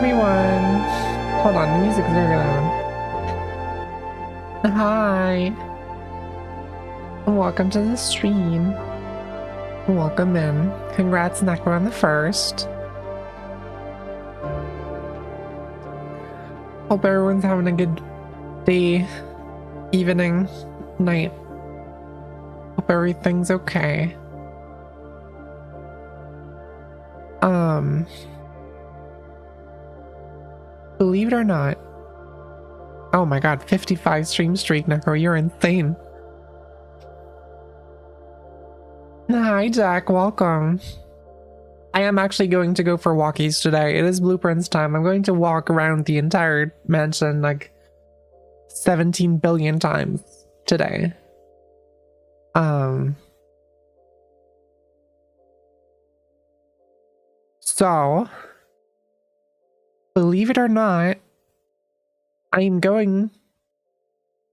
everyone. Hold on, the music's very loud. Hi. Welcome to the stream. Welcome in. Congrats, Necro, on the first. Hope everyone's having a good day, evening, night. Hope everything's okay. Believe it or not. Oh my god, 55 stream streak, Necro, you're insane. Hi, Jack, welcome. I am actually going to go for walkies today. It is blueprints time. I'm going to walk around the entire mansion like 17 billion times today. So, believe it or not, I'm going...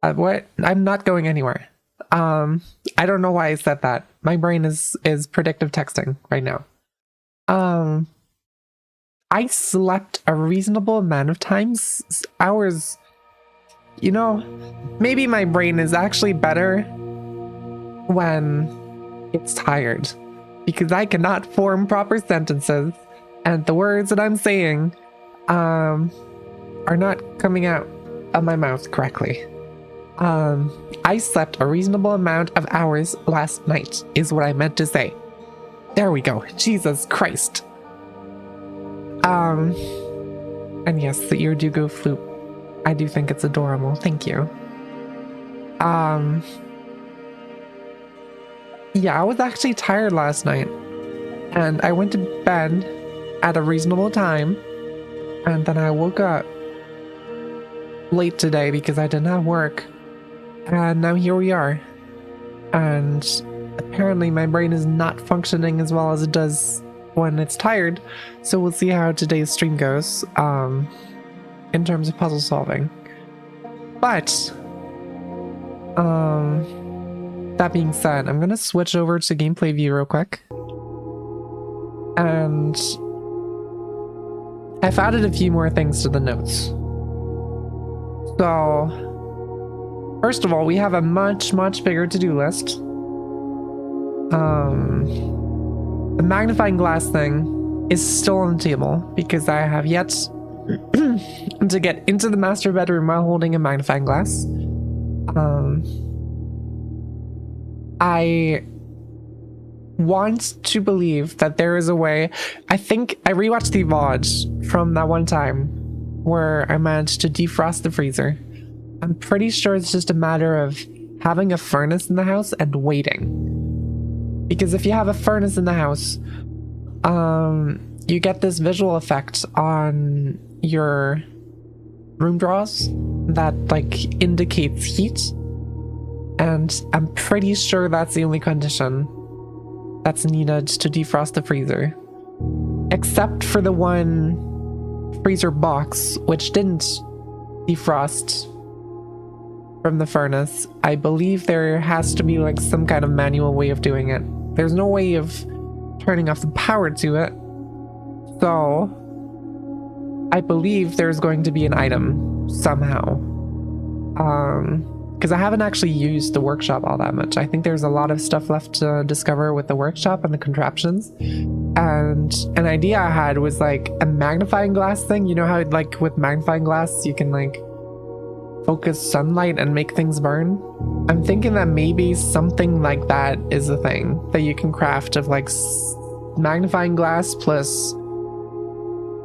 what? I'm not going anywhere. I don't know why I said that. My brain is predictive texting right now. I slept a reasonable amount of times, hours. You know, maybe my brain is actually better when it's tired, because I cannot form proper sentences, and the words that I'm saying are not coming out of my mouth correctly. I slept a reasonable amount of hours last night, is what I meant to say. There we go. Jesus Christ. And yes, the Eardugo flute. I do think it's adorable. Thank you. Yeah, I was actually tired last night, and I went to bed at a reasonable time, and then I woke up late today because I didn't have work, and now here we are. And apparently my brain is not functioning as well as it does when it's tired, so we'll see how today's stream goes in terms of puzzle solving. But that being said, I'm gonna switch over to gameplay view real quick, and I've added a few more things to the notes. So first of all, we have a much bigger to-do list. The magnifying glass thing is still on the table because I have yet to get into the master bedroom while holding a magnifying glass. I want to believe that there is a way. I think I rewatched the VOD from that one time where I managed to defrost the freezer. I'm pretty sure it's just a matter of having a furnace in the house and waiting. Because if you have a furnace in the house, you get this visual effect on your room draws that like indicates heat. And I'm pretty sure that's the only condition that's needed to defrost the freezer. Except for the one freezer box, which didn't defrost from the furnace. I believe there has to be like some kind of manual way of doing it. There's no way of turning off the power to it. So I believe there's going to be an item somehow. Because I haven't actually used the workshop all that much. I think there's a lot of stuff left to discover with the workshop and the contraptions. And an idea I had was like a magnifying glass thing. You know how like with magnifying glass you can like focus sunlight and make things burn? I'm thinking that maybe something like that is a thing that you can craft of like magnifying glass plus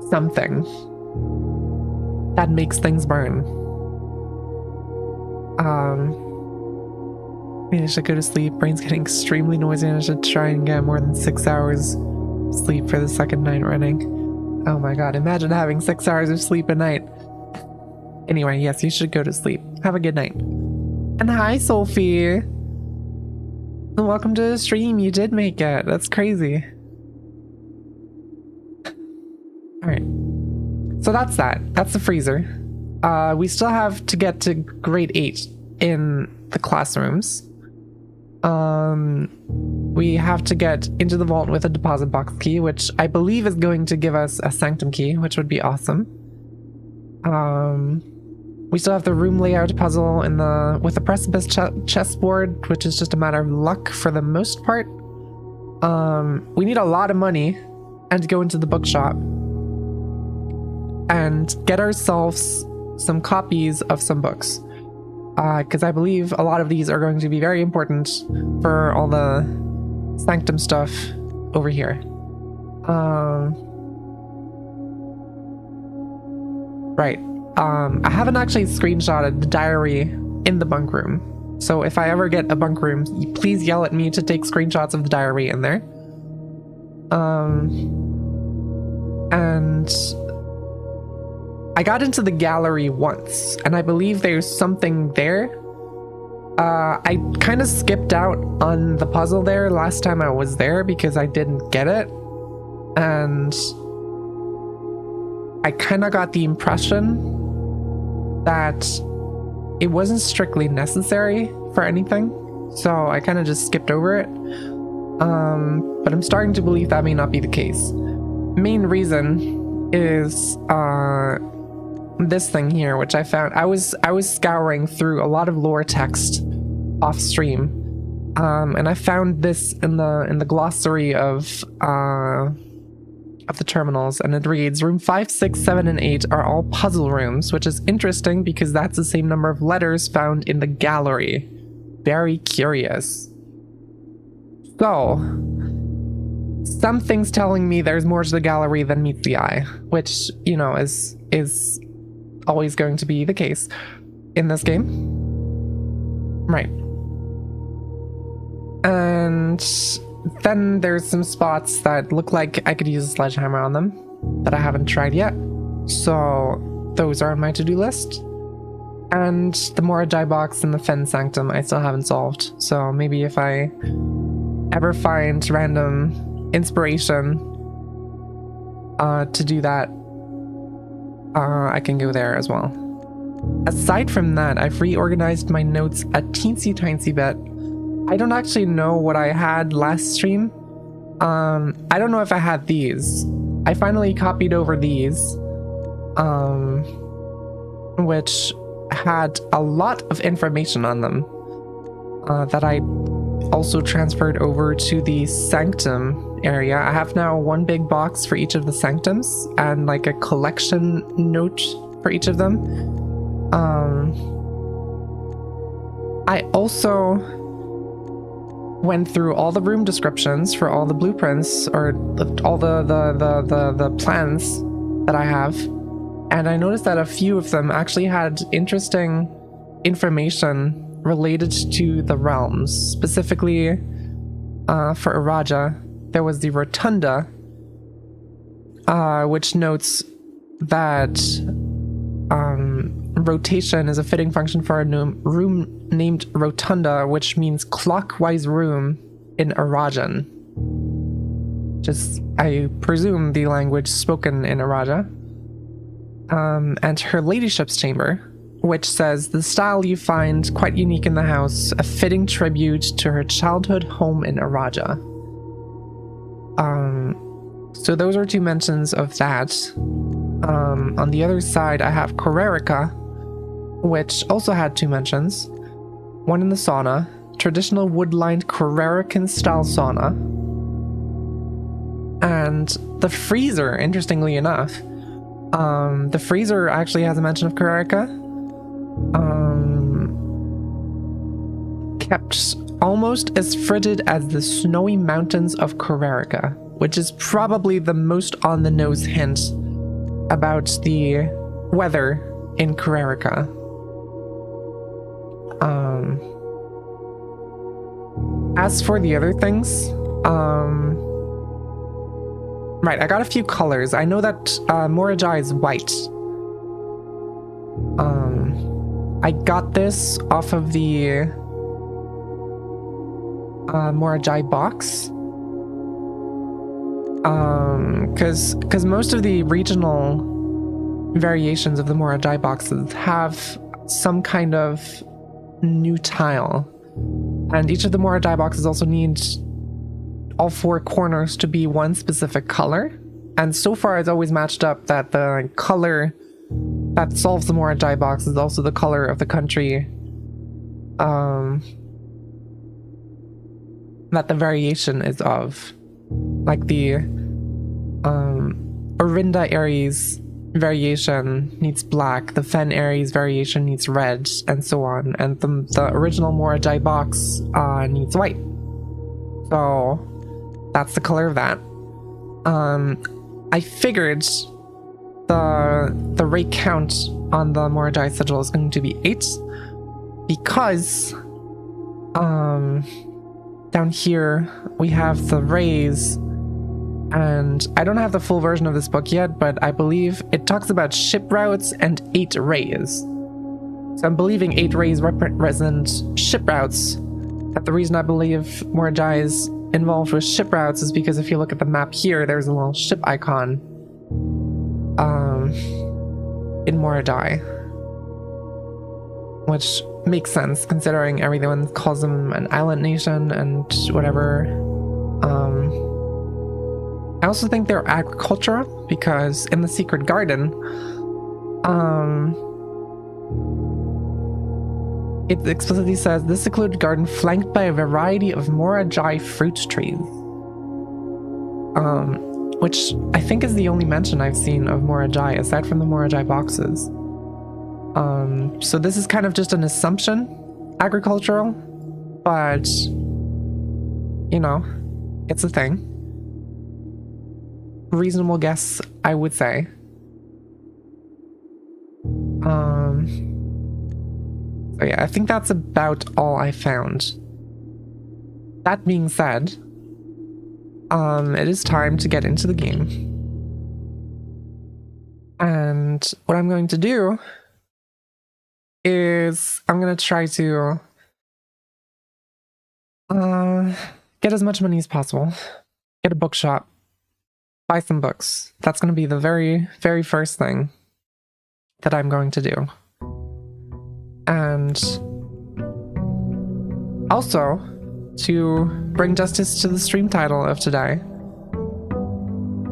something that makes things burn. Maybe I should go to sleep. Brain's getting extremely noisy and I should try and get more than 6 hours sleep for the second night running. Oh my god, imagine having 6 hours of sleep a night. Anyway, yes, you should go to sleep. Have a good night. And hi, Sophie. And welcome to the stream. You did make it. That's crazy. Alright. So that's that. That's the freezer. We still have to get to grade 8 in the classrooms. We have to get into the vault with a deposit box key, which I believe is going to give us a sanctum key, which would be awesome. We still have the room layout puzzle in with the precipice chessboard, which is just a matter of luck for the most part. We need a lot of money and go into the bookshop and get ourselves some copies of some books. Because I believe a lot of these are going to be very important for all the Sanctum stuff over here. Right. I haven't actually screenshotted the diary in the bunk room. So if I ever get a bunk room, please yell at me to take screenshots of the diary in there. And I got into the gallery once, and I believe there's something there. I kind of skipped out on the puzzle there last time I was there because I didn't get it. And I kind of got the impression that it wasn't strictly necessary for anything. So I kind of just skipped over it. But I'm starting to believe that may not be the case. Main reason is this thing here, which I found. I was scouring through a lot of lore text off stream, and I found this in the glossary of the terminals, and it reads: room 5, 6, 7, and 8 are all puzzle rooms, which is interesting because that's the same number of letters found in the gallery. Very curious. So something's telling me there's more to the gallery than meets the eye, which, you know, is always going to be the case in this game. Right. And then there's some spots that look like I could use a sledgehammer on them that I haven't tried yet. So those are on my to-do list. And the Moragi box and the Fen Sanctum I still haven't solved. So maybe if I ever find random inspiration to do that, I can go there as well. Aside from that, I've reorganized my notes a teensy tiny bit. I don't actually know what I had last stream. I don't know if I had these. I finally copied over these, which had a lot of information on them that I also transferred over to the Sanctum area. I have now one big box for each of the Sanctums and like a collection note for each of them. I also went through all the room descriptions for all the blueprints, or all the plans that I have, and I noticed that a few of them actually had interesting information related to the realms. Specifically, for Araja, there was the Rotunda, which notes that rotation is a fitting function for a room named Rotunda, which means clockwise room in Arajan. Just, I presume, the language spoken in Araja. And her ladyship's chamber, which says the style you find quite unique in the house, a fitting tribute to her childhood home in Araja. So those are two mentions of that. On the other side, I have Korerica, which also had two mentions. One in the sauna, traditional wood-lined Korerican style sauna. And the freezer, interestingly enough, the freezer actually has a mention of Korerica. Kept almost as frigid as the snowy mountains of Korerica, which is probably the most on-the-nose hint about the weather in Korerica. As for the other things, right, I got a few colors. I know that Moragi is white. I got this off of the Moragi box. Because most of the regional variations of the Moragi boxes have some kind of new tile. And each of the Moragi boxes also needs all four corners to be one specific color. And so far it's always matched up that the color that solves the Morajai box is also the color of the country that the variation is of. Like the Orinda Aries variation needs black, the Fen Aries variation needs red, and so on. And the original Morajai box needs white. So that's the color of that. I figured the rate count on the Morajai sigil is going to be 8 because down here we have the rays, and I don't have the full version of this book yet, but I believe it talks about ship routes and 8 rays. So I'm believing 8 rays represent ship routes. But the reason I believe Morajai is involved with ship routes is because if you look at the map here, there's a little ship icon in Morajai, which makes sense considering everyone calls them an island nation and whatever. I also think they're agricultural because in the Secret Garden, it explicitly says this secluded garden flanked by a variety of Morajai fruit trees, which I think is the only mention I've seen of Morajai aside from the Morajai boxes. So this is kind of just an assumption, agricultural, but you know, it's a thing. Reasonable guess, I would say. So yeah, I think that's about all I found. That being said, it is time to get into the game. And what I'm going to do is I'm going to try to get as much money as possible, get a bookshop, buy some books. That's going to be the very, very first thing that I'm going to do. And also, to bring justice to the stream title of today,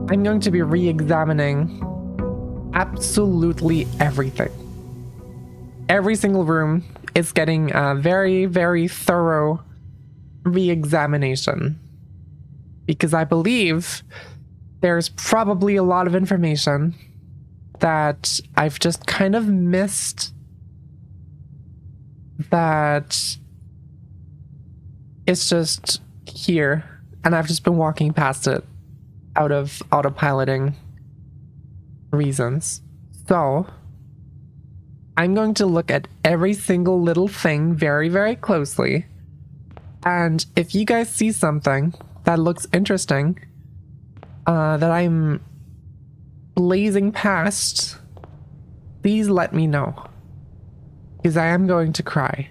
I'm going to be re-examining absolutely everything. Every single room is getting a very, very thorough re-examination. Because I believe there's probably a lot of information that I've just kind of missed, that it's just here and I've just been walking past it out of autopiloting reasons. So I'm going to look at every single little thing very, very closely, and if you guys see something that looks interesting that I'm blazing past, please let me know, because I am going to cry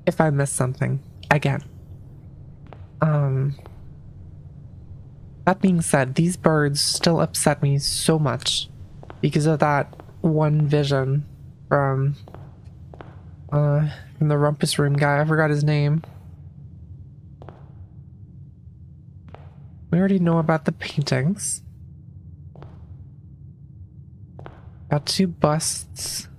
if I miss something again. That being said, these birds still upset me so much because of that one vision from the Rumpus Room guy. I forgot his name. We already know about the paintings. Got 2 busts.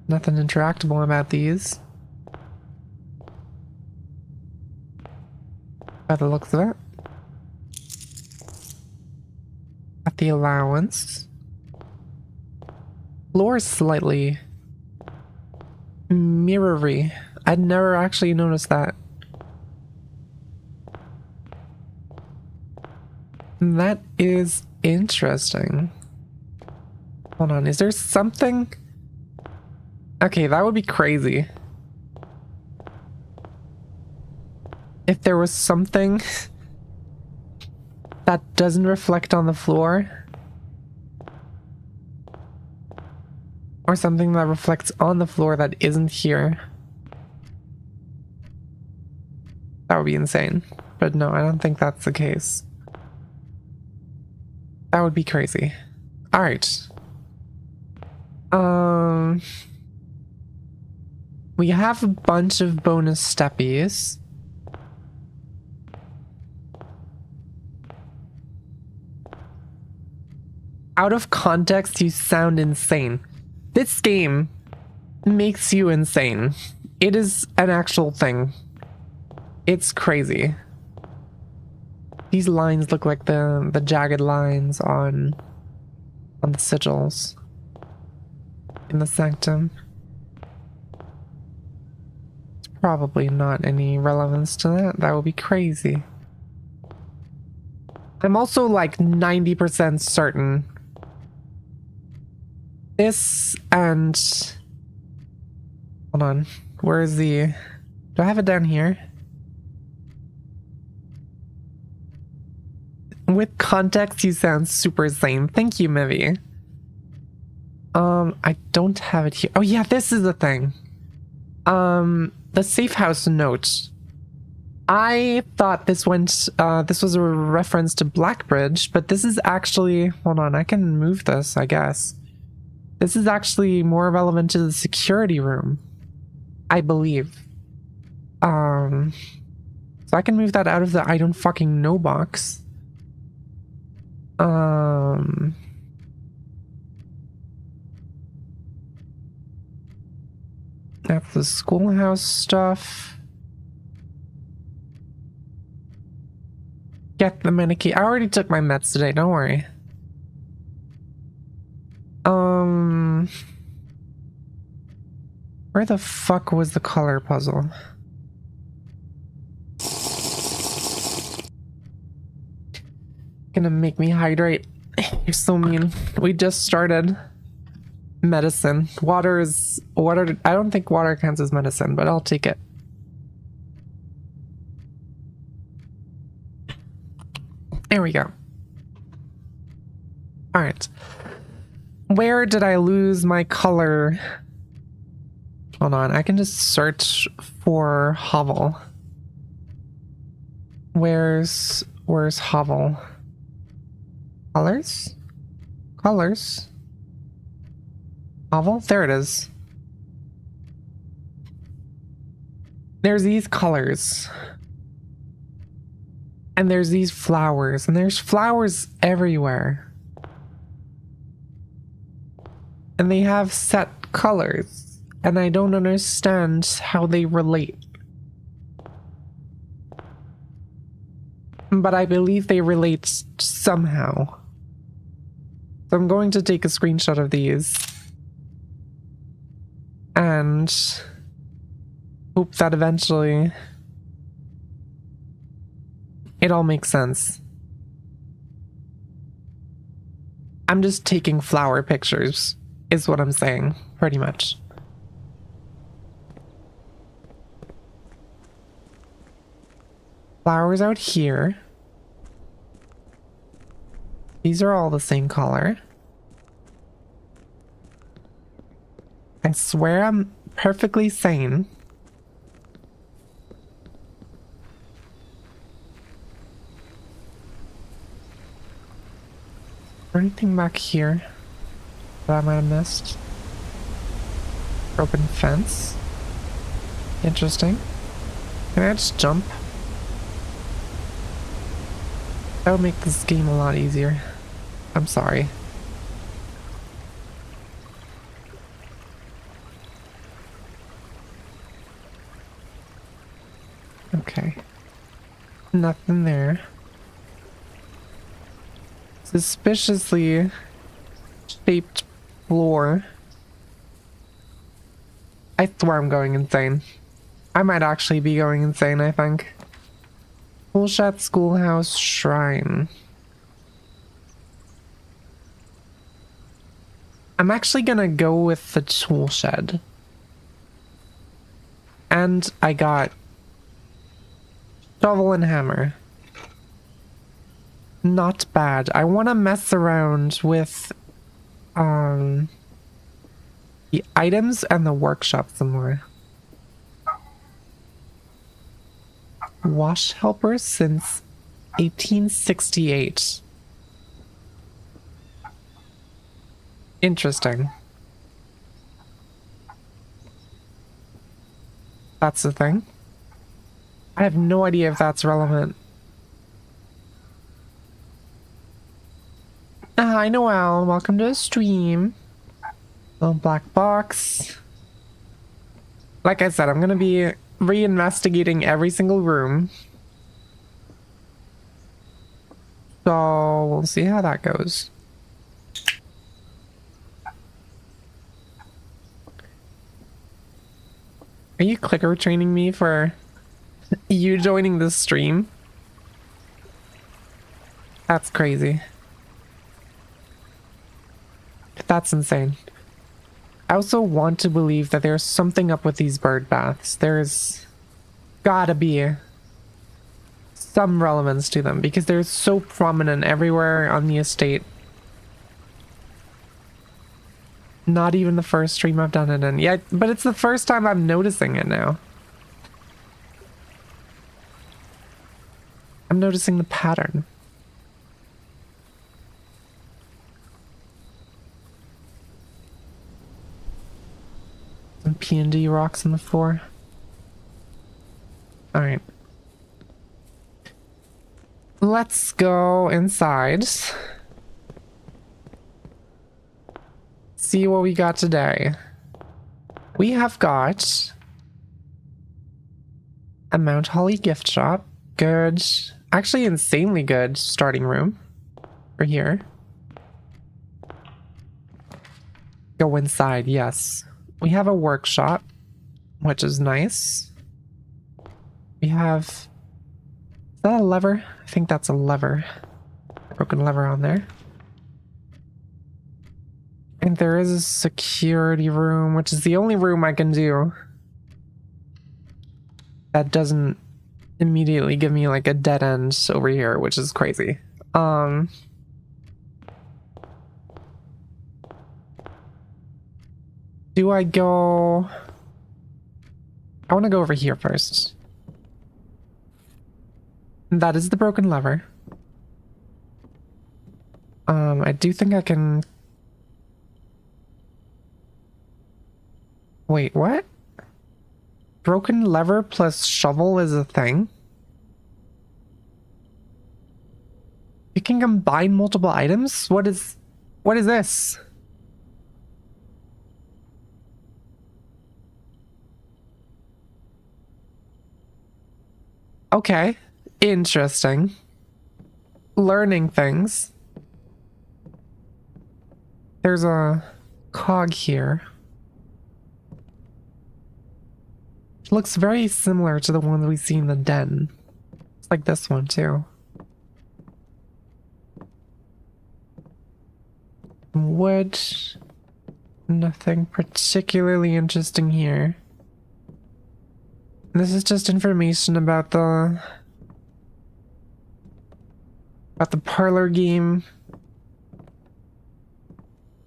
Nothing interactable about these, by the looks of it. Got the allowance. Floor is slightly mirrory. I'd never actually noticed that. That is interesting. Hold on, is there something? Okay, that would be crazy. If there was something that doesn't reflect on the floor, or something that reflects on the floor that isn't here. That would be insane. But no, I don't think that's the case. That would be crazy. Alright. We have a bunch of bonus steppies. Out of context, you sound insane. This game makes you insane. It is an actual thing. It's crazy. These lines look like the jagged lines on the sigils in the sanctum. It's probably not any relevance to that. That would be crazy. I'm also like 90% certain this and hold on. Where is the... Do I have it down here? With context, you sound super sane. Thank you, Mivy. I don't have it here. Oh yeah, this is the thing. The safe house note. I thought this went, this was a reference to Blackbridge, but this is actually, hold on, I can move this, I guess. This is actually more relevant to the security room, I believe. So I can move that out of the I don't fucking know box. That's the schoolhouse stuff. Get the Meniki. I already took my meds today, don't worry. Where the fuck was the color puzzle? Gonna make me hydrate. You're so mean. We just started medicine. Water. I don't think water counts as medicine, but I'll take it. There we go. All right. Where did I lose my color? Hold on. I can just search for Hovel. Where's Hovel? Colors? Colors? Hovel? There it is. There's these colors. And there's these flowers. And there's flowers everywhere. And they have set colors. And I don't understand how they relate. But I believe they relate somehow. So I'm going to take a screenshot of these. And hope that eventually it all makes sense. I'm just taking flower pictures, is what I'm saying, pretty much. Flowers out here. These are all the same color. I swear I'm perfectly sane. Is there anything back here that I might have missed? Open fence. Interesting. Can I just jump? That would make this game a lot easier. I'm sorry. Okay. Nothing there. Suspiciously shaped floor. I swear I'm going insane. I might actually be going insane, I think. Toolshed Schoolhouse Shrine. I'm actually gonna go with the toolshed. And I got shovel and hammer. Not bad. I want to mess around with the items and the workshop some more. Wash helper since 1868. Interesting. That's the thing. I have no idea if that's relevant. I Hi, Noelle. Welcome to the stream. Little black box. Like I said, I'm gonna be reinvestigating every single room. So we'll see how that goes. Are you clicker training me for you joining this stream? That's crazy. That's insane. I also want to believe that there's something up with these bird baths. There's gotta be some relevance to them because they're so prominent everywhere on the estate. Not even the first stream I've done it in. Yeah, but it's the first time I'm noticing it now. I'm noticing the pattern. Some P&D rocks on the floor. Alright. Let's go inside. See what we got today. We have got a Mount Holly gift shop. Good. Actually, insanely good starting room for here. Go inside, yes. We have a workshop, which is nice. We have... Is that a lever? I think that's a lever. Broken lever on there. And there is a security room, which is the only room I can do that doesn't immediately give me like a dead end over here, which is crazy. Do I go... I want to go over here first. That is the broken lever. I do think I can... Wait, what? Broken lever plus shovel is a thing? You can combine multiple items? What is this? Okay, interesting. Learning things. There's a cog here. It looks very similar to the one we see in the den. It's like this one too. Wood. Nothing particularly interesting here. This is just information about the parlor game.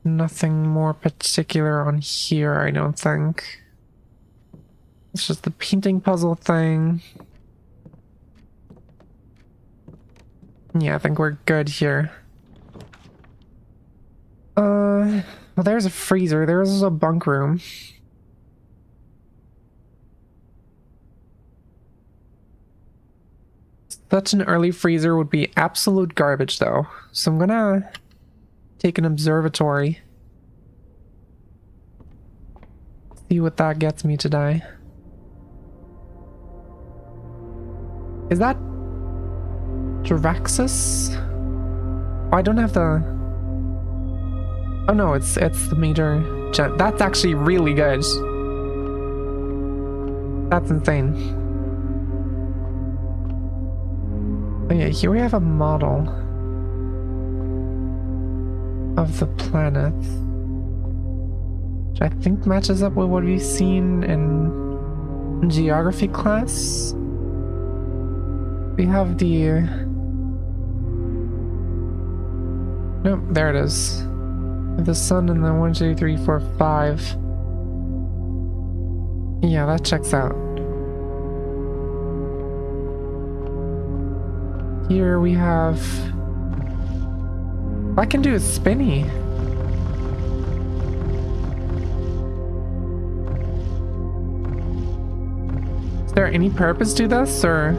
Nothing more particular on here, I don't think. It's just the painting puzzle thing. Yeah, I think we're good here. Well, there's a freezer. There's a bunk room. Such an early freezer would be absolute garbage, though. So I'm gonna take an observatory. See what that gets me today. Is that Draxus? Oh, I don't have the... Oh no, it's the major gem. That's actually really good. That's insane. Oh yeah, here we have a model of the planet, which I think matches up with what we've seen in geography class. We have the... Nope, there it is. The sun and the 1, 2, 3, 4, 5. Yeah, that checks out. Here we have... I can do a spinny. Is there any purpose to this, or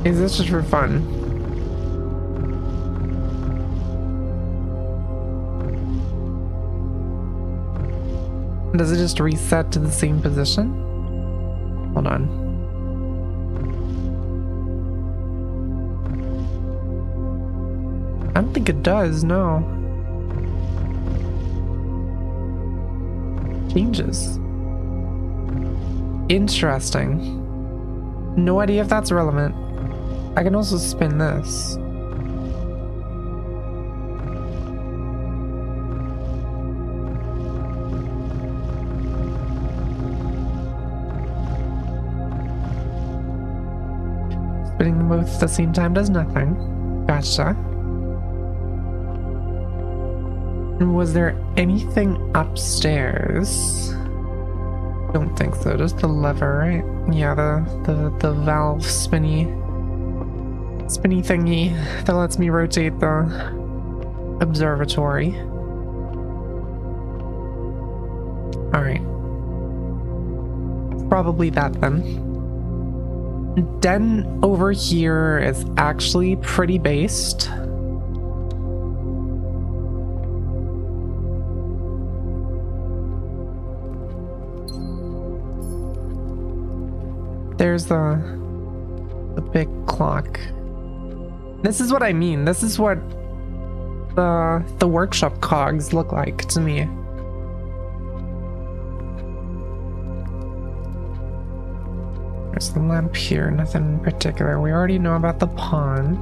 is this just for fun? Does it just reset to the same position? Hold on. I don't think it does, no. Changes. Interesting. No idea if that's relevant. I can also spin this. Spinning them both at the same time does nothing. Gotcha. And was there anything upstairs? Don't think so. Just the lever, right? Yeah, the valve spinny thingy that lets me rotate the observatory. All right. Probably that then. Den over here is actually pretty based. There's the big clock. This is what I mean. This is what the workshop cogs look like to me. There's the lamp here, nothing in particular. We already know about the pawn.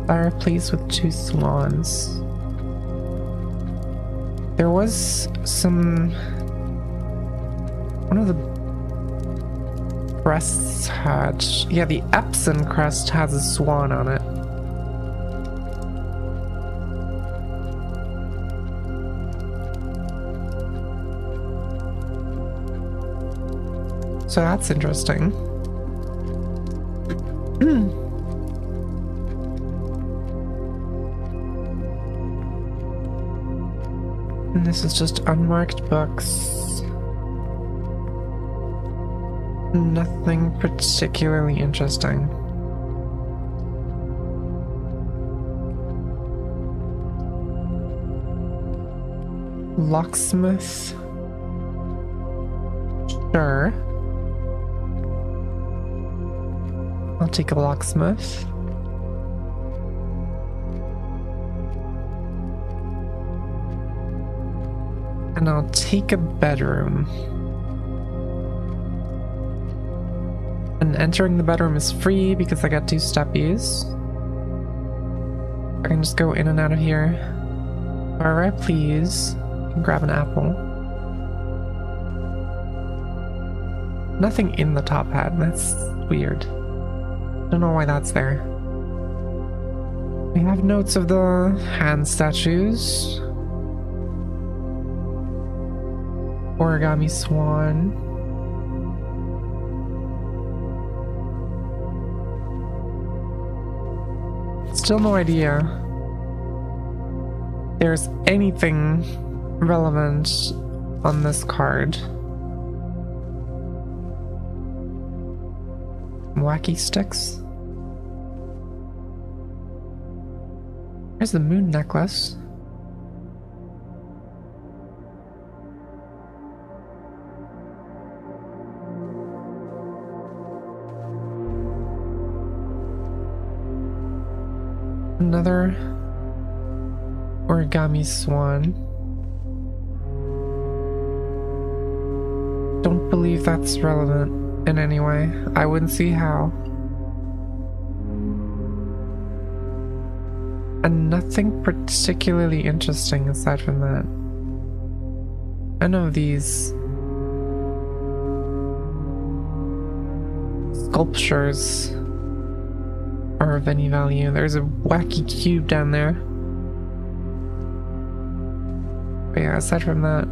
Fireplace with 2 swans. There was some... One of the crests had... Yeah, the Epson crest has a swan on it. So that's interesting. And this is just unmarked books. Nothing particularly interesting. Locksmith? Sure. I'll take a locksmith. And I'll take a bedroom. And entering the bedroom is free because I got 2 steppies. I can just go in and out of here wherever I please and grab an apple. Nothing in the top hat, that's weird. Don't know why that's there. We have notes of the hand statues. Origami swan. Still no idea there's anything relevant on this card. Wacky sticks. There's the moon necklace. Another origami swan. Don't believe that's relevant in any way. I wouldn't see how. And nothing particularly interesting aside from that. None of these sculptures are of any value. There's a wacky cube down there. But yeah, aside from that,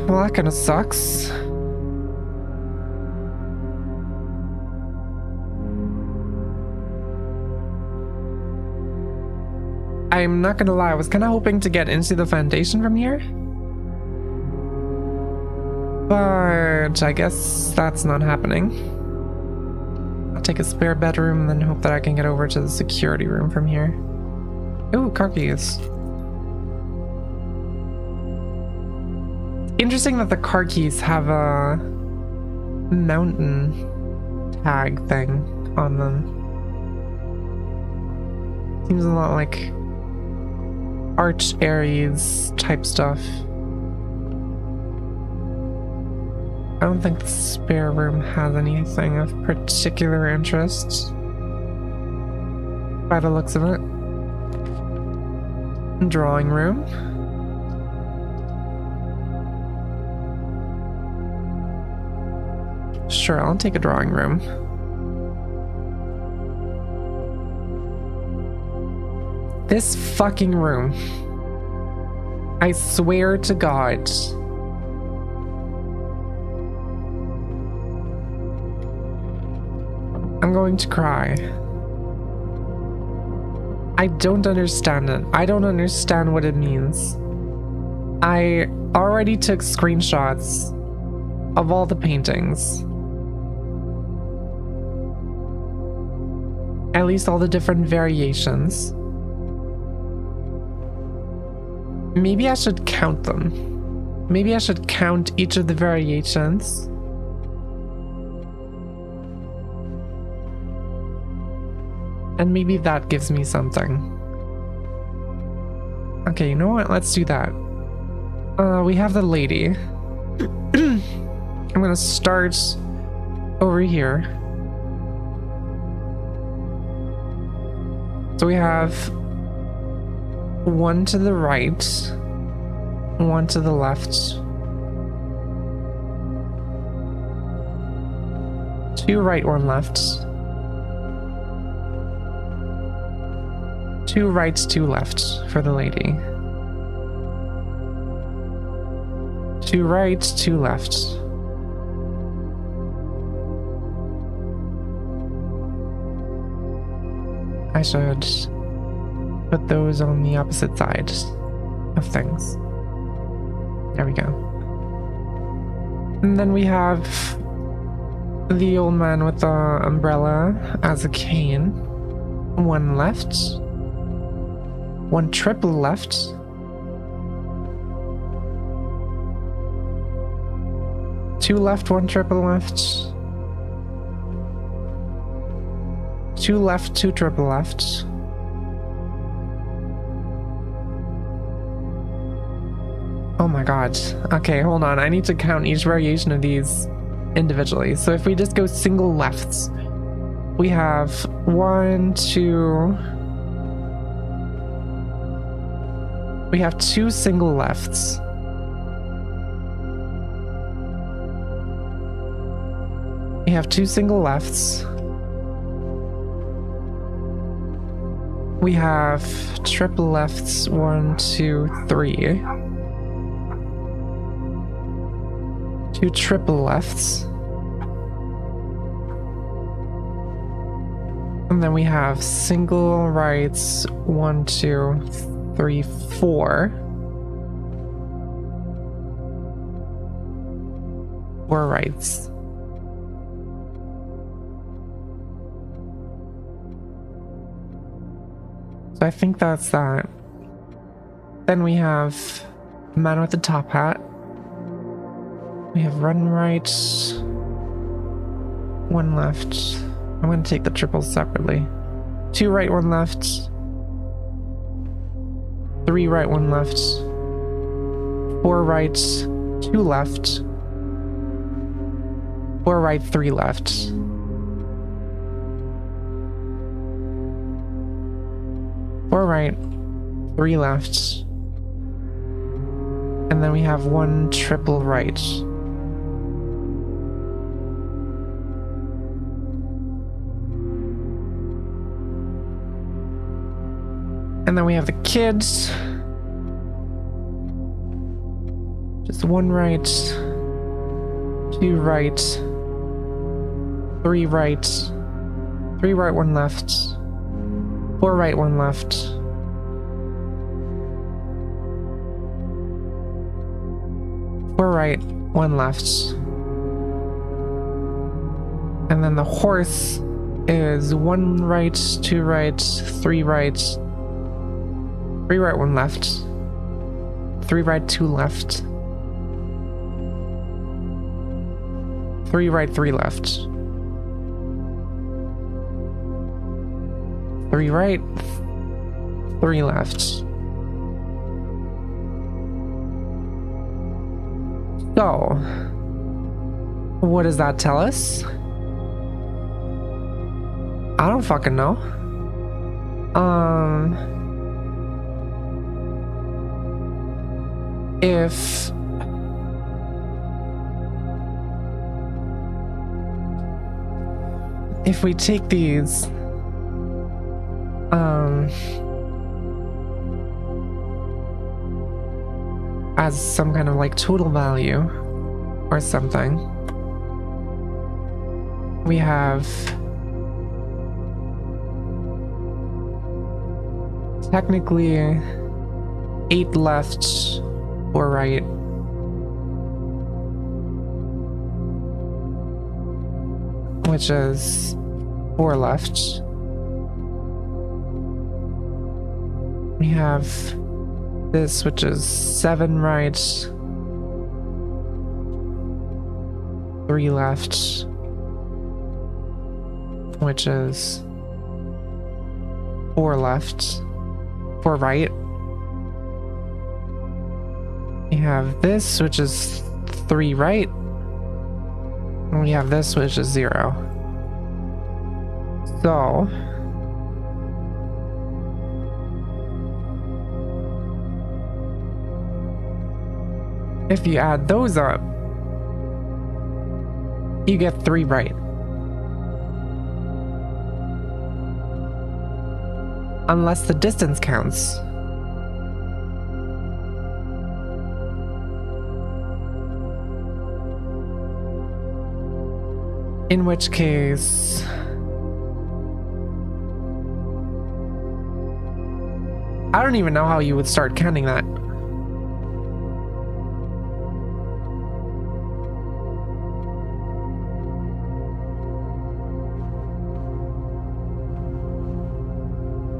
well, that kind of sucks. I'm not gonna lie, I was kind of hoping to get into the foundation from here. But I guess that's not happening. I'll take a spare bedroom and then hope that I can get over to the security room from here. Ooh, car keys. Interesting that the car keys have a mountain tag thing on them. Seems a lot like Arch Aries type stuff. I don't think the spare room has anything of particular interest by the looks of it. Drawing room. Sure, I'll take a drawing room. This fucking room. I swear to God. I'm going to cry. I don't understand it. I don't understand what it means. I already took screenshots of all the paintings. At least all the different variations. Maybe I should count them. Maybe I should count each of the variations. And maybe that gives me something. Okay, you know what? Let's do that. We have the lady. I'm gonna start over here. So we have one to the right, one to the left, two right, one left, two rights, two left for the lady. Two rights, two left. I should put those on the opposite sides of things. There we go. And then we have the old man with the umbrella as a cane. One left. One triple left. Two left, one triple left. Two left, two triple left. Oh my god. Okay, hold on. I need to count each variation of these individually. So if we just go single lefts, we have one, two. We have two single lefts. We have two single lefts. We have triple lefts, one, two, three. Two triple lefts. And then we have single rights, one, two, three, four. Four rights. So I think that's that. Then we have man with the top hat. We have run right, one left. I'm going to take the triples separately. Two right, one left. Three right, one left. Four right, two left. Four right, three left. Four right, three left. And then we have one triple right. And then we have the kids. Just one right, two right, three right, three right, one left, four right, one left, four right, one left. And then the horse is one right, two right, three right, 3 right, 1 left. 3 right, 2 left. 3 right, 3 left. 3 right, 3 left. So, what does that tell us? I don't fucking know. If we take these, as some kind of like total value or something, we have technically 8 left or right. Which is 4 left. We have this, which is 7 right, 3 left, which is 4 left, 4 right. We have this, which is 3 right. And we have this, which is 0. So if you add those up, you get 3 right. Unless the distance counts. In which case, I don't even know how you would start counting that.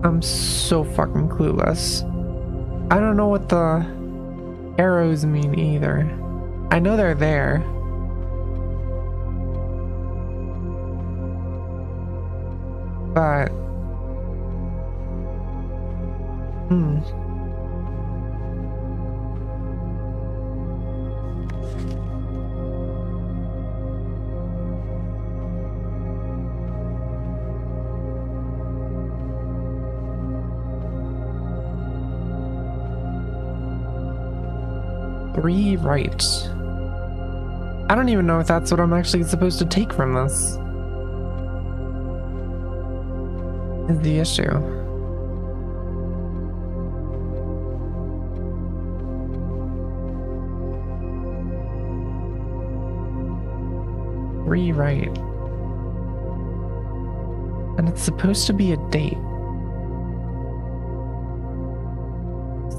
I'm so fucking clueless. I don't know what the arrows mean either. I know they're there. But three right. I don't even know if that's what I'm actually supposed to take from this. Is the issue. Three right. And it's supposed to be a date.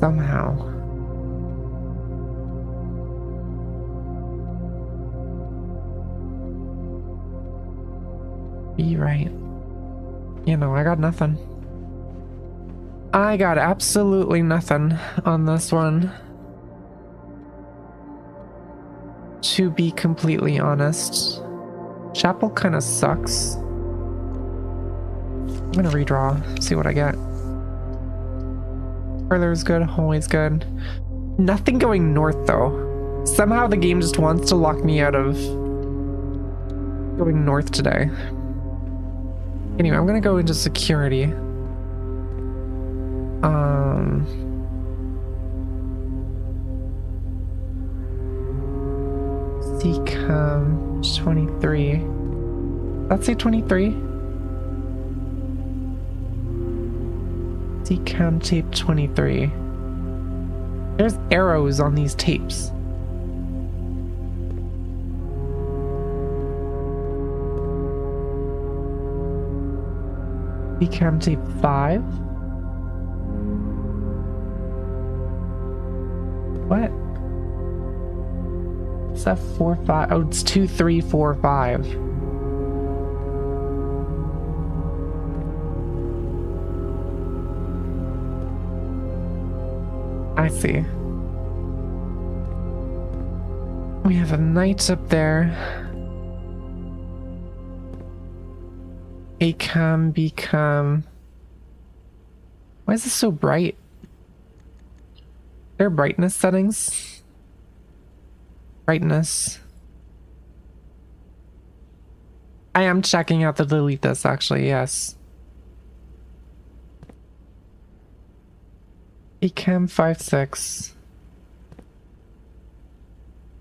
Somehow. Be right. You know, I got nothing. I got absolutely nothing on this one. To be completely honest. Chapel kind of sucks. I'm gonna redraw, see what I get. Further is good, always good. Nothing going north though. Somehow the game just wants to lock me out of going north today. Anyway, I'm gonna go into security. Seacom 23. Let's say 23. Seacom tape 23. There's arrows on these tapes. Seacom tape 5. What? Is that 4, 5? Oh, it's 2, 3, 4, 5. I see. We have a knight up there. A cam, B cam. Why is this so bright? There are brightness settings. Brightness. I am checking out to delete this actually, yes. Ecam 5.6.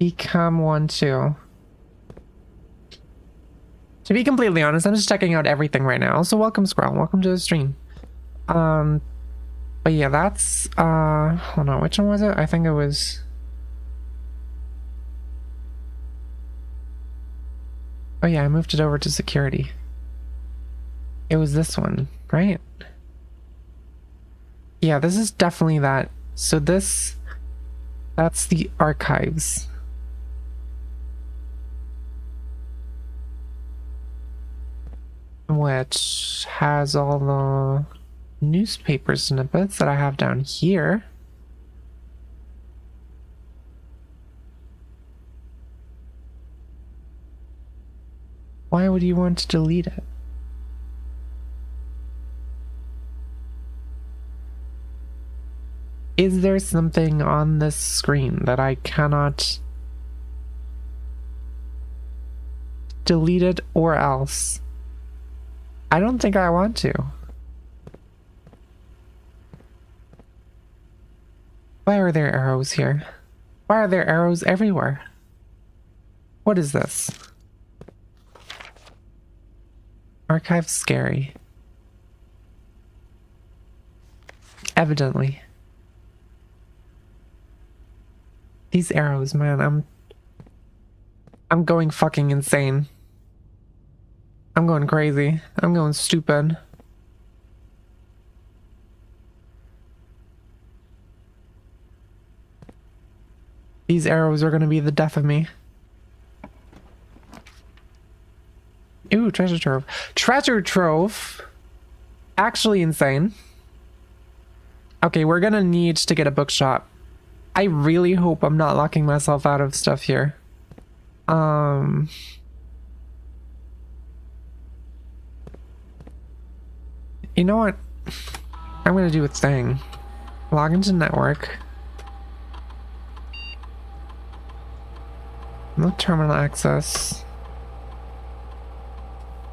Ecam 1.2. To be completely honest, I'm just checking out everything right now. So welcome, Squirrel. Welcome to the stream. But yeah, that's hold on, which one was it? I think it was oh yeah, I moved it over to security. It was this one, right? Yeah, this is definitely that. So that's the archives. Which has all the newspaper snippets that I have down here. Why would you want to delete it? Is there something on this screen that I cannot delete it or else? I don't think I want to. Why are there arrows here? Why are there arrows everywhere? What is this? Archive scary. Evidently. These arrows, man, I'm going fucking insane. I'm going crazy. I'm going stupid. These arrows are gonna be the death of me. Ooh, treasure trove. Treasure trove. Actually insane. Okay, we're gonna need to get a bookshop. I really hope I'm not locking myself out of stuff here. You know what? I'm gonna do a thing. Log into network. No terminal access.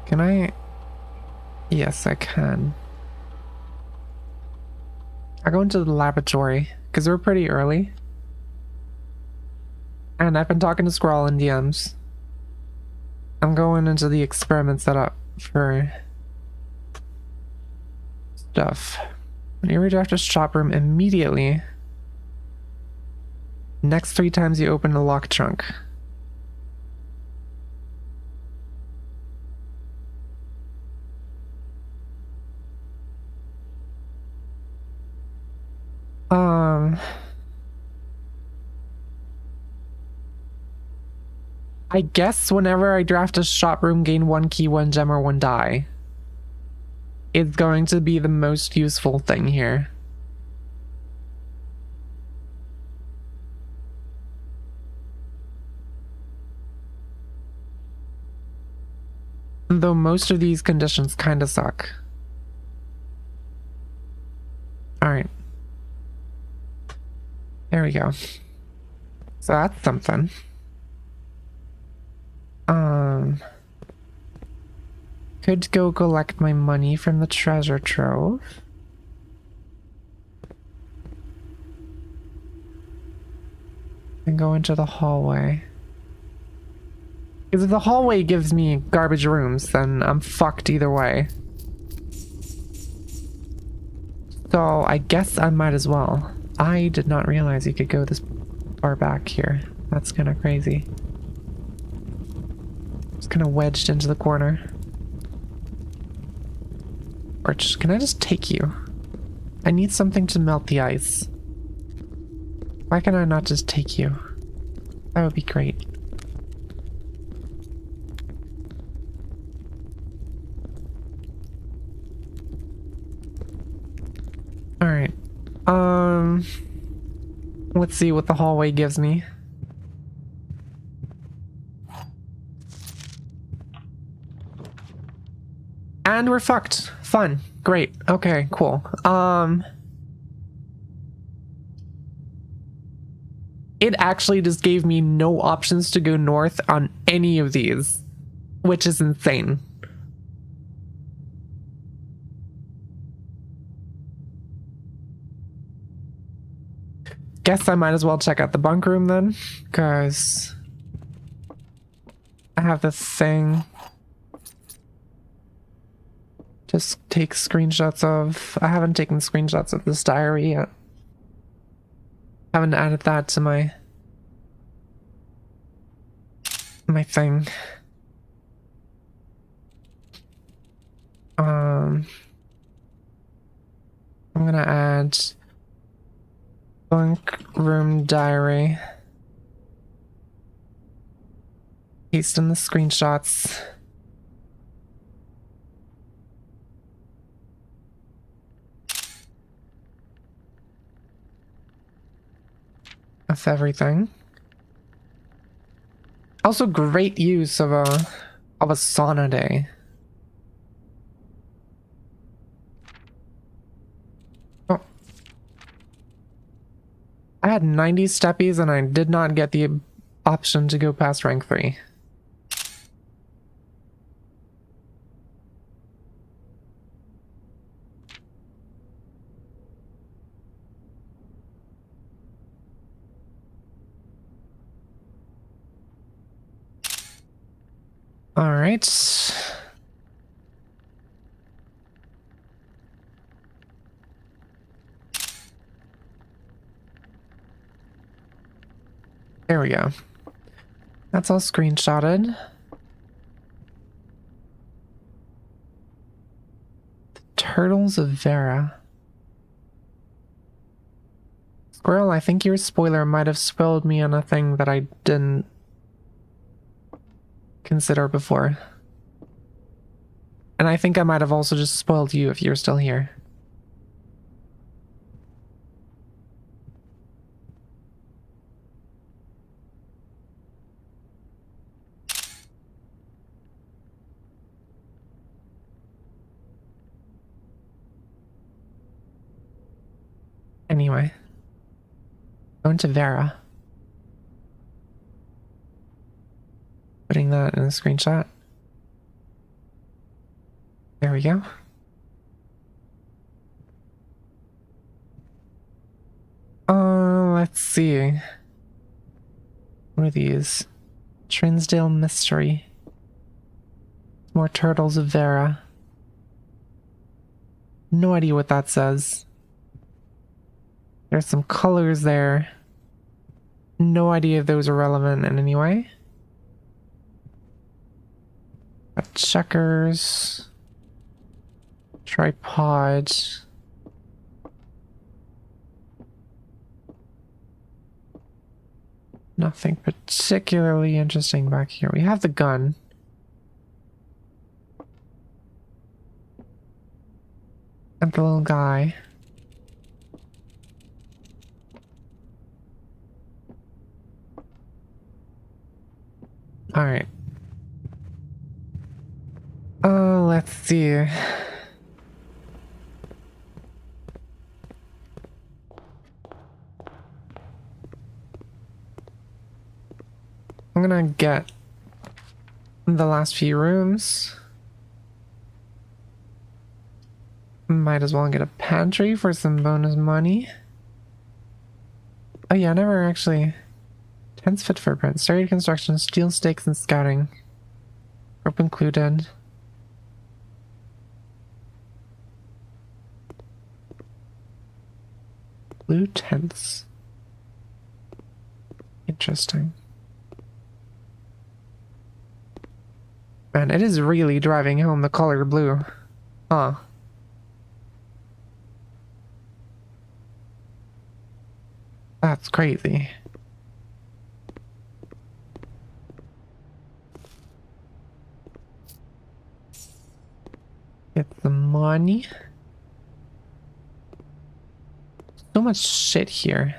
Can I? Yes, I can. I go into the laboratory because we're pretty early. And I've been talking to Squirrel in DMs. I'm going into the experiment setup for stuff. When you redraft a shop room immediately, next 3 times you open the lock trunk. I guess whenever I draft a shop room, gain 1 key, 1 gem, or 1 die. It's going to be the most useful thing here. Though most of these conditions kind of suck. Alright. There we go. So that's something. Could go collect my money from the treasure trove. And go into the hallway. Because if the hallway gives me garbage rooms, then I'm fucked either way. So I guess I might as well. I did not realize you could go this far back here. That's kind of crazy. Just kind of wedged into the corner. Or just, can I just take you? I need something to melt the ice. Why can I not just take you? That would be great. Alright. Let's see what the hallway gives me. And we're fucked. Fun. Great. Okay, cool. It actually just gave me no options to go north on any of these, which is insane. Guess I might as well check out the bunk room then, because I have this thing. Just take screenshots of. I haven't taken screenshots of this diary yet. Haven't added that to my thing. I'm gonna add bunk room diary. Paste in the screenshots. Of everything. Also, great use of a sauna day. Oh. I had 90 steppies and I did not get the option to go past rank 3. All right. There we go. That's all screenshotted. The Turtles of Vera. Squirrel, I think your spoiler might have spoiled me on a thing that I didn't consider before. And I think I might have also just spoiled you if you're still here. Anyway. Going to Vera. Putting that in a screenshot. There we go. Let's see. What are these? Trinsdale Mystery. More Turtles of Vera. No idea what that says. There's some colors there. No idea if those are relevant in any way. Got checkers. Tripod. Nothing particularly interesting back here. We have the gun. And the little guy. Alright. Let's see. I'm gonna get the last few rooms. Might as well get a pantry for some bonus money. Oh yeah, I never actually... Tents fit footprint, sturdy construction, steel stakes and scouting. Rope included. Blue tents. Interesting. Man, it is really driving home the color blue. Huh. That's crazy. Get the money. So much shit here.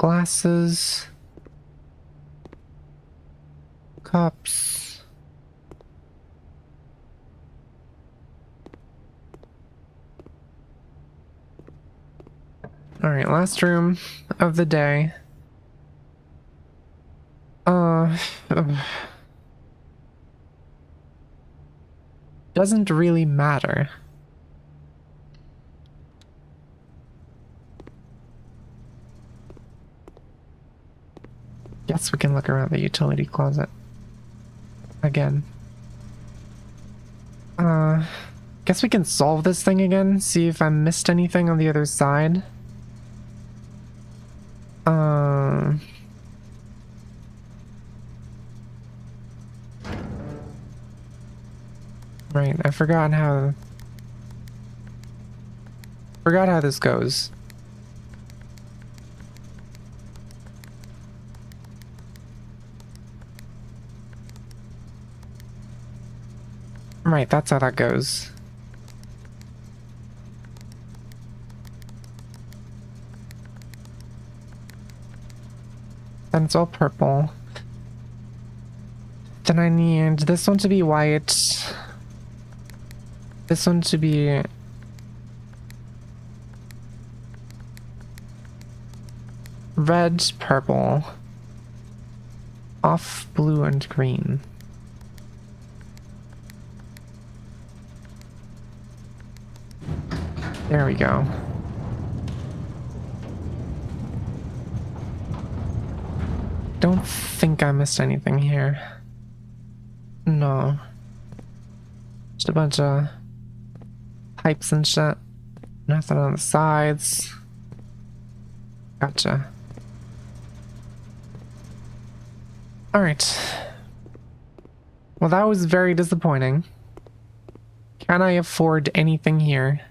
Glasses. Cups. Alright, last room of the day. Doesn't really matter. Guess we can look around the utility closet again. Guess we can solve this thing again, see if I missed anything on the other side. Right, I forgot how this goes. Right, that's how that goes. Then it's all purple. Then I need this one to be white. This one to be red, purple, off blue and green. There we go. Don't think I missed anything here. No. Just a bunch of pipes and shit. Nothing on the sides. Gotcha. Alright. Well, that was very disappointing. Can I afford anything here?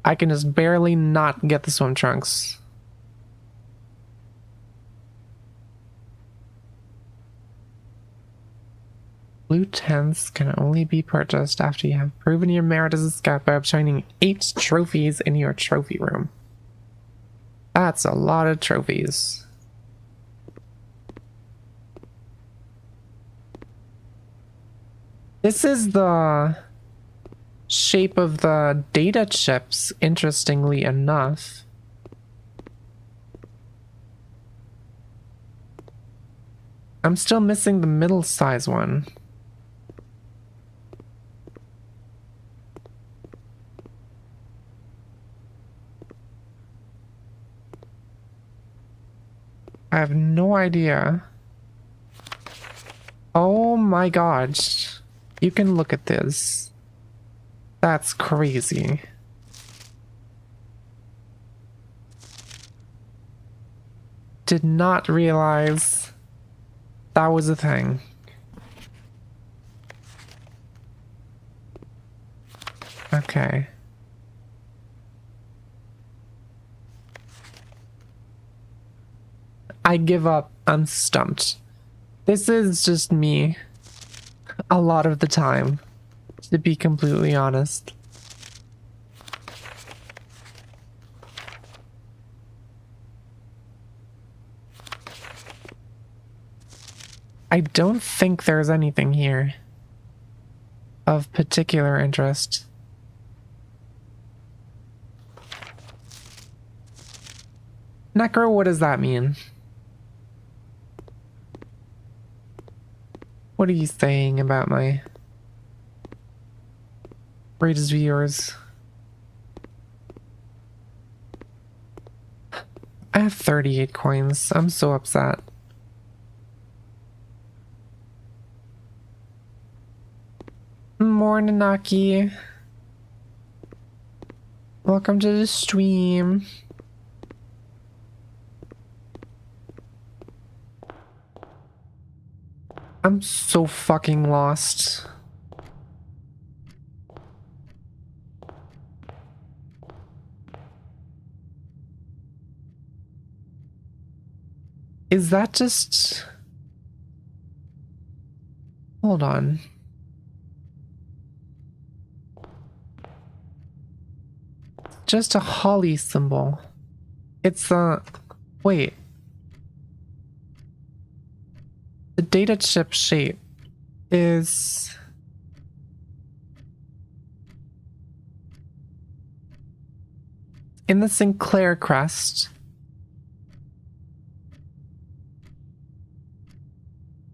I can just barely not get the swim trunks. Blue tents can only be purchased after you have proven your merit as a scout by obtaining 8 trophies in your trophy room. That's a lot of trophies. This is the shape of the data chips, interestingly enough. I'm still missing the middle size one. I have no idea. Oh my gosh. You can look at this. That's crazy. Did not realize that was a thing. Okay. I give up. I'm stumped. This is just me a lot of the time, to be completely honest. I don't think there's anything here of particular interest. Necro, what does that mean? What are you saying about my greatest viewers? I have 38 coins. I'm so upset. Morning, Naki. Welcome to the stream. I'm so fucking lost. Is that just... Hold on. Just a holly symbol. It's a... Wait. The data chip shape is... in the Sinclair crest.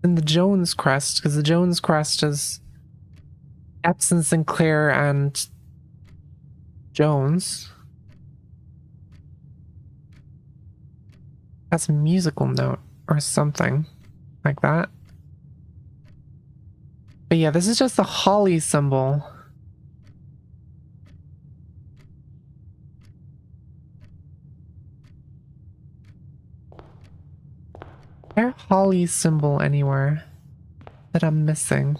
In the Jones crest, because the Jones crest is Epson, Sinclair, and Jones. That's a musical note or something like that. But yeah, this is just the Holly symbol. Is there a Holly symbol anywhere that I'm missing?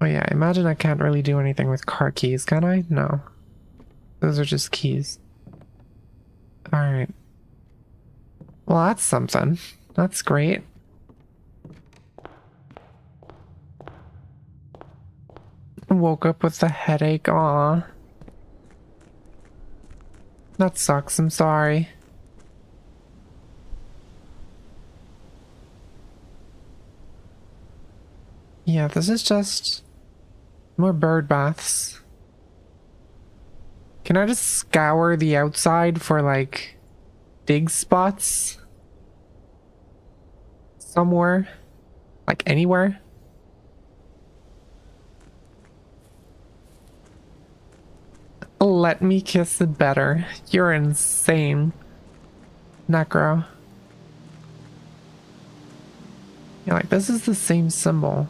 Oh yeah, imagine I can't really do anything with car keys, can I? No. Those are just keys. Alright. Well, that's something. That's great. Woke up with a headache, aw. That sucks, I'm sorry. Yeah, this is just more bird baths. Can I just scour the outside for like dig spots? Somewhere? Like anywhere? Let me kiss it better. You're insane, Necro. Yeah, like this is the same symbol.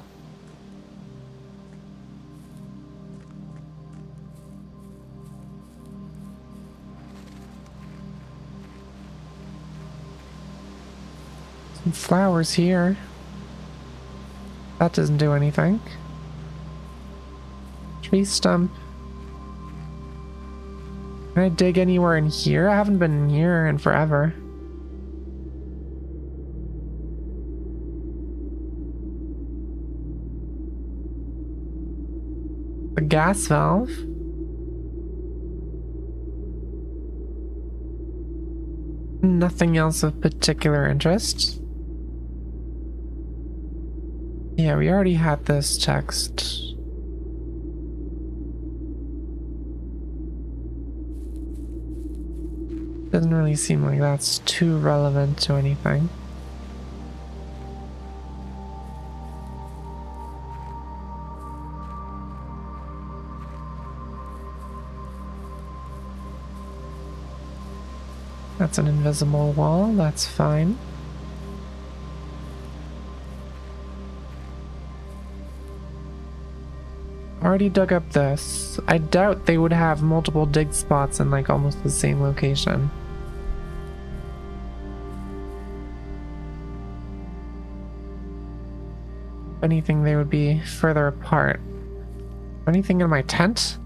Some flowers here. That doesn't do anything. Tree stump. Can I dig anywhere in here? I haven't been in here in forever. The gas valve. Nothing else of particular interest. Yeah, we already had this text. Doesn't really seem like that's too relevant to anything. That's an invisible wall, that's fine. Already dug up this. I doubt they would have multiple dig spots in like almost the same location. If anything, they would be further apart. Anything in my tent?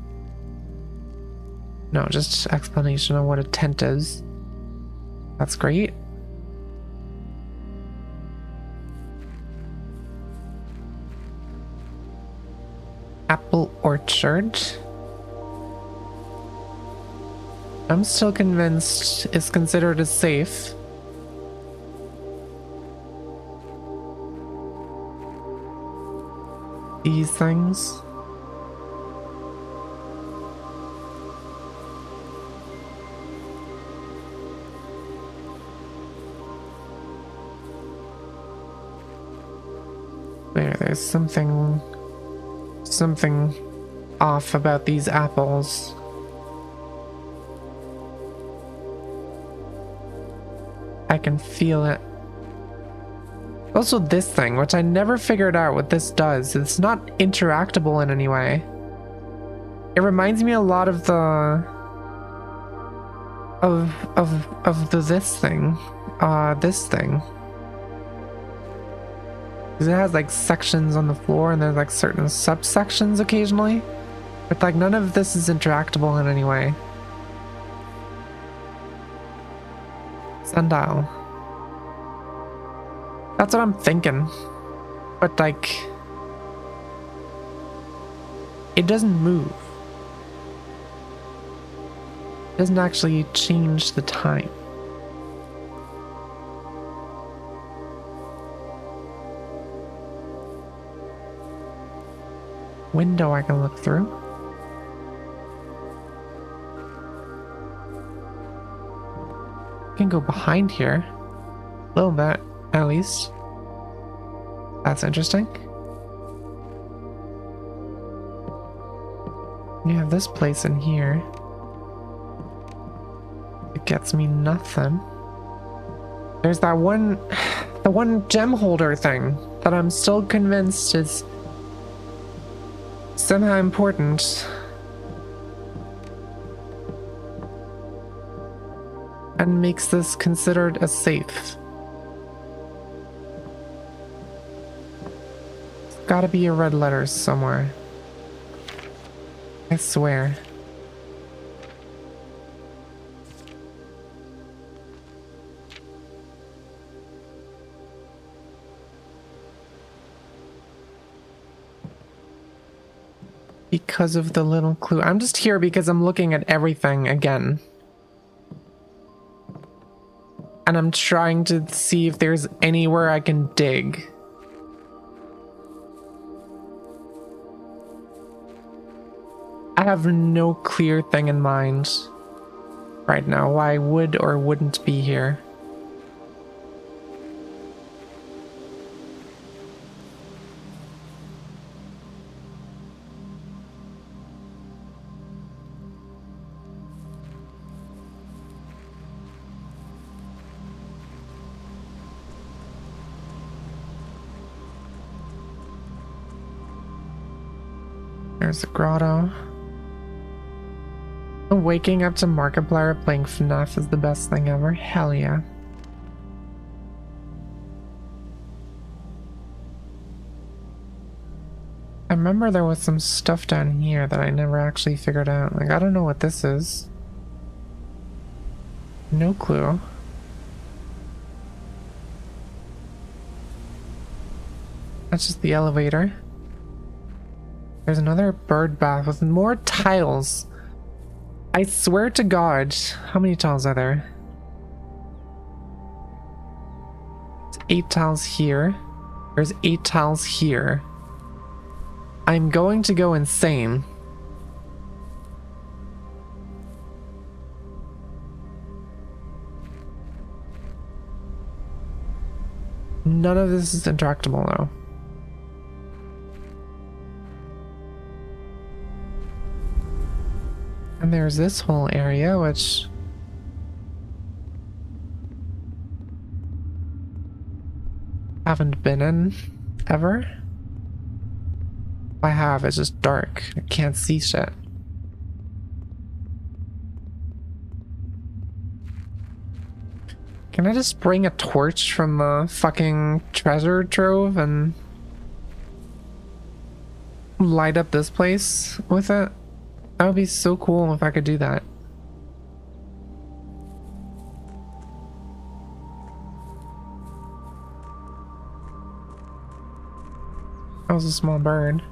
No, just explanation of what a tent is. That's great. Apple orchard. I'm still convinced it's considered as safe. These things. There's something off about these apples. I can feel it. Also this thing, which I never figured out what this does. It's not interactable in any way. It reminds me a lot of the this thing. This thing. Because it has like sections on the floor and there's like certain subsections occasionally. But like none of this is interactable in any way. Sundial. That's what I'm thinking. But like... it doesn't move. Doesn't actually change the time. Window I can look through. Can go behind here. A little bit, at least. That's interesting. You have this place in here. It gets me nothing. There's that one, the one gem holder thing that I'm still convinced is somehow important. And makes this considered a safe. It's gotta be a red letters somewhere. I swear. Because of the little clue. I'm just here because I'm looking at everything again. And I'm trying to see if there's anywhere I can dig. I have no clear thing in mind right now why I would or wouldn't be here. There's the grotto. Waking up to Markiplier playing FNAF is the best thing ever. Hell yeah. I remember there was some stuff down here that I never actually figured out. Like, I don't know what this is. No clue. That's just the elevator. There's another bird bath with more tiles. I swear to God, how many tiles are there? It's 8 tiles here. There's 8 tiles here. I'm going to go insane. None of this is interactable though. And there's this whole area, which haven't been in ever. If I have, it's just dark. I can't see shit. Can I just bring a torch from the fucking treasure trove and light up this place with it? That would be so cool if I could do that. That was a small bird.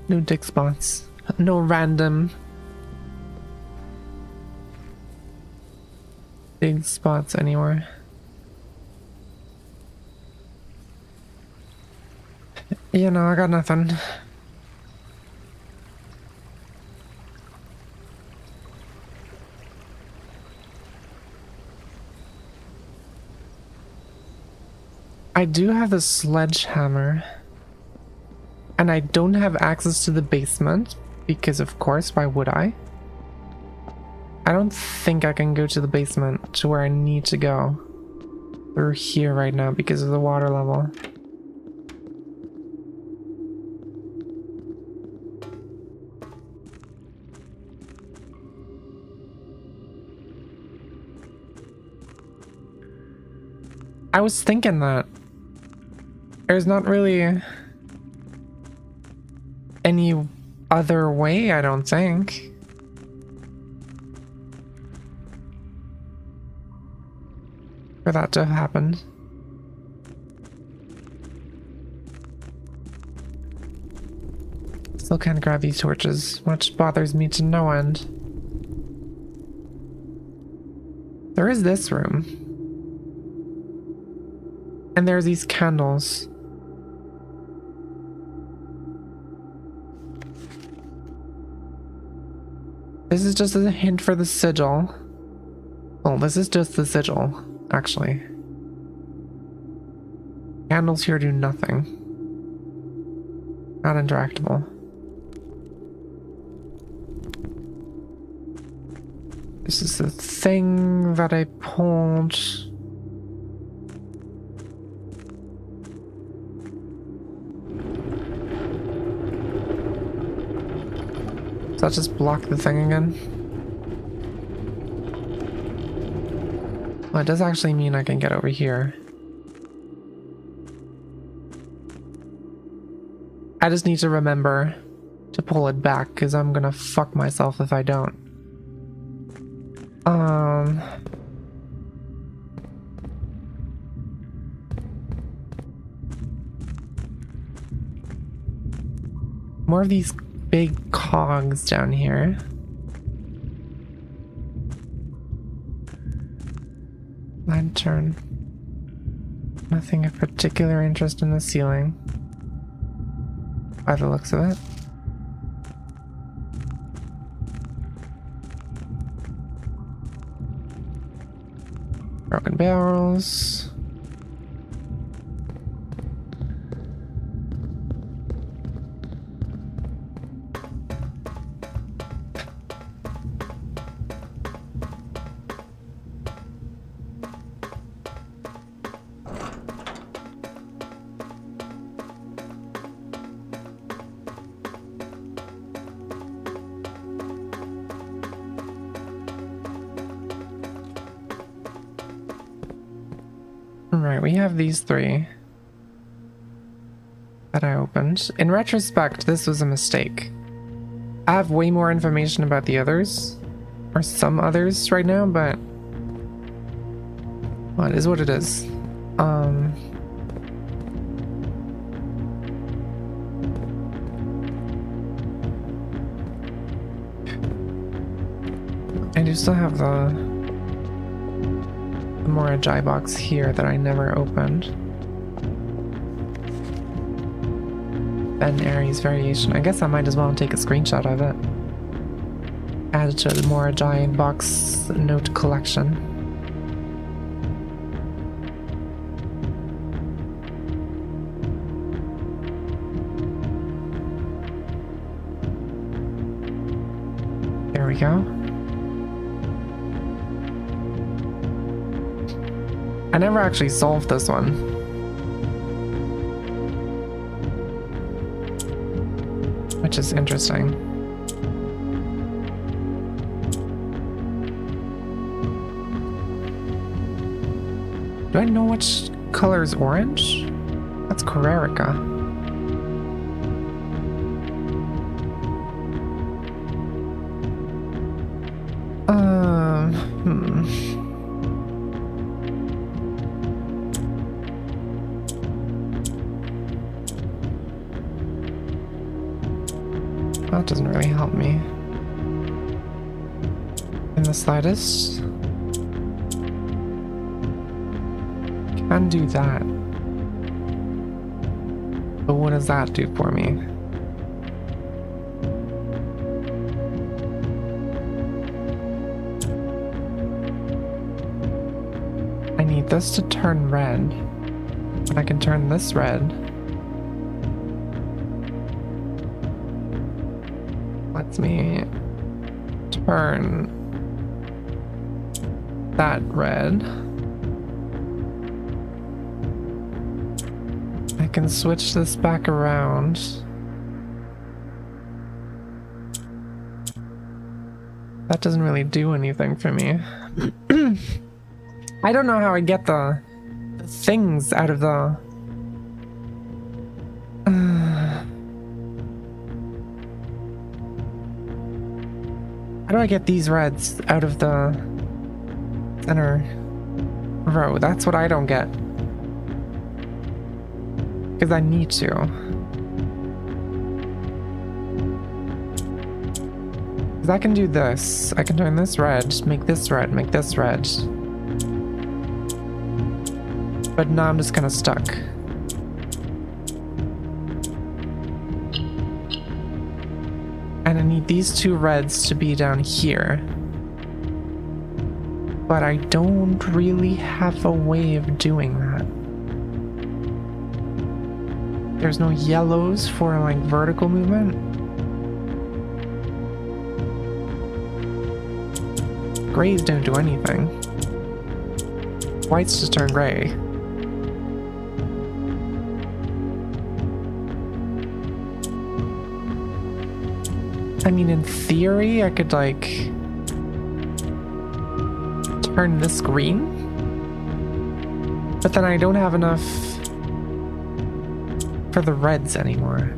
No dick spots. No random big spots anywhere. You know, I got nothing. I do have the sledgehammer. And I don't have access to the basement because, of course, why would I? I don't think I can go to the basement to where I need to go. We're here right now because of the water level. I was thinking that there's not really any other way, I don't think. for that to have happened. Still can't grab these torches, which bothers me to no end. There is this room. And there's these candles. This is just a hint for the sigil. Oh, this is just the sigil, actually. Candles here do nothing. Not interactable. This is the thing that I pulled. Does that just block the thing again? Well, it does actually mean I can get over here. I just need to remember to pull it back because I'm gonna fuck myself if I don't. More of these big cogs down here. Lantern. Nothing of particular interest in the ceiling, by the looks of it. Broken barrels. Right, we have these three that I opened. In retrospect, this was a mistake. I have way more information about the others, or some others right now, but well, it is what it is. I do still have the Moragi box here that I never opened. Ben Aries variation. I guess I might as well take a screenshot of it. Add it to the Moragi box note collection. There we go. I never actually solved this one. Which is interesting. Do I know which color is orange? That's Corerica. That doesn't really help me in the slightest. Can do that. But what does that do for me? I need this to turn red. And I can turn this red. Lets me turn that red. I can switch this back around. That doesn't really do anything for me. I don't know how I get the things out of the... How do I get these reds out of the center? row. That's what I don't get. Because I need to. Because I can do this. I can turn this red, make this red, make this red. But now I'm just kind of stuck. And I need these two reds to be down here. But I don't really have a way of doing that. There's no yellows for like vertical movement. Grays don't do anything. Whites just turn gray. I mean, in theory, I could like turn this green, but then I don't have enough for the reds anymore.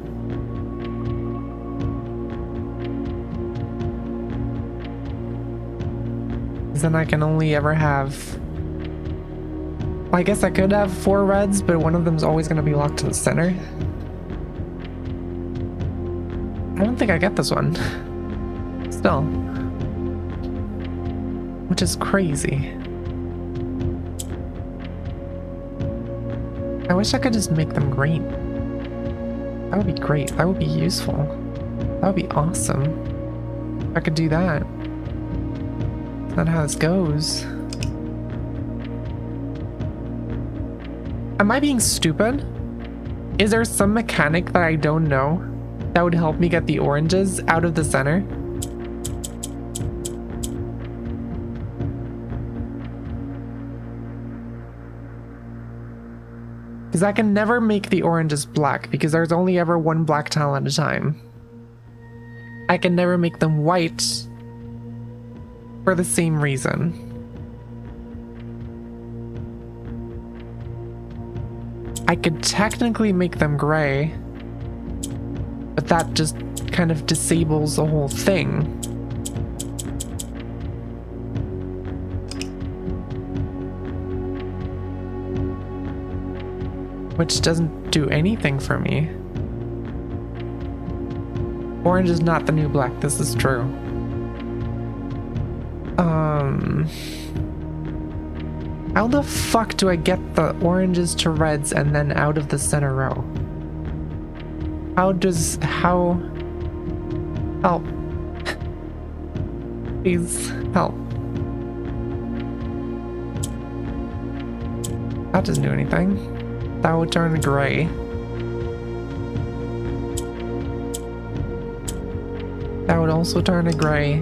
Then I can only ever have, well, I guess I could have 4 reds, but one of them's always going to be locked to the center. I don't think I get this one. Still. Which is crazy. I wish I could just make them green. That would be great. That would be useful. That would be awesome. If I could do that. That's not how this goes. Am I being stupid? Is there some mechanic that I don't know that would help me get the oranges out of the center? Because I can never make the oranges black because there's only ever one black tile at a time. I can never make them white for the same reason. I could technically make them gray, but that just kind of disables the whole thing. Which doesn't do anything for me. Orange is not the new black, this is true. How the fuck do I get the oranges to reds and then out of the center row? How help. Please help. That doesn't do anything. That would turn gray. That would also turn to gray.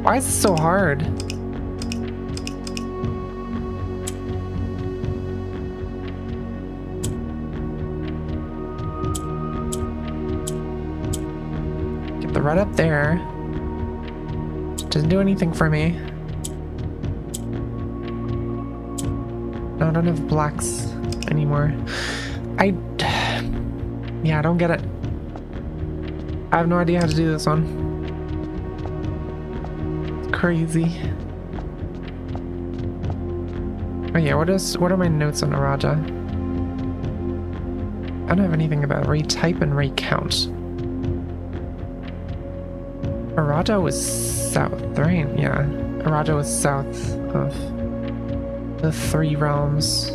Why is this so hard? Get the red up there. Doesn't do anything for me. No, I don't have blacks anymore. Yeah, I don't get it. I have no idea how to do this one. It's crazy. Oh yeah, what are my notes on Araja? I don't have anything about retype and recount. Araja was south, right? Yeah. Araja was south of the 3 realms.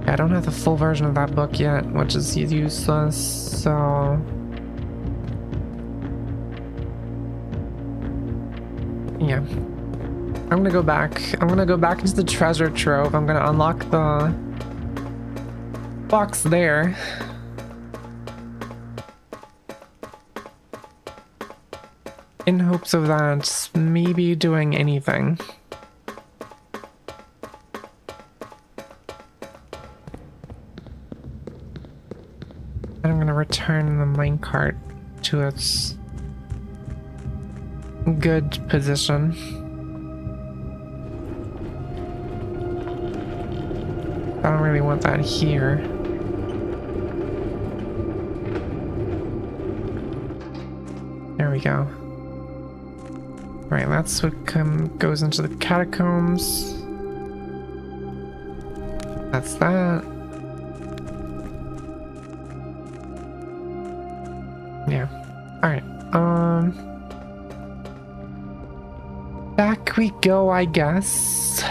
I don't have the full version of that book yet, which is useless, so... yeah. I'm gonna go back. I'm gonna go back into the treasure trove. I'm gonna unlock the box there. In hopes of that maybe doing anything. And I'm gonna return the minecart to its good position. I don't really want that here. There we go. Right, that's what goes into the catacombs. That's that. Yeah. Alright. Back we go, I guess.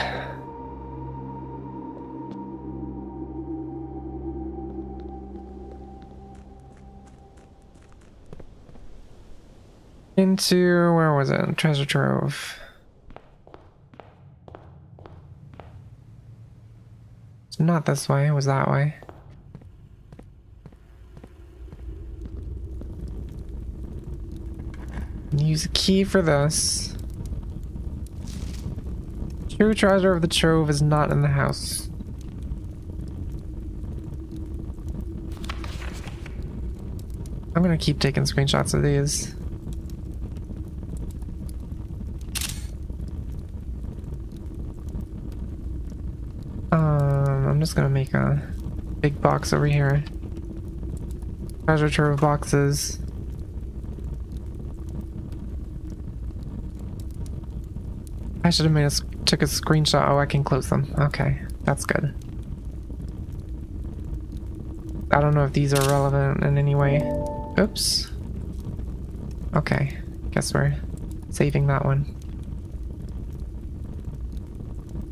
Into, where was it? Treasure Trove. It's not this way, it was that way. Use a key for this. True treasure of the trove is not in the house. I'm gonna keep taking screenshots of these. I'm just gonna make a big box over here. Treasure trove boxes. I should have took a screenshot. Oh, I can close them. Okay, that's good. I don't know if these are relevant in any way. Oops. Okay, guess we're saving that one.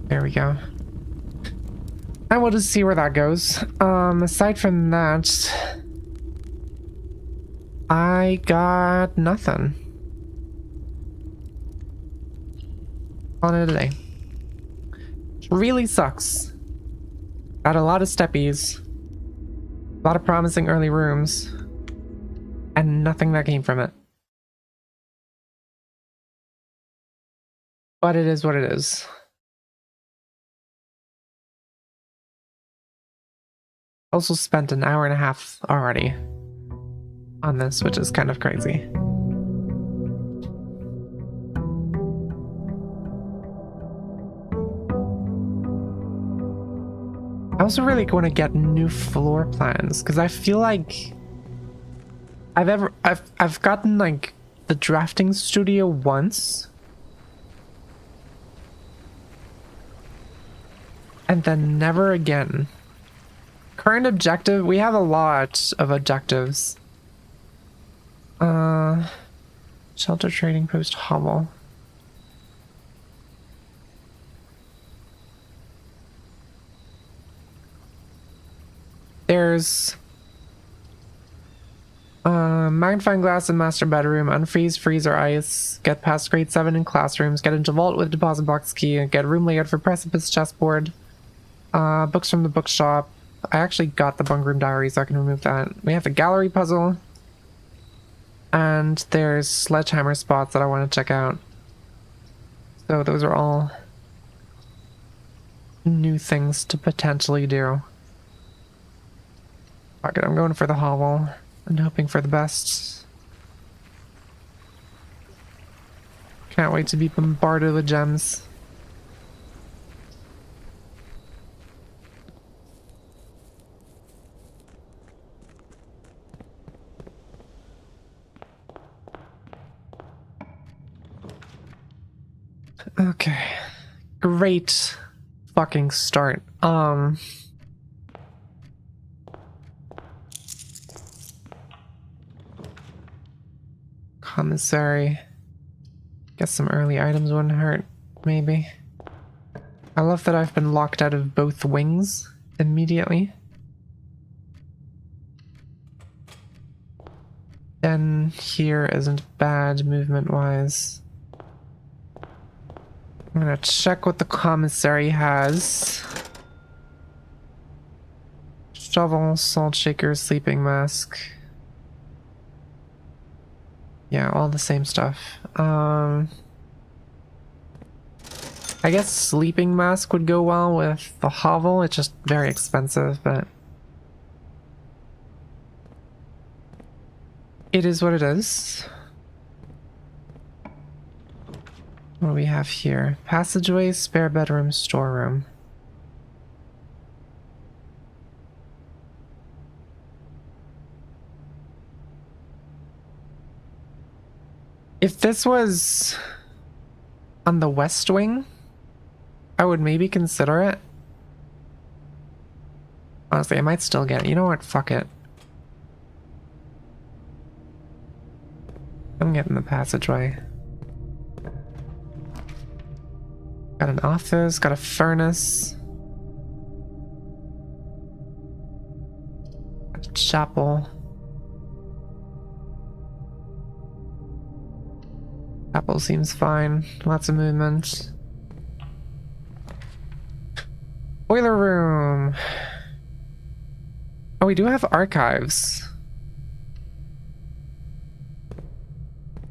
There we go. And we'll just see where that goes. Aside from that, I got nothing. On it today. Really sucks. Got a lot of steppies. A lot of promising early rooms. And nothing that came from it. But it is what it is. Also spent an hour and a half already on this, which is kind of crazy. I also really want to get new floor plans because I feel like I've gotten like the drafting studio once and then never again. Current objective, we have a lot of objectives. Shelter trading post hovel. There's magnifying glass in master bedroom, unfreeze, freeze or ice, get past grade 7 in classrooms, get into vault with deposit box key, get room layout for precipice chessboard, books from the bookshop. I actually got the bunk room diary, so I can remove that. We have a gallery puzzle, and there's sledgehammer spots that I want to check out. So those are all new things to potentially do. Fuck it, I'm going for the hovel and hoping for the best. Can't wait to be bombarded with gems. Okay. Great fucking start. Commissary. Guess some early items wouldn't hurt, maybe. I love that I've been locked out of both wings immediately. Then here isn't bad movement-wise. I'm gonna check what the commissary has. Shovel, salt shaker, sleeping mask. Yeah, all the same stuff. I guess sleeping mask would go well with the hovel. It's just very expensive, but it is what it is. What do we have here? Passageway, spare bedroom, storeroom. If this was on the west wing, I would maybe consider it. Honestly, I might still get it. You know what? Fuck it. I'm getting the passageway. Got an office, got a furnace. Got a chapel. Chapel seems fine. Lots of movement. Boiler room. Oh, we do have archives.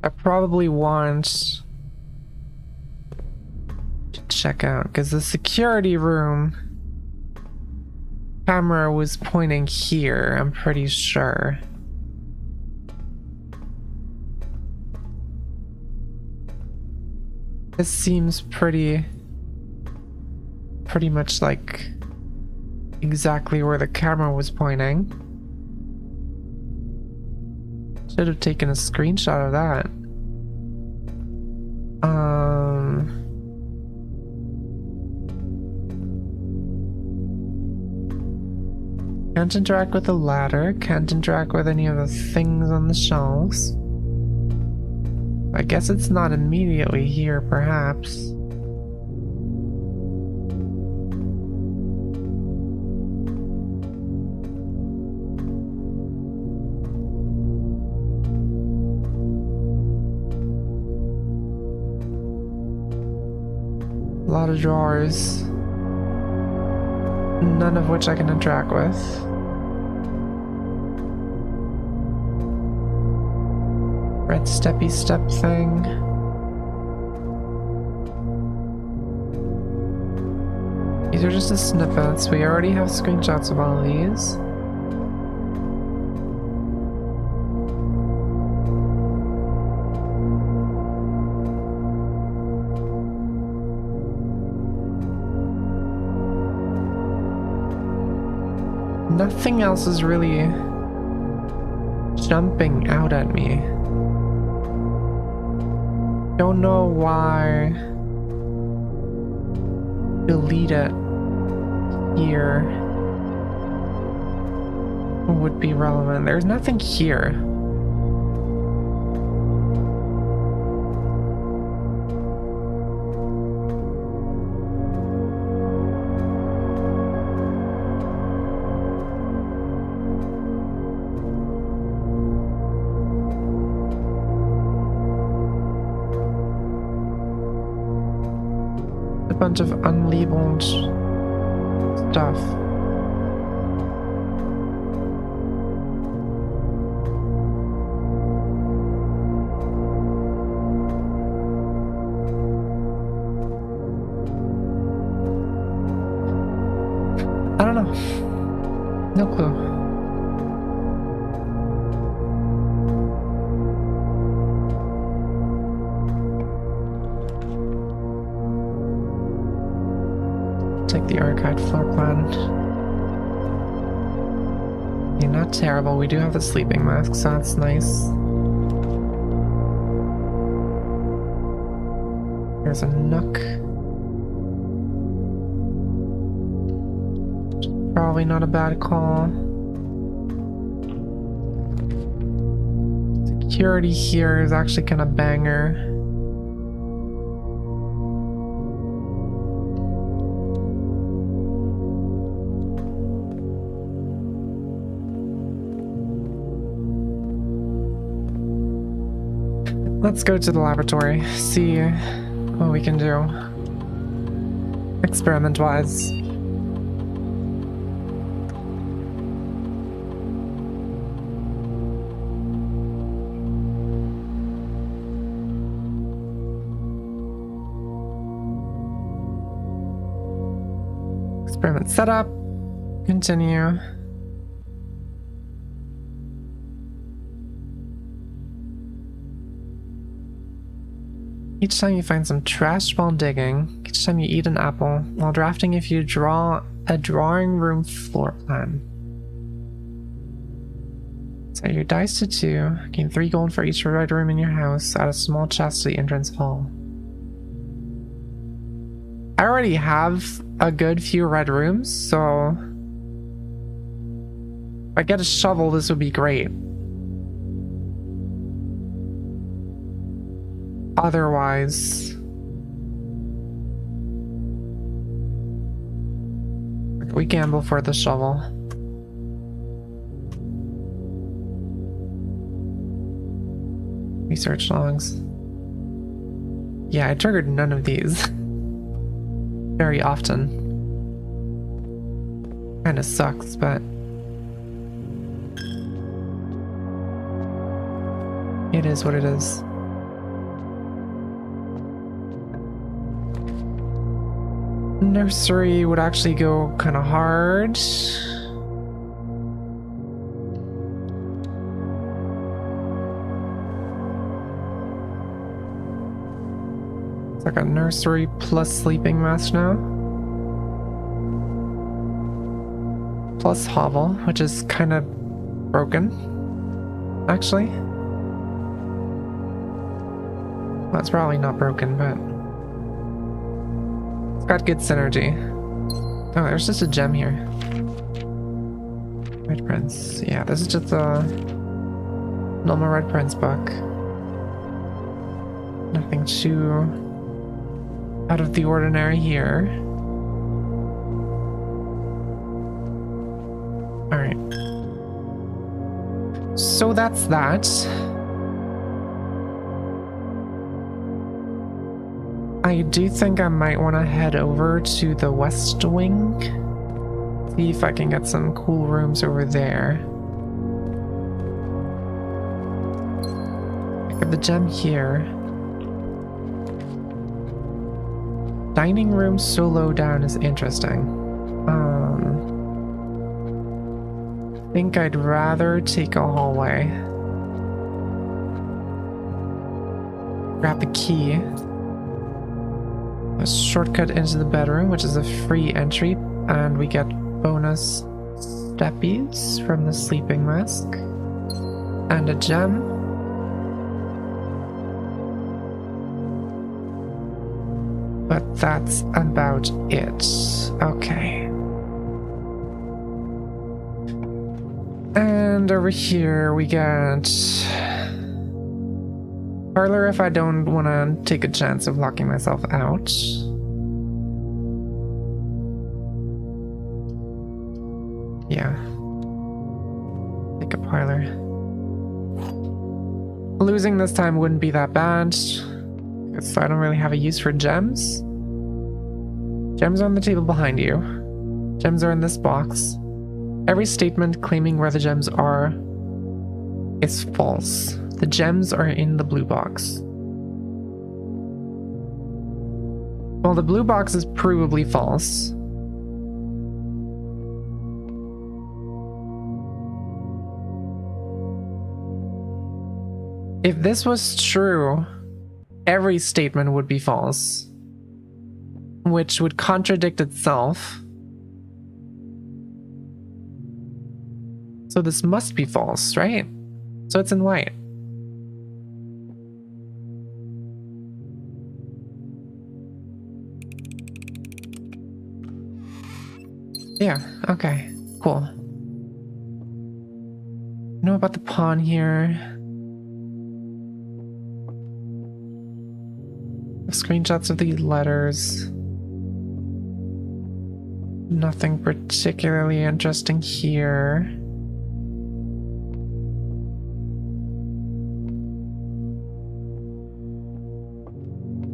I probably want to check out because the security room camera was pointing here, I'm pretty sure. This seems pretty much like exactly where the camera was pointing. Should have taken a screenshot of that. Can't interact with the ladder, can't interact with any of the things on the shelves. I guess it's not immediately here, perhaps. A lot of drawers, none of which I can interact with. Red steppy step thing. These are just the snippets. We already have screenshots of all of these. Nothing else is really jumping out at me. Don't know why delete it here would be relevant. There's nothing here. Bunch of unlabeled stuff. I don't know. No clue. Take the archived floor plan. Yeah, not terrible. We do have the sleeping mask, so that's nice. There's a nook. Probably not a bad call. Security here is actually kind of banger. Let's go to the laboratory, see what we can do. Experiment-wise. Experiment setup. Continue. Each time you find some trash while digging, each time you eat an apple, while drafting if you draw a drawing room floor plan. Set your dice to 2, gain 3 gold for each red room in your house, add a small chest to the entrance hall. I already have a good few red rooms, so if I get a shovel, this would be great. Otherwise, we gamble for the shovel. Research logs. Yeah, I triggered none of these very often. Kinda sucks, but it is what it is. Nursery would actually go kind of hard. It's like a nursery plus sleeping mask now. Plus hovel, which is kind of broken, actually. Well, it's probably not broken, but got good synergy. Oh, there's just a gem here. Red Prince. Yeah, this is just a normal Red Prince book. Nothing too out of the ordinary here. Alright. So that's that. I do think I might want to head over to the West Wing. See if I can get some cool rooms over there. I got the gem here. Dining room so low down is interesting. I think I'd rather take a hallway. Grab the key. A shortcut into the bedroom, which is a free entry, and we get bonus steppies from the sleeping mask and a gem. But that's about it. Okay. And over here we get parlor if I don't want to take a chance of locking myself out. Yeah. Take a parlor. Losing this time wouldn't be that bad, because I don't really have a use for gems. Gems are on the table behind you. Gems are in this box. Every statement claiming where the gems are is false. The gems are in the blue box. Well, the blue box is provably false. If this was true, every statement would be false, which would contradict itself. So this must be false, right? So it's in white. Yeah, okay, cool. Know about the pawn here. Screenshots of these letters. Nothing particularly interesting here.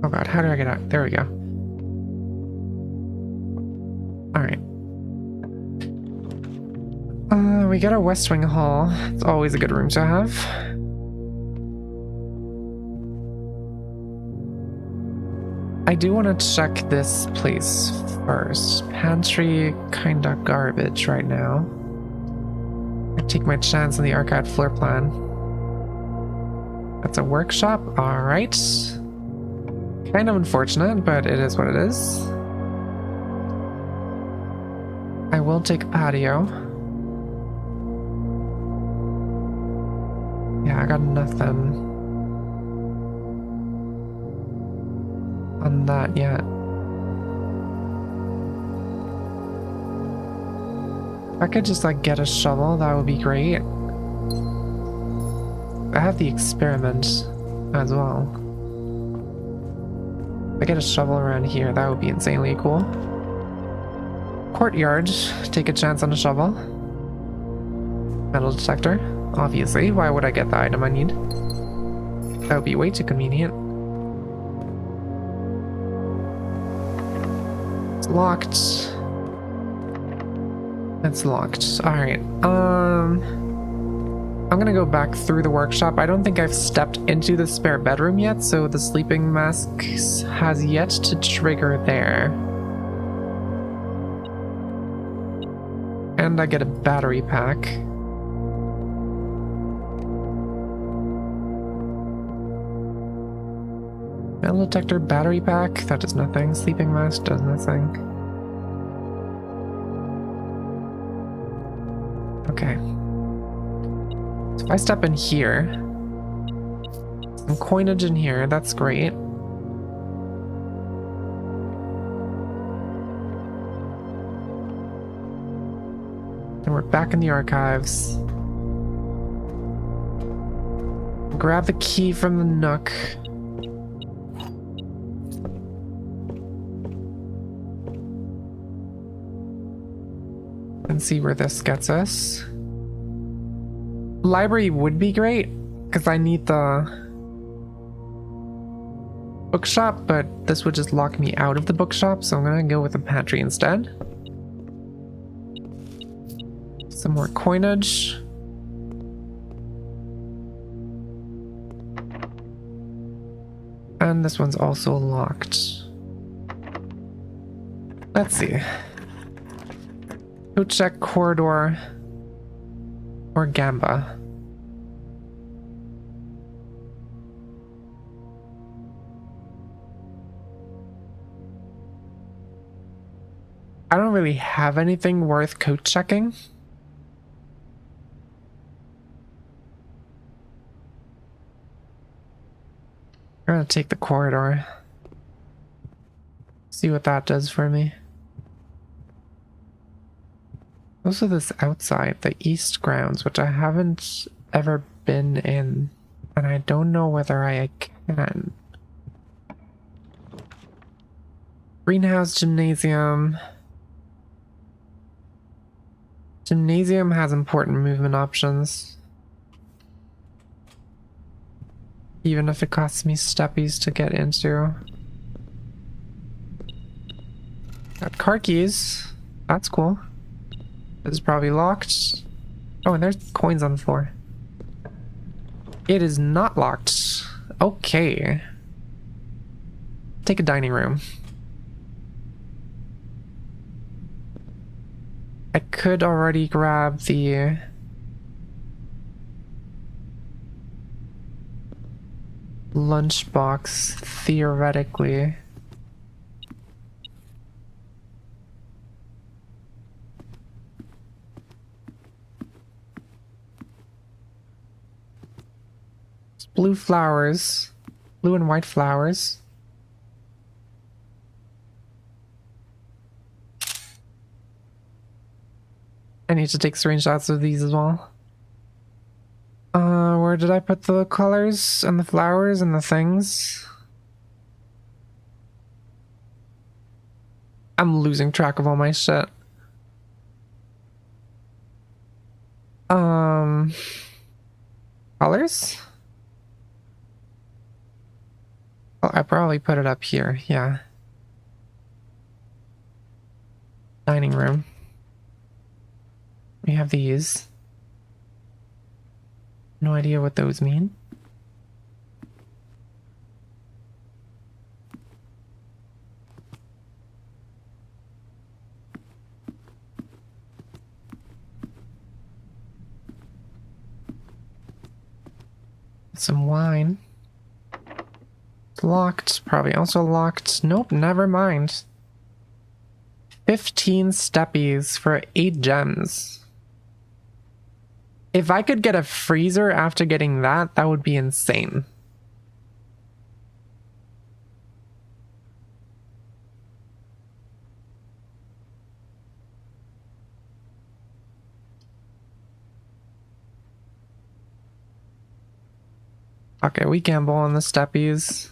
Oh god, how do I get out? There we go. Alright. We got a West Wing Hall. It's always a good room to have. I do want to check this place first. Pantry, kinda garbage right now. I take my chance on the archived floor plan. That's a workshop, alright. Kind of unfortunate, but it is what it is. I will take a patio. Yeah, I got nothing on that yet. I could just like get a shovel, that would be great. I have the experiment as well. If I get a shovel around here, that would be insanely cool. Courtyard, take a chance on a shovel. Metal detector, obviously. Why would I get the item I need? That would be way too convenient. It's locked. It's locked. Alright, I'm gonna go back through the workshop. I don't think I've stepped into the spare bedroom yet, so the sleeping mask has yet to trigger there. And I get a battery pack. Metal detector, battery pack, that does nothing. Sleeping mask does nothing. Okay. So if I step in here, some coinage in here, that's great. And we're back in the archives. Grab the key from the nook. And see where this gets us. Library would be great, because I need the bookshop, but this would just lock me out of the bookshop, so I'm gonna go with the pantry instead. Some more coinage. And this one's also locked. Let's see. Go check corridor or Gamba. I don't really have anything worth code checking. I'm gonna take the corridor. See what that does for me. Also this outside, the east grounds, which I haven't ever been in, and I don't know whether I can. Greenhouse, gymnasium. Gymnasium has important movement options. Even if it costs me steppies to get into. Got car keys. That's cool. This is probably locked. Oh, and there's coins on the floor. It is not locked. Okay. Take a dining room. I could already grab the lunchbox, theoretically. It's blue flowers. Blue and white flowers. I need to take screenshots of these as well. Where did I put the colors and the flowers and the things? I'm losing track of all my shit. Colors? Oh, I probably put it up here, yeah. Dining room. We have these. No idea what those mean. Some wine. It's locked. Probably also locked. Nope, never mind. 15 steppies for 8 gems. If I could get a freezer after getting that, that would be insane. Okay, we gamble on the steppies.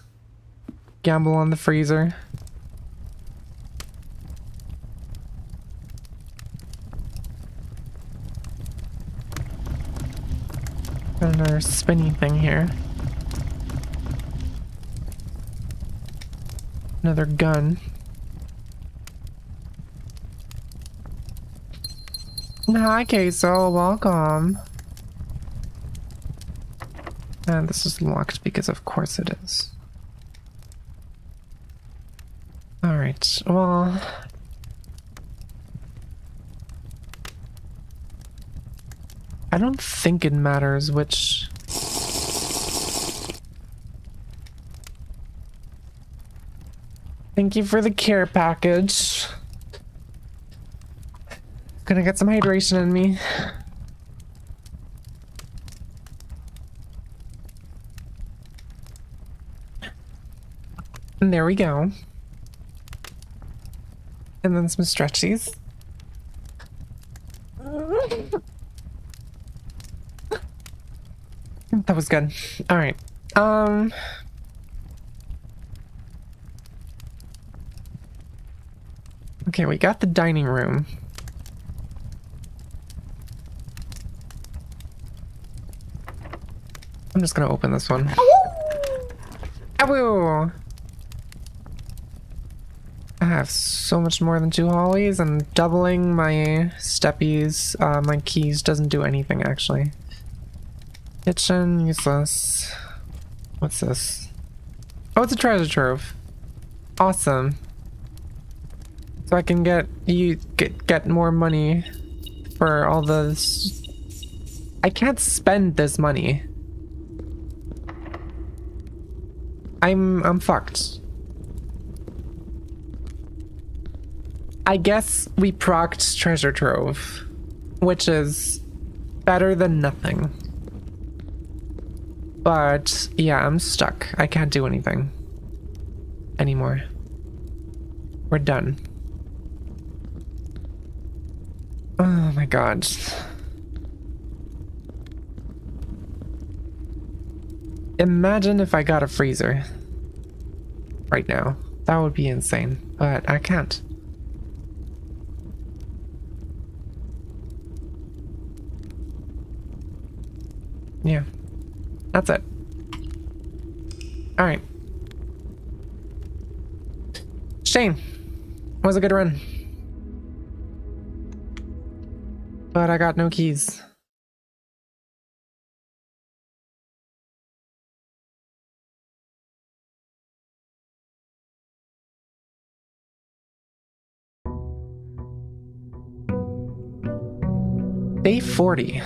Gamble on the freezer. Got another spinny thing here. Another gun. Hi, Queso. Welcome. And this is locked because of course it is. Alright, well... I don't think it matters which... Thank you for the care package. Gonna get some hydration in me. And there we go. And then some stretchies. That was good. All right. Okay, we got the dining room. I'm just gonna open this one. Awoo! I have so much more than 2 hollies, and doubling my steppies, my keys doesn't do anything actually. Kitchen, useless. What's this? Oh, it's a treasure trove. Awesome. So I can get more money for all those. I can't spend this money. I'm fucked. I guess we procced treasure trove, which is better than nothing. But yeah, I'm stuck. I can't do anything anymore. We're done. Oh my god. Imagine if I got a freezer right now. That would be insane, but I can't. Yeah, that's it. All right. Shane, was a good run. But I got no keys. Day 40.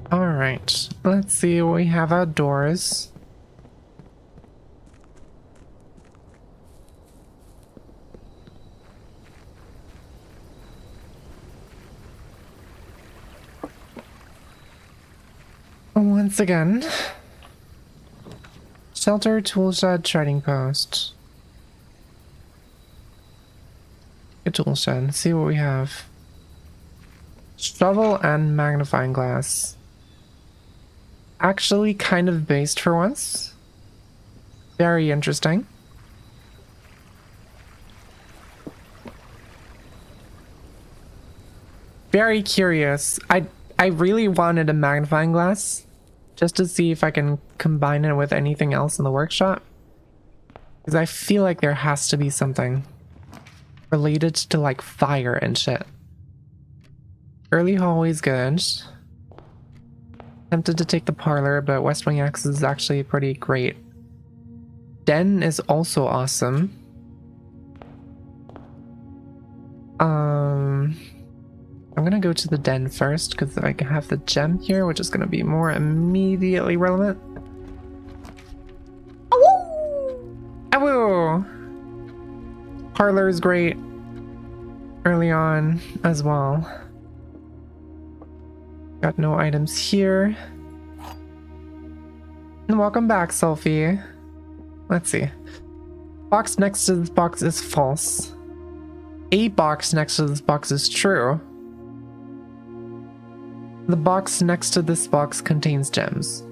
All right, let's see what we have outdoors. Once again, shelter, tool shed, trading post. A tool shed. See what we have. Shovel and magnifying glass. Actually kind of based for once. Very interesting. Very curious. I really wanted a magnifying glass just to see if I can combine it with anything else in the workshop. Because I feel like there has to be something related to like fire and shit. Early hallway's good. Tempted to take the parlor, but West Wing X is actually pretty great. Den is also awesome. I'm gonna go to the den first because I can have the gem here, which is gonna be more immediately relevant. Awoo! Awoo! Parlor is great early on as well. Got no items here. And welcome back, Sophie. Let's see. Box next to this box is false. A box next to this box is true. The box next to this box contains gems.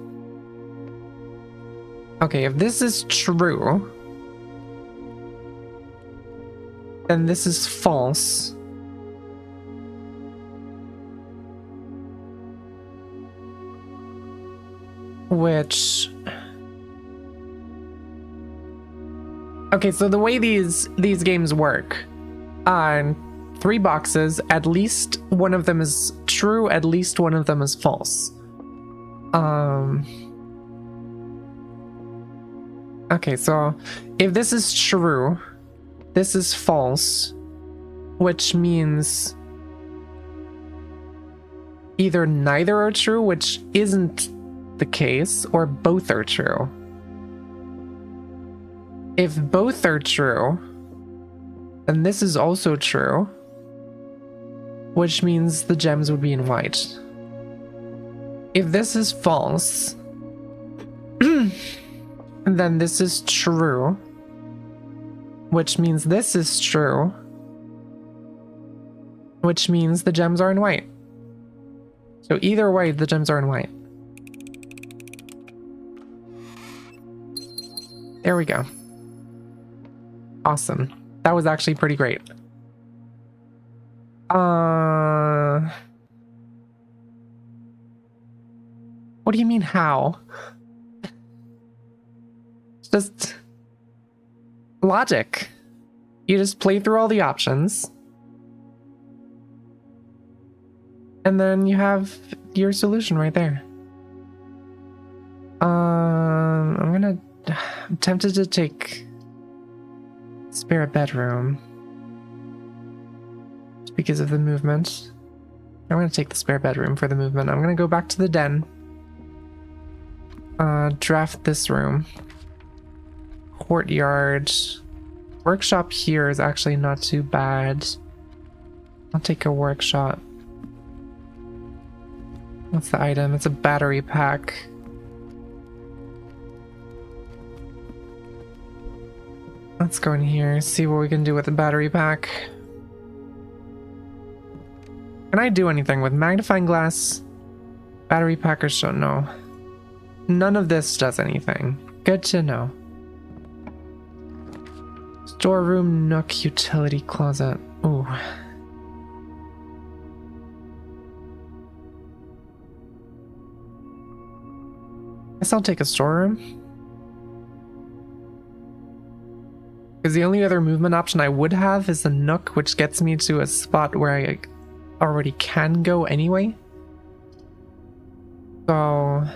Okay, if this is true, then this is false. Which... Okay, so the way these games work, on 3 boxes, at least one of them is true, at least one of them is false. Okay, so if this is true, this is false, which means either neither are true, which isn't the case, or both are true. If both are true, then this is also true, which means the gems would be in white. If this is false, then this is true, which means this is true, which means the gems are in white. So either way, the gems are in white. There we go. Awesome. That was actually pretty great. What do you mean how? It's just logic. You just play through all the options. And then you have your solution right there. I'm tempted to take spare bedroom just because of the movement. I'm gonna take the spare bedroom for the movement. I'm gonna go back to the den. Draft this room. Courtyard. Workshop here is actually not too bad. I'll take a workshop. What's the item? It's a battery pack. Let's go in here, see what we can do with the battery pack. Can I do anything with magnifying glass? Battery pack or so? No. None of this does anything. Good to know. Storeroom, nook, utility closet. Ooh. Guess I'll take a storeroom. Because the only other movement option I would have is the nook, which gets me to a spot where I already can go anyway. So,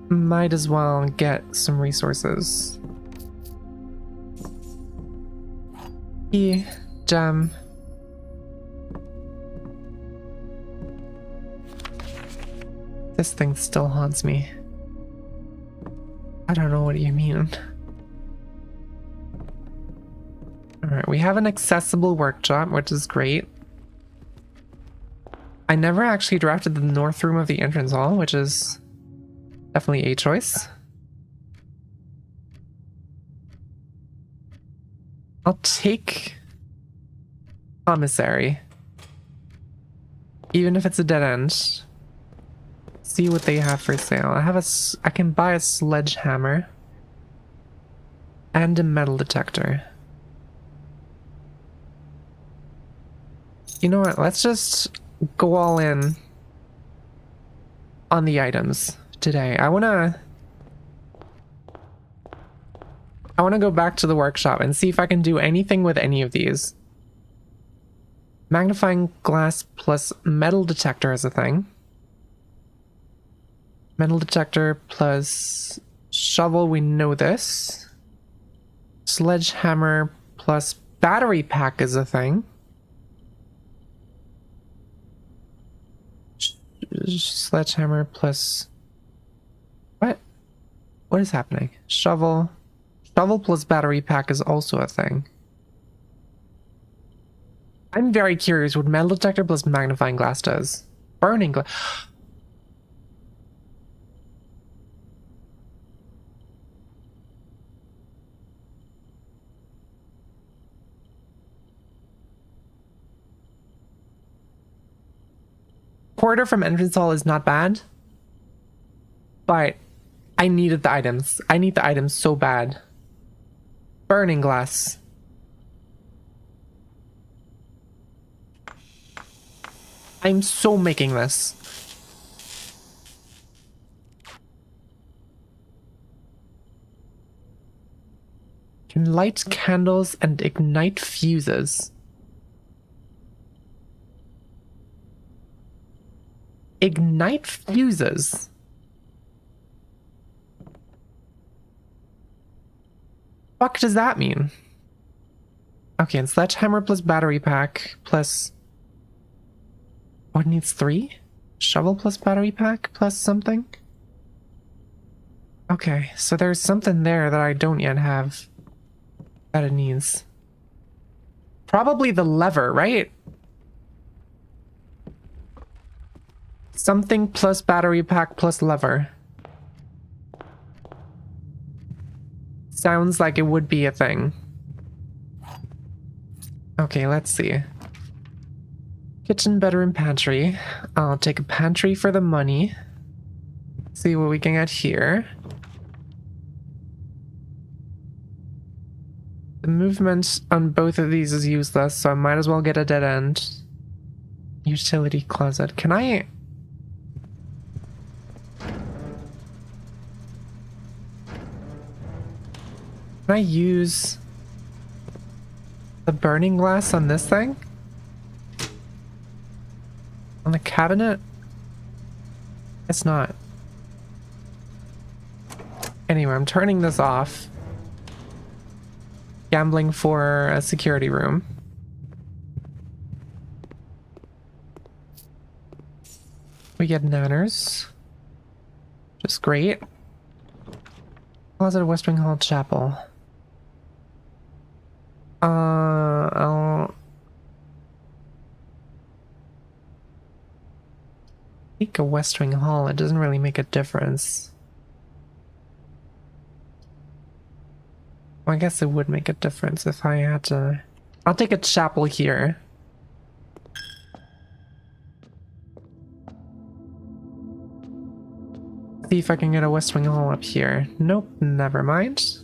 might as well get some resources. Key, gem. This thing still haunts me. I don't know what you mean. Alright, we have an accessible workshop, which is great. I never actually drafted the north room of the entrance hall, which is definitely a choice. I'll take commissary. Even if it's a dead end. See what they have for sale. I can buy a sledgehammer and a metal detector. You know what? Let's just go all in on the items today. I wanna go back to the workshop and see if I can do anything with any of these. Magnifying glass plus metal detector is a thing. Metal detector plus shovel, we know this. Sledgehammer plus battery pack is a thing. Sledgehammer plus... What? What is happening? Shovel. Shovel plus battery pack is also a thing. I'm very curious what metal detector plus magnifying glass does. Burning glass. Corridor from entrance hall is not bad, but I needed the items. I need the items so bad. Burning glass. I'm so making this. Can light candles and ignite fuses. Ignite fuses? Fuck does that mean? Okay, and sledgehammer plus battery pack plus... Oh, it needs 3? Shovel plus battery pack plus something? Okay, so there's something there that I don't yet have that it needs. Probably the lever, right? Something plus battery pack plus lever. Sounds like it would be a thing. Okay, let's see. Kitchen, bedroom, pantry. I'll take a pantry for the money. See what we can get here. The movement on both of these is useless, so I might as well get a dead end. Utility closet. Can I... Can I use the burning glass on this thing? On the cabinet? It's not. Anyway, I'm turning this off. Gambling for a security room. We get nanners. Just great. Closet of West Wing Hall Chapel. I'll take a West Wing Hall. It doesn't really make a difference. Well, I guess it would make a difference if I had to... I'll take a chapel here. See if I can get a West Wing Hall up here. Nope, never mind.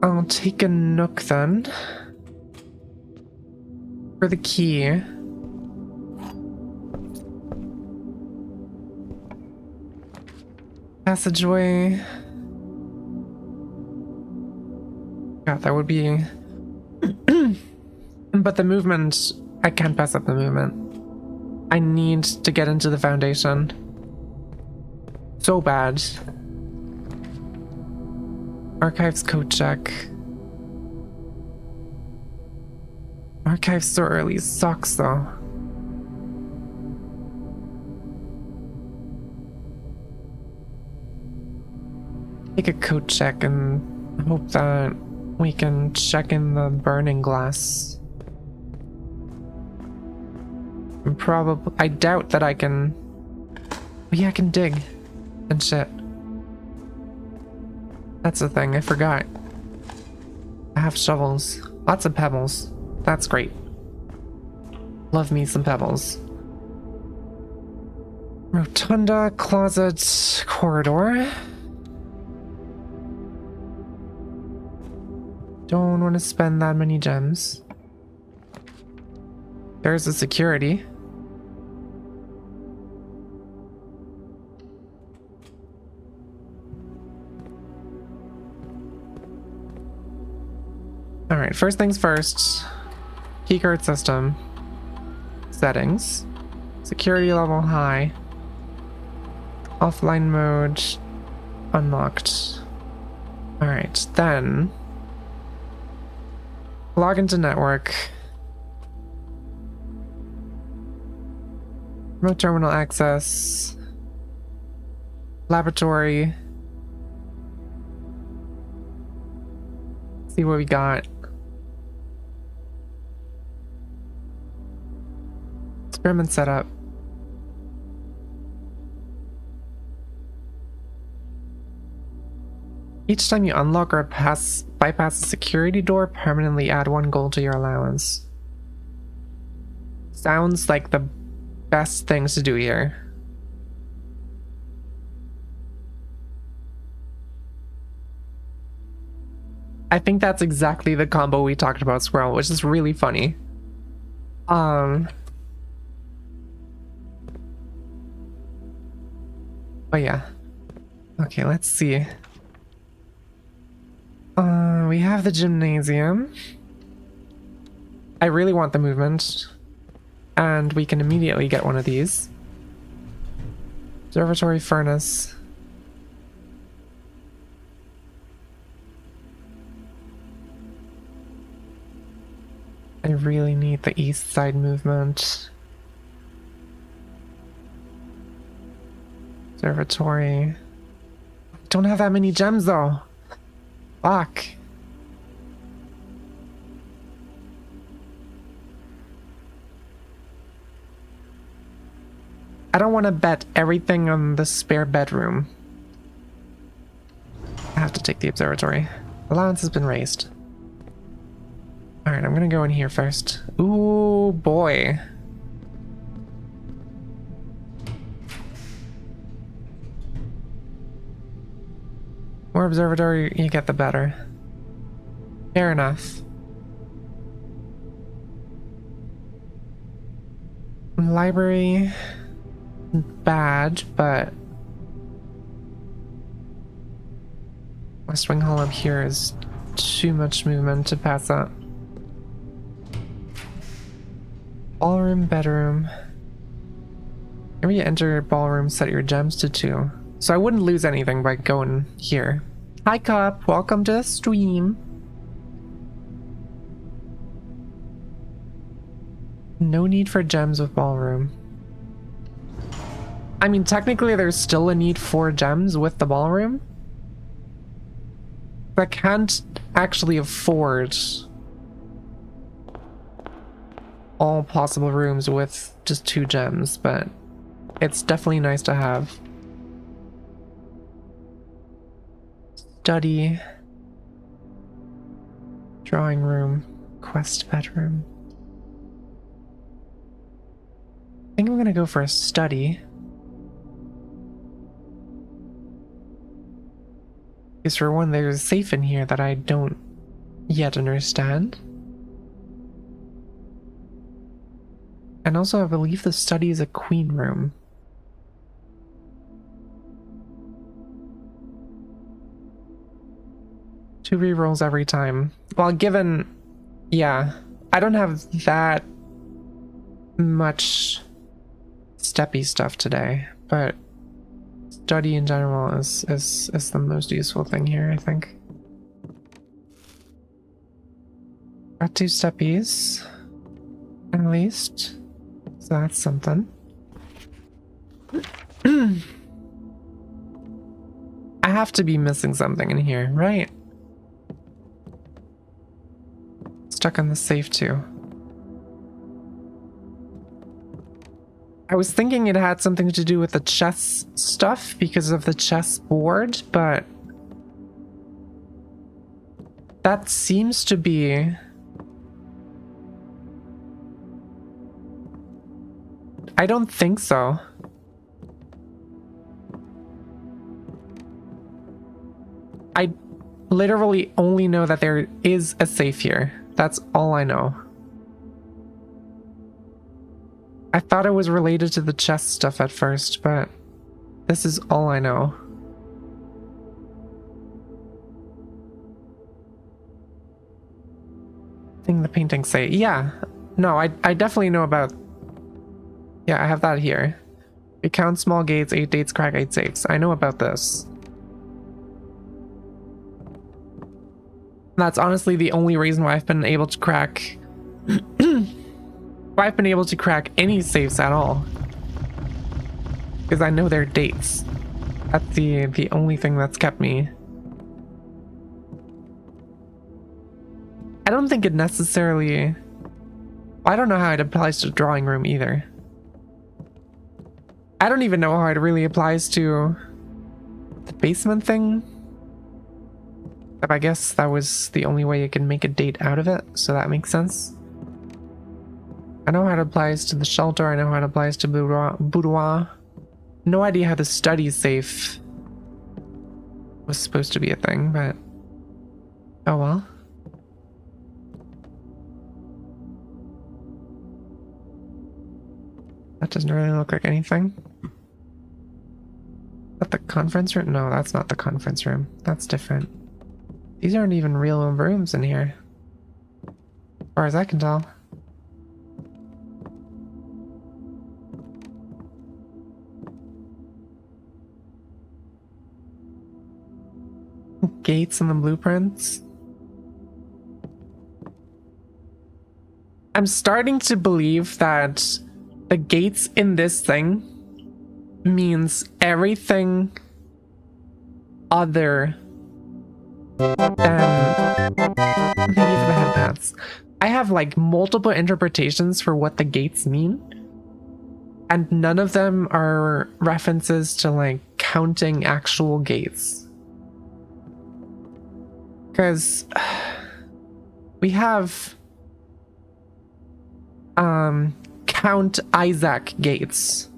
I'll take a nook then. For the key. Passageway. God, that would be... But the movement... I can't pass up the movement. I need to get into the foundation. So bad. Archives code check. Archives so early sucks though. Take a code check and hope that we can check in the burning glass. Probably, I doubt that I can. Oh yeah, I can dig and shit. That's the thing, I forgot. I have shovels. Lots of pebbles. That's great. Love me some pebbles. Rotunda, closet, corridor. Don't want to spend that many gems. There's the security. Alright, first things first. Keycard system. Settings. Security level high. Offline mode. Unlocked. Alright, then. Log into network. Remote terminal access. Laboratory. See what we got. Experiment setup. Each time you unlock or bypass a security door, permanently add 1 gold to your allowance. sounds like the best things to do here. I think that's exactly the combo we talked about, Squirrel, which is really funny. But yeah. Okay, let's see. We have the gymnasium. I really want the movement. And we can immediately get one of these. Observatory furnace. I really need the east side movement. Observatory. Don't have that many gems though. Fuck. I don't want to bet everything on the spare bedroom. I have to take the observatory. Allowance has been raised. Alright, I'm gonna go in here first. Ooh, boy. More observatory you get, the better. Fair enough. Library... bad, but... West Wing Hall up here is too much movement to pass up. Ballroom, bedroom. Whenever you enter ballroom, set your gems to 2. So I wouldn't lose anything by going here. Hi Cup, welcome to the stream. No need for gems with ballroom. I mean, technically there's still a need for gems with the ballroom. I can't actually afford all possible rooms with just 2 gems, but it's definitely nice to have. Study. Drawing room. Quest bedroom. I think I'm gonna go for a study. Because for one, there's a safe in here that I don't yet understand. And also, I believe the study is a queen room. Two rerolls every time. Well, given... yeah, I don't have that much steppy stuff today, but study in general is the most useful thing here, I think. Got 2 steppies, at least. So that's something. I have to be missing something in here, right? Stuck on the safe too. I was thinking it had something to do with the chess stuff because of the chess board, but that seems to be... I don't think so. I literally only know that there is a safe here. That's all I know. I thought it was related to the chess stuff at first, but this is all I know. Thing the paintings say. Yeah. No, I definitely know about... yeah, I have that here. It counts small gates, 8 dates, crack 8 safes. I know about this. That's honestly the only reason why I've been able to crack... why I've been able to crack any safes at all. Because I know their dates. That's the only thing that's kept me. I don't think it necessarily... I don't know how it applies to drawing room either. I don't even know how it really applies to the basement thing. But I guess that was the only way you can make a date out of it, so that makes sense. I know how it applies to the shelter. I know how it applies to boudoir. No idea how the study safe was supposed to be a thing, but oh well. That doesn't really look like anything. Is that the conference room? No, that's not the conference room. That's different. These aren't even real rooms in here, as far as I can tell. Gates and the blueprints. I'm starting to believe that the gates in this thing means everything other than thank you for the head pats. I have like multiple interpretations for what the gates mean, and none of them are references to like counting actual gates. Because we have Count Isaac Gates,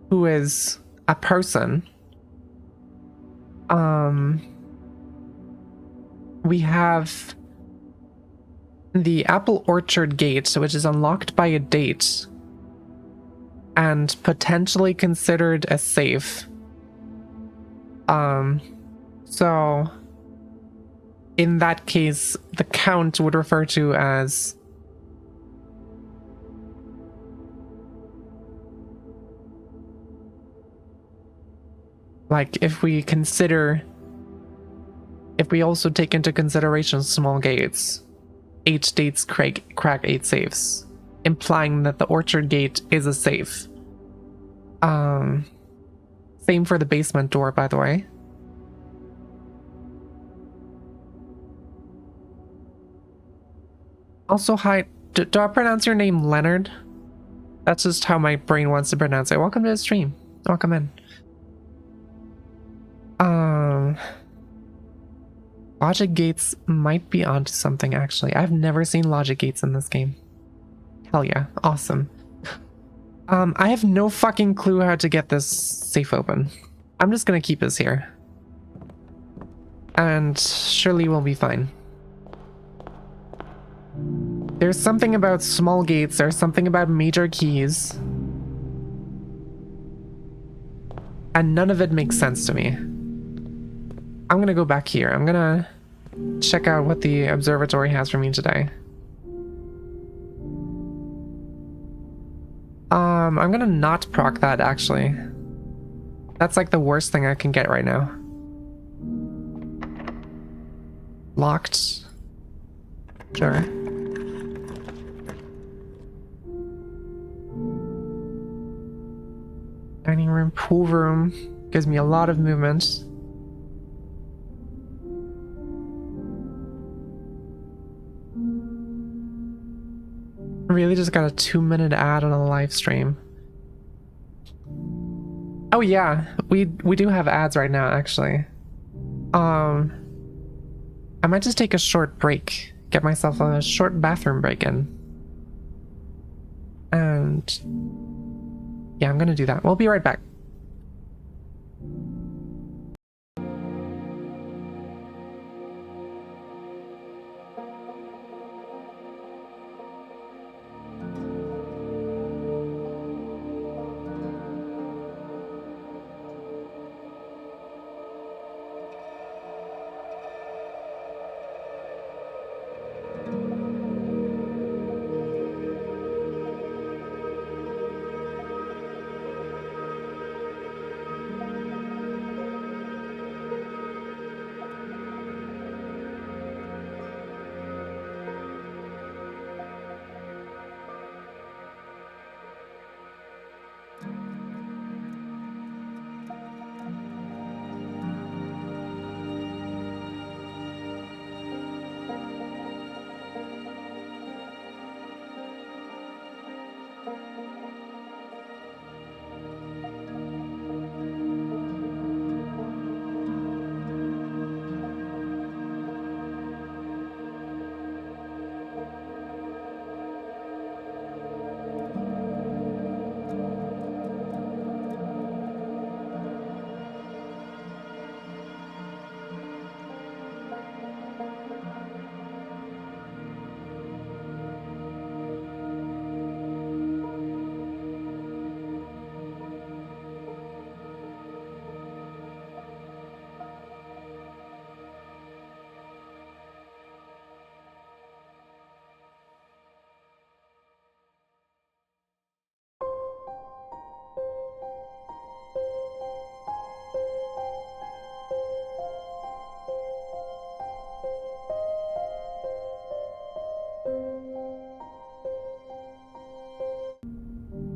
who is a person. We have the Apple Orchard Gate, which is unlocked by a date and potentially considered a safe. So in that case, the count would refer to as like if we also take into consideration small gates, 8 states crack 8 safes, implying that the Orchard Gate is a safe. Same for the basement door, by the way. Also, hi, do I pronounce your name Leonard? That's just how my brain wants to pronounce it. Welcome to the stream. Welcome in. Logic gates might be onto something, actually. I've never seen logic gates in this game. Hell yeah, awesome. I have no fucking clue how to get this safe open. I'm just gonna keep this here. And surely we'll be fine. There's something about small gates, there's something about major keys. And none of it makes sense to me. I'm gonna go back here. I'm gonna check out what the observatory has for me today. I'm gonna not proc that, actually. That's like the worst thing I can get right now. Locked. Sure. Dining room, pool room. Gives me a lot of movement. Really just got a 2-minute ad on a live stream. Oh yeah, we do have ads right now, actually. I might just take a short break, get myself a short bathroom break in. And yeah, I'm gonna do that. We'll be right back.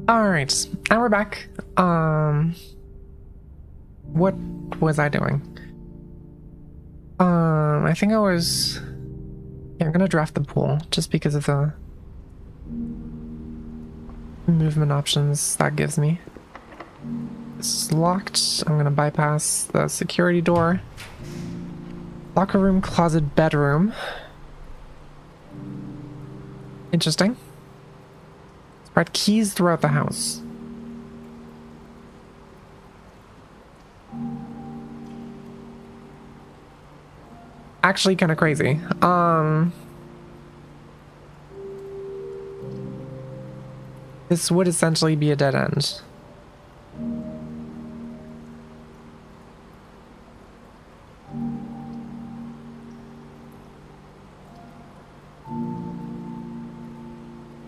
All right, and we're back. What was I doing? I think I was. Yeah, I'm gonna draft the pool just because of the movement options that gives me. This is locked. I'm gonna bypass the security door. Locker room, closet, bedroom. Interesting. Spread keys throughout the house. Actually kind of crazy. This would essentially be a dead end.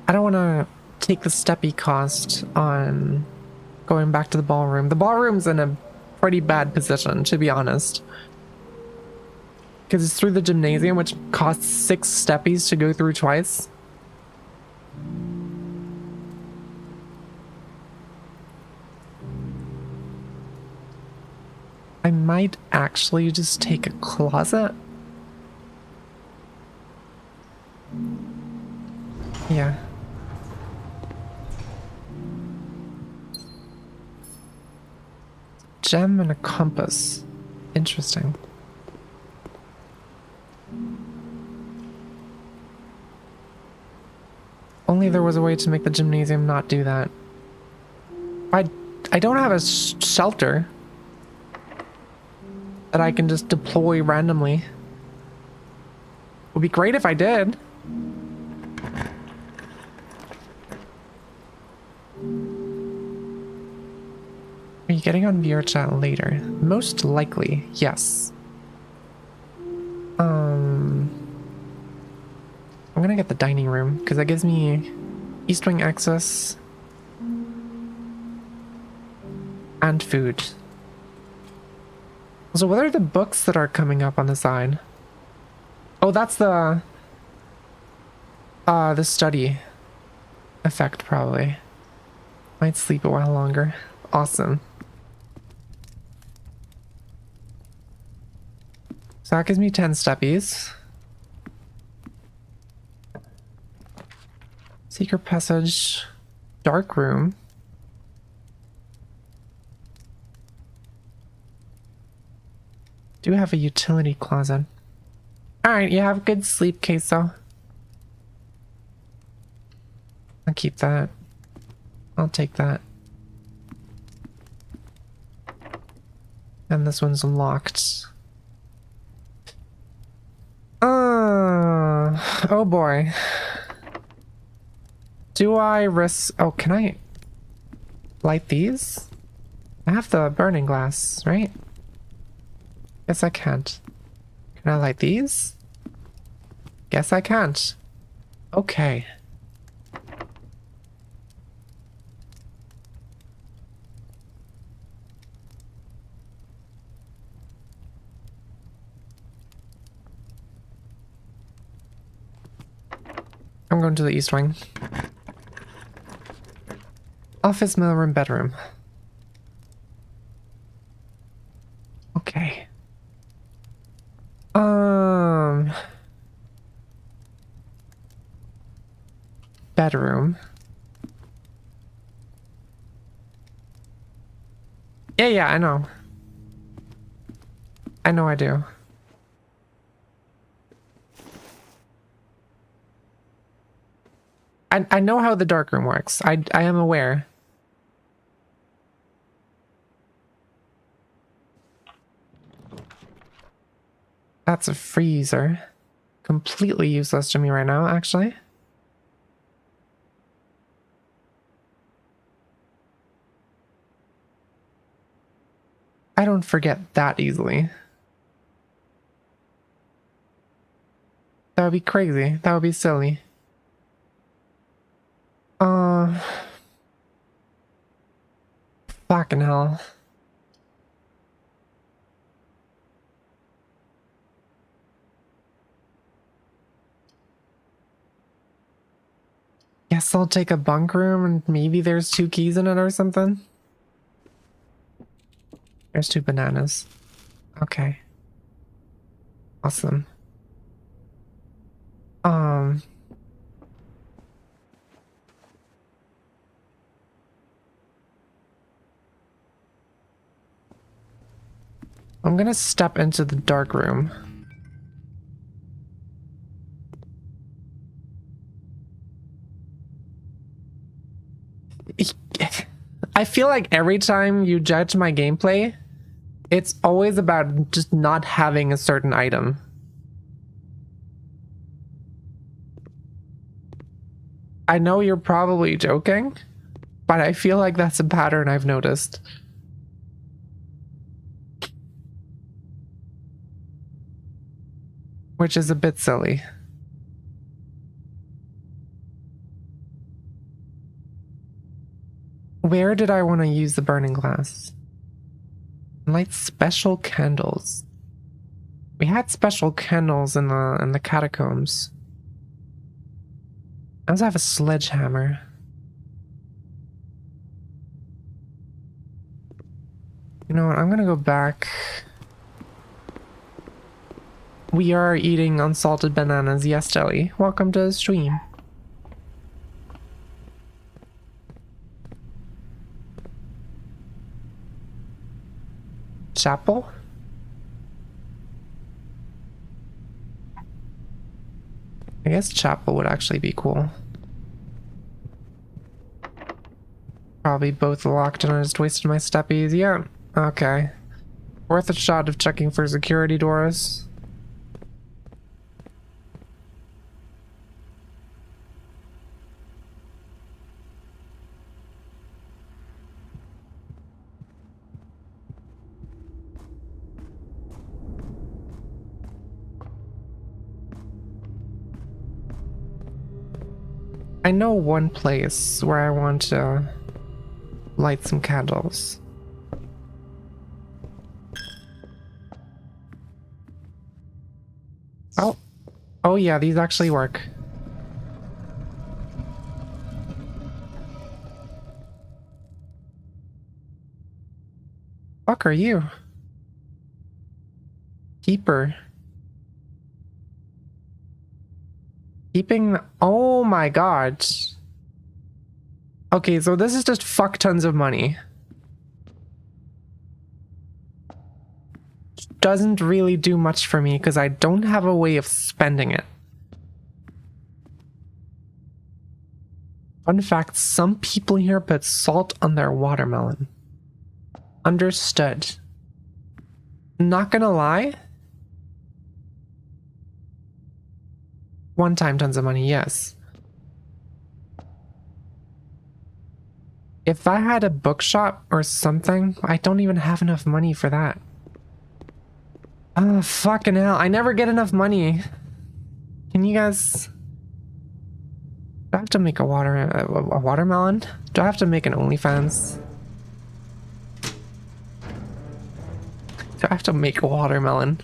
I don't want to take the steppy cost on going back to the ballroom. The ballroom's in a pretty bad position, to be honest. Because it's through the gymnasium, which costs 6 steppies to go through twice. I might actually just take a closet. Yeah. Gem and a compass. Interesting. Only there was a way to make the gymnasium not do that. I don't have a shelter that I can just deploy randomly. Would be great if I did. Are you getting on VR chat later? Most likely, yes. I'm gonna get the dining room because that gives me East Wing access and food. So what are the books that are coming up on the side? Oh, that's the study effect probably. Might sleep a while longer. Awesome. So that gives me 10 steppies. Secret passage. Dark room. Do have a utility closet. Alright, you have a good sleep case though. I'll keep that. I'll take that. And this one's locked. Oh boy. Do I risk... Oh, can I light these? I have the burning glass, right? Guess I can't. Can I light these? Guess I can't. Okay. I'm going to the East Wing. Office, mailroom, bedroom. Okay. Bedroom. Yeah, I know. I know I do. I know how the darkroom works. I am aware. That's a freezer. Completely useless to me right now, actually. I don't forget that easily. That would be crazy. That would be silly. Fucking hell. Guess I'll take a bunk room and maybe there's 2 keys in it or something. There's 2 bananas. Okay. Awesome. I'm gonna step into the dark room. I feel like every time you judge my gameplay, it's always about just not having a certain item. I know you're probably joking, but I feel like that's a pattern I've noticed. Which is a bit silly. Where did I want to use the burning glass? Light special candles. We had special candles in the catacombs. I also have a sledgehammer. You know what? I'm gonna go back. We are eating unsalted bananas. Yes, Jelly. Welcome to the stream. Chapel? I guess chapel would actually be cool. Probably both locked and I just wasted my steppies. Yeah, okay. Worth a shot of checking for security doors. I know one place where I want to light some candles. Oh yeah, these actually work. Fuck are you? Keeper. Keeping, oh my god. Okay, so this is just fuck tons of money. Doesn't really do much for me because I don't have a way of spending it. Fun fact, some people here put salt on their watermelon. Understood. Not gonna lie. One time tons of money, yes. If I had a bookshop or something, I don't even have enough money for that. Oh, fucking hell. I never get enough money. Can you guys... Do I have to make a watermelon? Do I have to make an OnlyFans? Do I have to make a watermelon?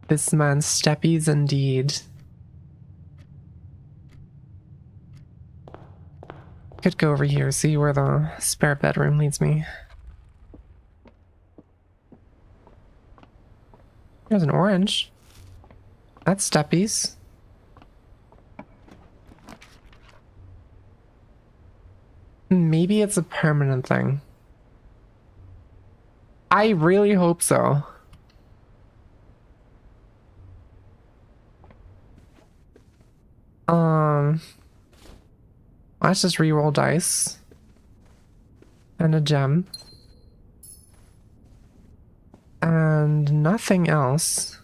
This man's steppies indeed. Could go over here, see where the spare bedroom leads me. There's an orange. That's steppies. Maybe it's a permanent thing. I really hope so. Let's just reroll dice. And a gem. And nothing else.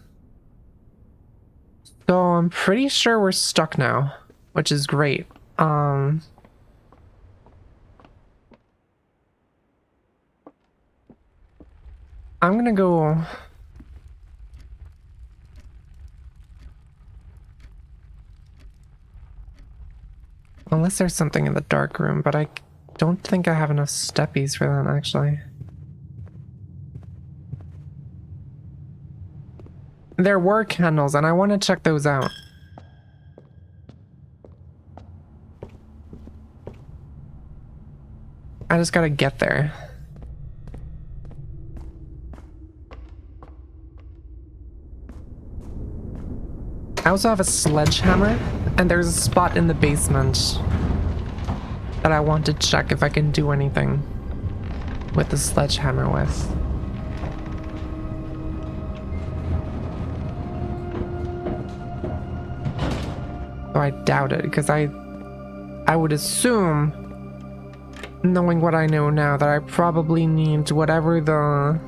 So I'm pretty sure we're stuck now, which is great. I'm gonna go... Unless there's something in the dark room, but I don't think I have enough steppies for that, actually. There were candles, and I want to check those out. I just gotta get there. I also have a sledgehammer, and there's a spot in the basement that I want to check if I can do anything with the sledgehammer with. So I doubt it, because I would assume, knowing what I know now, that I probably need whatever the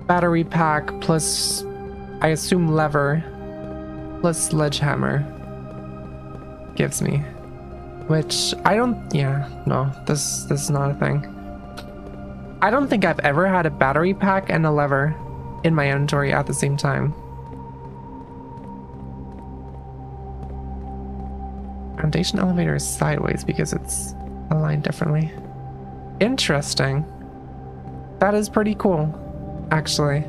battery pack plus, I assume, lever plus sledgehammer gives me. Which I don't, yeah, no, this is not a thing. I don't think I've ever had a battery pack and a lever in my inventory at the same time. Foundation elevator is sideways because it's aligned differently. Interesting. That is pretty cool, actually.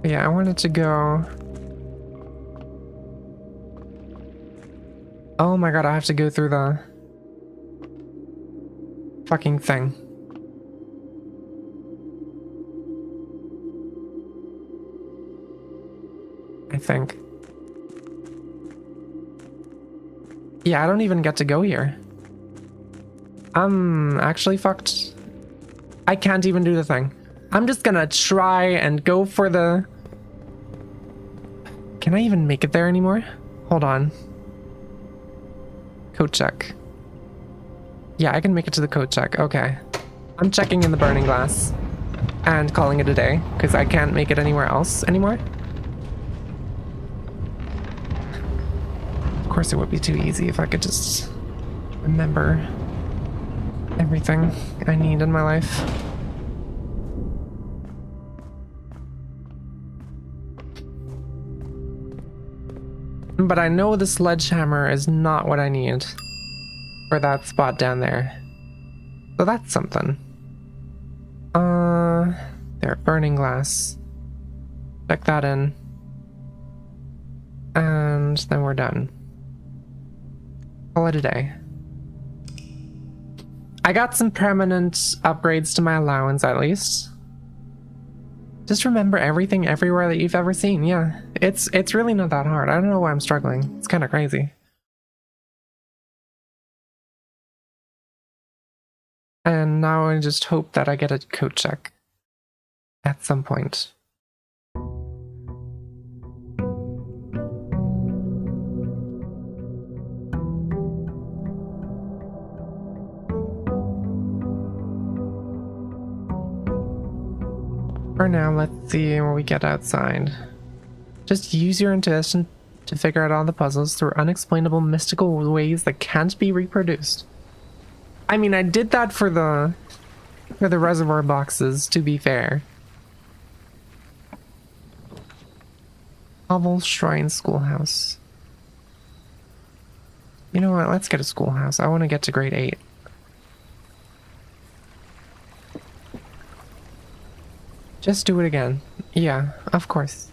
Yeah, I wanted to go. Oh my god, I have to go through the fucking thing. I think. Yeah, I don't even get to go here. I'm actually fucked. I can't even do the thing. I'm just gonna try and go for the... Can I even make it there anymore? Hold on. Code check. Yeah, I can make it to the code check. Okay. I'm checking in the burning glass and calling it a day because I can't make it anywhere else anymore. Of course, it would be too easy if I could just remember everything I need in my life. But I know the sledgehammer is not what I need for that spot down there. So that's something. There, burning glass. Check that in. And then we're done. Call it a day. I got some permanent upgrades to my allowance at least. Just remember everything everywhere that you've ever seen. Yeah, it's really not that hard. I don't know why I'm struggling. It's kind of crazy. And now I just hope that I get a code check at some point. For now, let's see what we get outside. Just use your intuition to figure out all the puzzles through unexplainable mystical ways that can't be reproduced. I mean, I did that for the reservoir boxes, to be fair. Hovel Shrine Schoolhouse. You know what? Let's get a schoolhouse. I want to get to grade 8. Just do it again. Yeah, of course.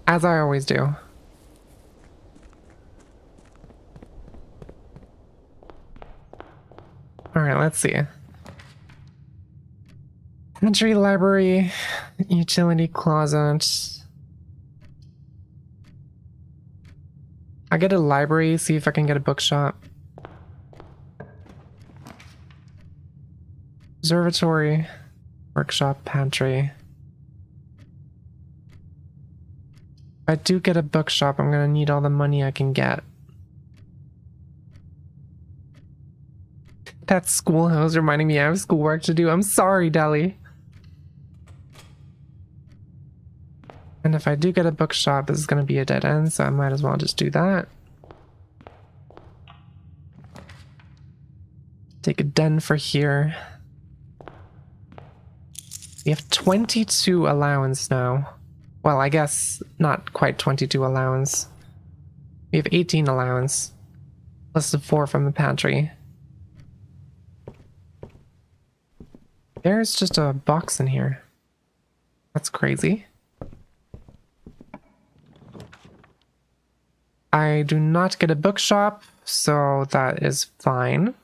As I always do. Alright, let's see. Entry library, utility closet. I get a library, see if I can get a bookshop. Observatory. Workshop, pantry. If I do get a bookshop, I'm gonna need all the money I can get. That schoolhouse reminding me I have schoolwork to do. I'm sorry, Deli. And if I do get a bookshop, this is gonna be a dead end, so I might as well just do that. Take a den for here. We have 22 allowance now. Well, I guess not quite 22 allowance. We have 18 allowance. Plus the 4 from the pantry. There's just a box in here. That's crazy. I do not get a bookshop, so that is fine.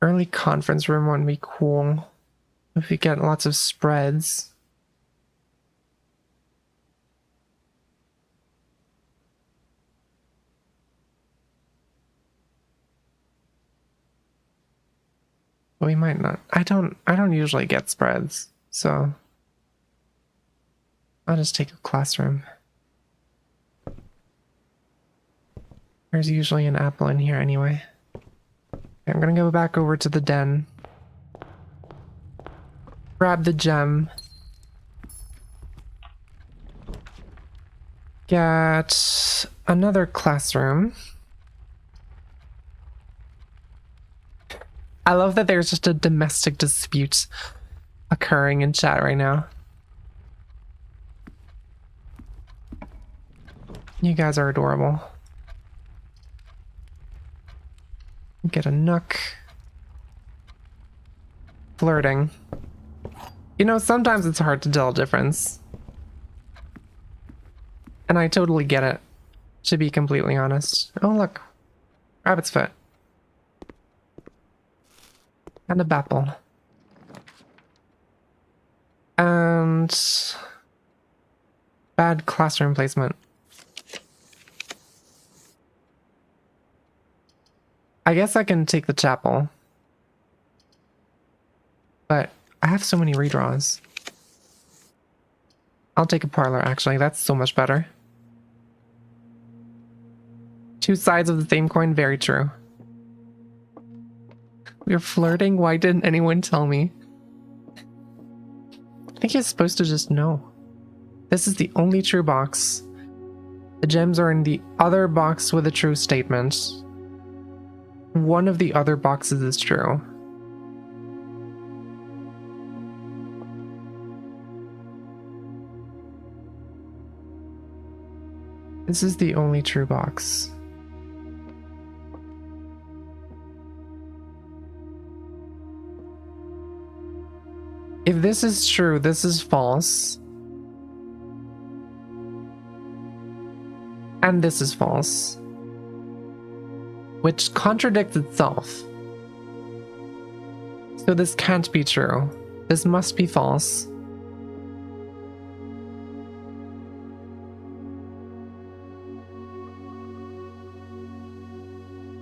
Early conference room wouldn't be cool if we get lots of spreads. We might not. I don't usually get spreads, so I'll just take a classroom. There's usually an apple in here anyway. I'm gonna go back over to the den. Grab the gem. Get another classroom. I love that there's just a domestic dispute occurring in chat right now. You guys are adorable. Get a nook. Flirting. You know, sometimes it's hard to tell a difference. And I totally get it, to be completely honest. Oh, look. Rabbit's foot. And a bapple. And bad classroom placement. I guess I can take the chapel. But I have so many redraws. I'll take a parlor, actually. That's so much better. Two sides of the same coin, very true. We're flirting? Why didn't anyone tell me? I think you're supposed to just know. This is the only true box. The gems are in the other box with a true statement. One of the other boxes is true. This is the only true box. If this is true, this is false. And this is false. Which contradicts itself. So this can't be true. This must be false.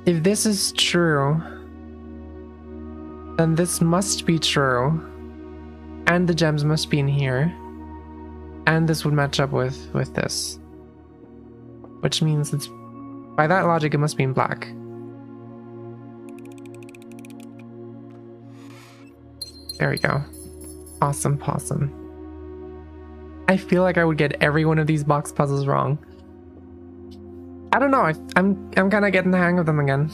If this is true, then this must be true. And the gems must be in here. And this would match up with this. Which means it's, by that logic, it must be in black. There we go. Awesome possum. I feel like I would get every one of these box puzzles wrong. I don't know, I'm kind of getting the hang of them again.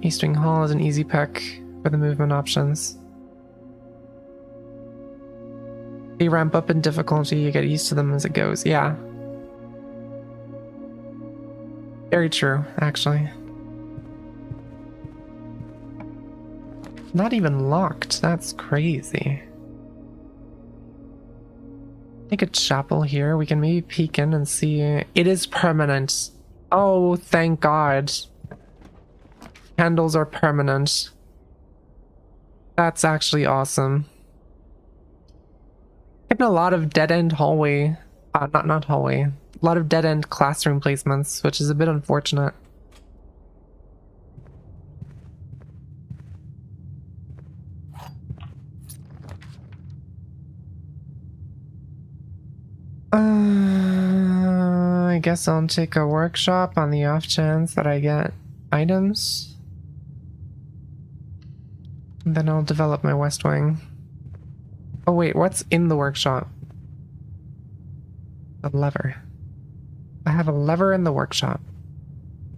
Eastwing Hall is an easy pick for the movement options. They ramp up in difficulty, you get used to them as it goes. Yeah. Very true, actually. Not even locked, that's crazy. Take a chapel here, we can maybe peek in and see. It is permanent. Oh, thank God. Candles are permanent. That's actually awesome. Getting a lot of dead-end hallway, not hallway, a lot of dead-end classroom placements, which is a bit unfortunate. I guess I'll take a workshop on the off chance that I get items. And then I'll develop my West Wing. Oh wait, what's in the workshop? A lever. I have a lever in the workshop.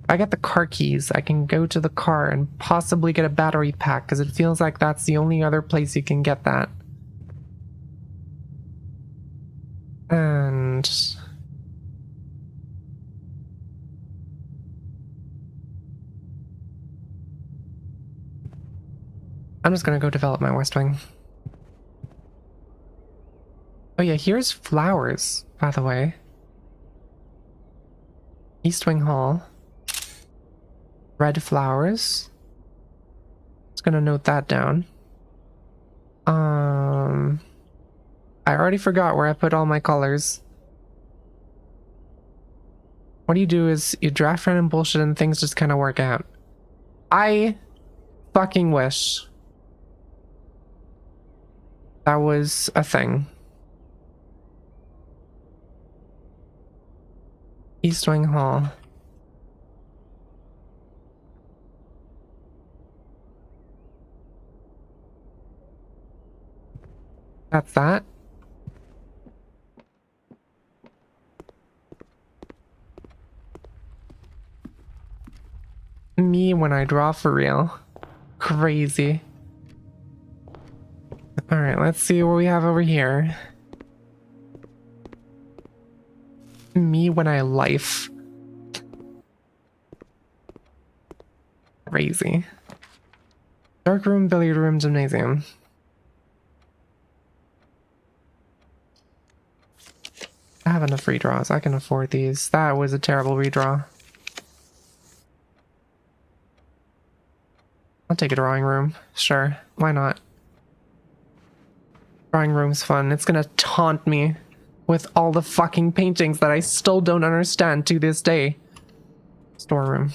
If I get the car keys, I can go to the car and possibly get a battery pack, because it feels like that's the only other place you can get that. important. I'm just gonna go develop my West Wing. Oh yeah, here's flowers, by the way. East Wing Hall. Red flowers. Just gonna note that down. I already forgot where I put all my colors. What you do is you draft random bullshit and things just kind of work out. I fucking wish that was a thing. East Wing Hall. That's that. Me when I draw for real. Crazy. Alright, let's see what we have over here. Me when I life. Crazy. Dark room, billiard room, gymnasium. I have enough redraws. I can afford these. That was a terrible redraw. I'll take a drawing room. Sure. Why not? Drawing room's fun. It's gonna taunt me with all the fucking paintings that I still don't understand to this day. Storeroom.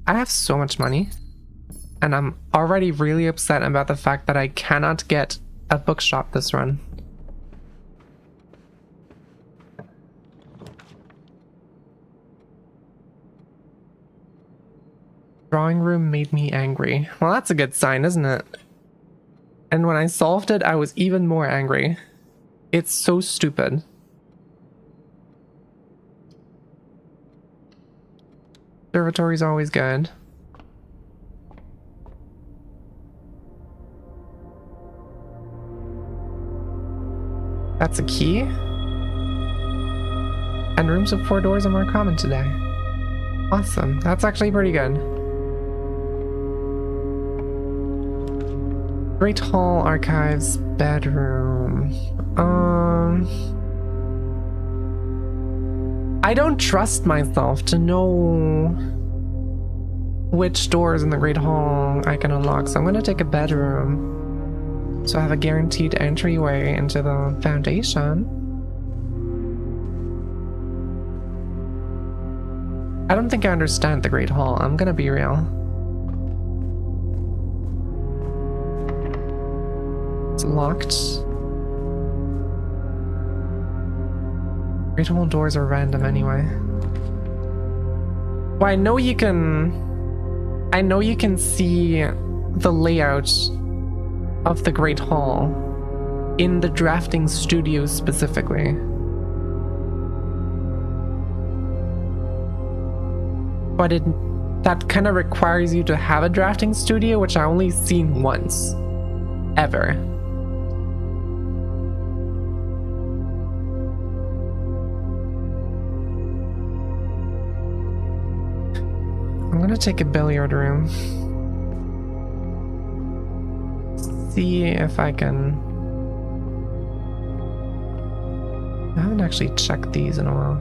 I have so much money. And I'm already really upset about the fact that I cannot get a bookshop this run. Drawing room made me angry. Well, that's a good sign, isn't it? And when I solved it, I was even more angry. It's so stupid. Observatory's always good. That's a key. And rooms with 4 doors are more common today. Awesome. That's actually pretty good. Great Hall Archives bedroom. I don't trust myself to know which doors in the Great Hall I can unlock, so I'm gonna take a bedroom. So I have a guaranteed entryway into the Foundation. I don't think I understand the Great Hall, I'm gonna be real. It's locked. Great Hall doors are random anyway. Well, I know you can see the layout of the Great Hall in the drafting studio specifically. But that kind of requires you to have a drafting studio, which I only seen once. Ever. I'm gonna take a billiard room. See if I can... I haven't actually checked these in a while.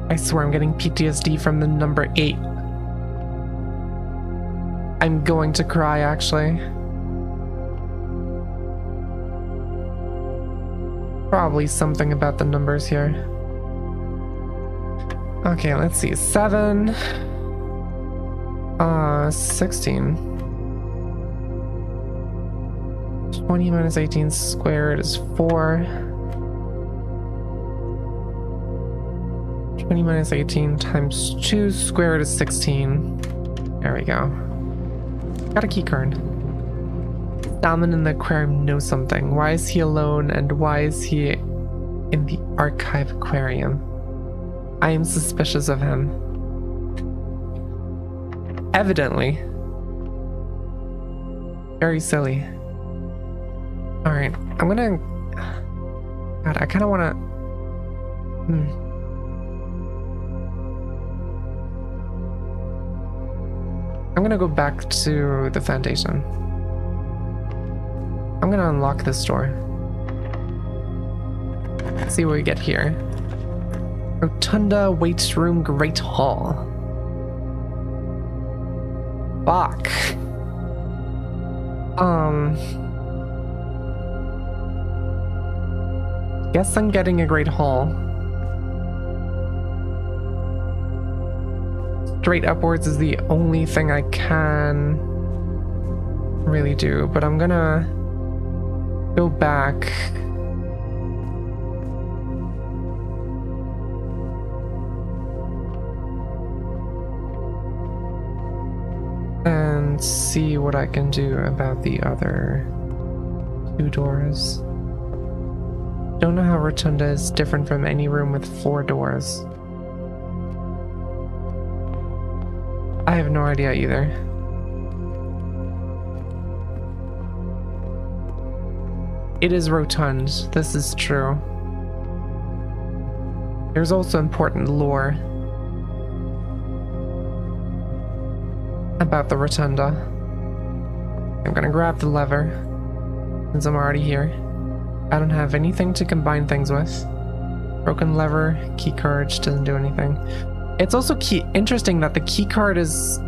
I swear I'm getting PTSD from the number 8. I'm going to cry, actually. Probably something about the numbers here. Okay, let's see. 7. 16. 20 minus 18 squared is 4. 20 minus 18 times 2 squared is 16. There we go. Got a key card. Salmon in the aquarium knows something. Why is he alone and why is he in the archive aquarium? I am suspicious of him. Evidently. Very silly. Alright, I'm gonna... God, I kind of want to... I'm gonna go back to the foundation. I'm gonna unlock this door. Let's see what we get here. Rotunda, Waits Room, Great Hall. Fuck. Guess I'm getting a Great Hall. Straight upwards is the only thing I can really do, but I'm gonna go back. And see what I can do about the other two doors. Don't know how Rotunda is different from any room with 4 doors. I have no idea either. It is rotund, this is true. There's also important lore about the rotunda. I'm gonna grab the lever since I'm already here. I don't have anything to combine things with. Broken lever, key card doesn't do anything. It's also interesting that the key card is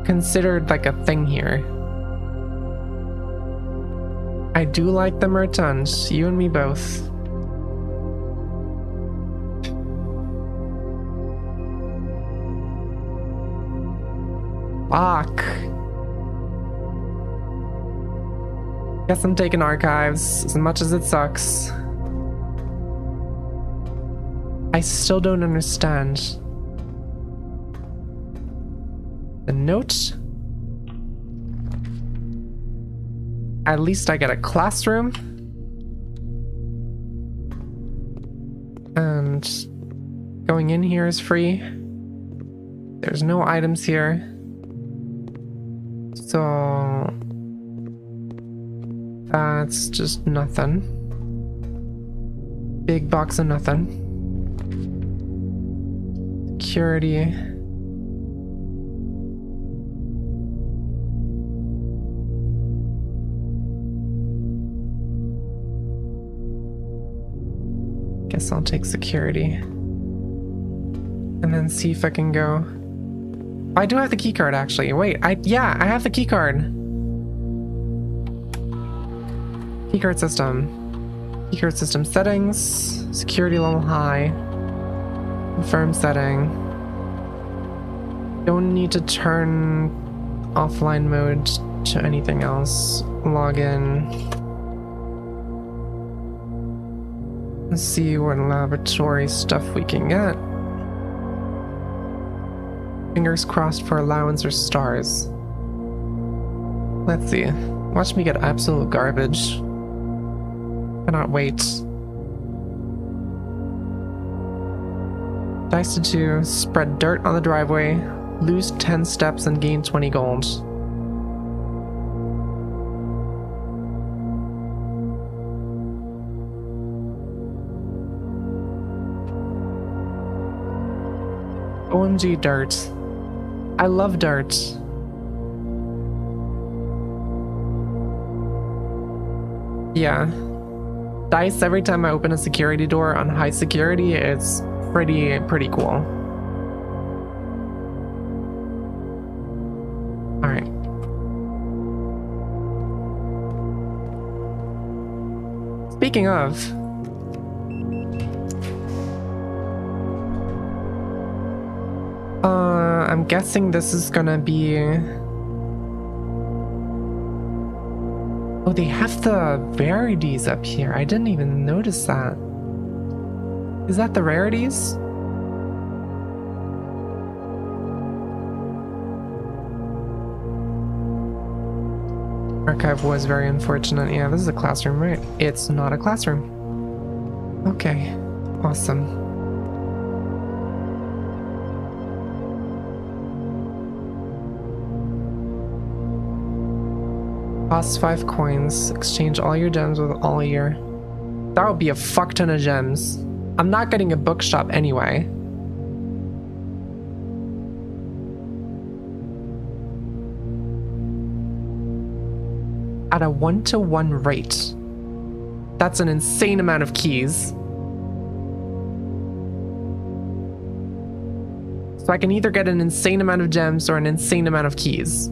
considered like a thing here. I do like them rotund, you and me both. Fuck. Guess I'm taking archives, as much as it sucks. I still don't understand. The note? At least I get a classroom. And going in here is free. There's no items here. So that's just nothing. Big box of nothing. Security. Guess I'll take security. And then see if I can go. I do have the key card actually. Wait, yeah, I have the key card. Keycard system. Keycard system settings. Security level high. Confirm setting. Don't need to turn offline mode to anything else. Log in. Let's see what laboratory stuff we can get. Fingers crossed for allowance or stars. Let's see. Watch me get absolute garbage. Cannot wait. Dice to 2. Spread dirt on the driveway. Lose 10 steps and gain 20 gold. OMG dirt. I love dirt. Yeah. Dice every time I open a security door on high security, it's pretty cool. Alright. Speaking of, I'm guessing this is gonna be... Oh, they have the rarities up here. I didn't even notice that. Is that the rarities? Archive was very unfortunate. Yeah, this is a classroom, right? It's not a classroom. Okay, awesome. Costs 5 coins. Exchange all your gems with all your... That would be a fuck ton of gems. I'm not getting a bookshop anyway. At a 1-to-1 rate. That's an insane amount of keys. So I can either get an insane amount of gems or an insane amount of keys.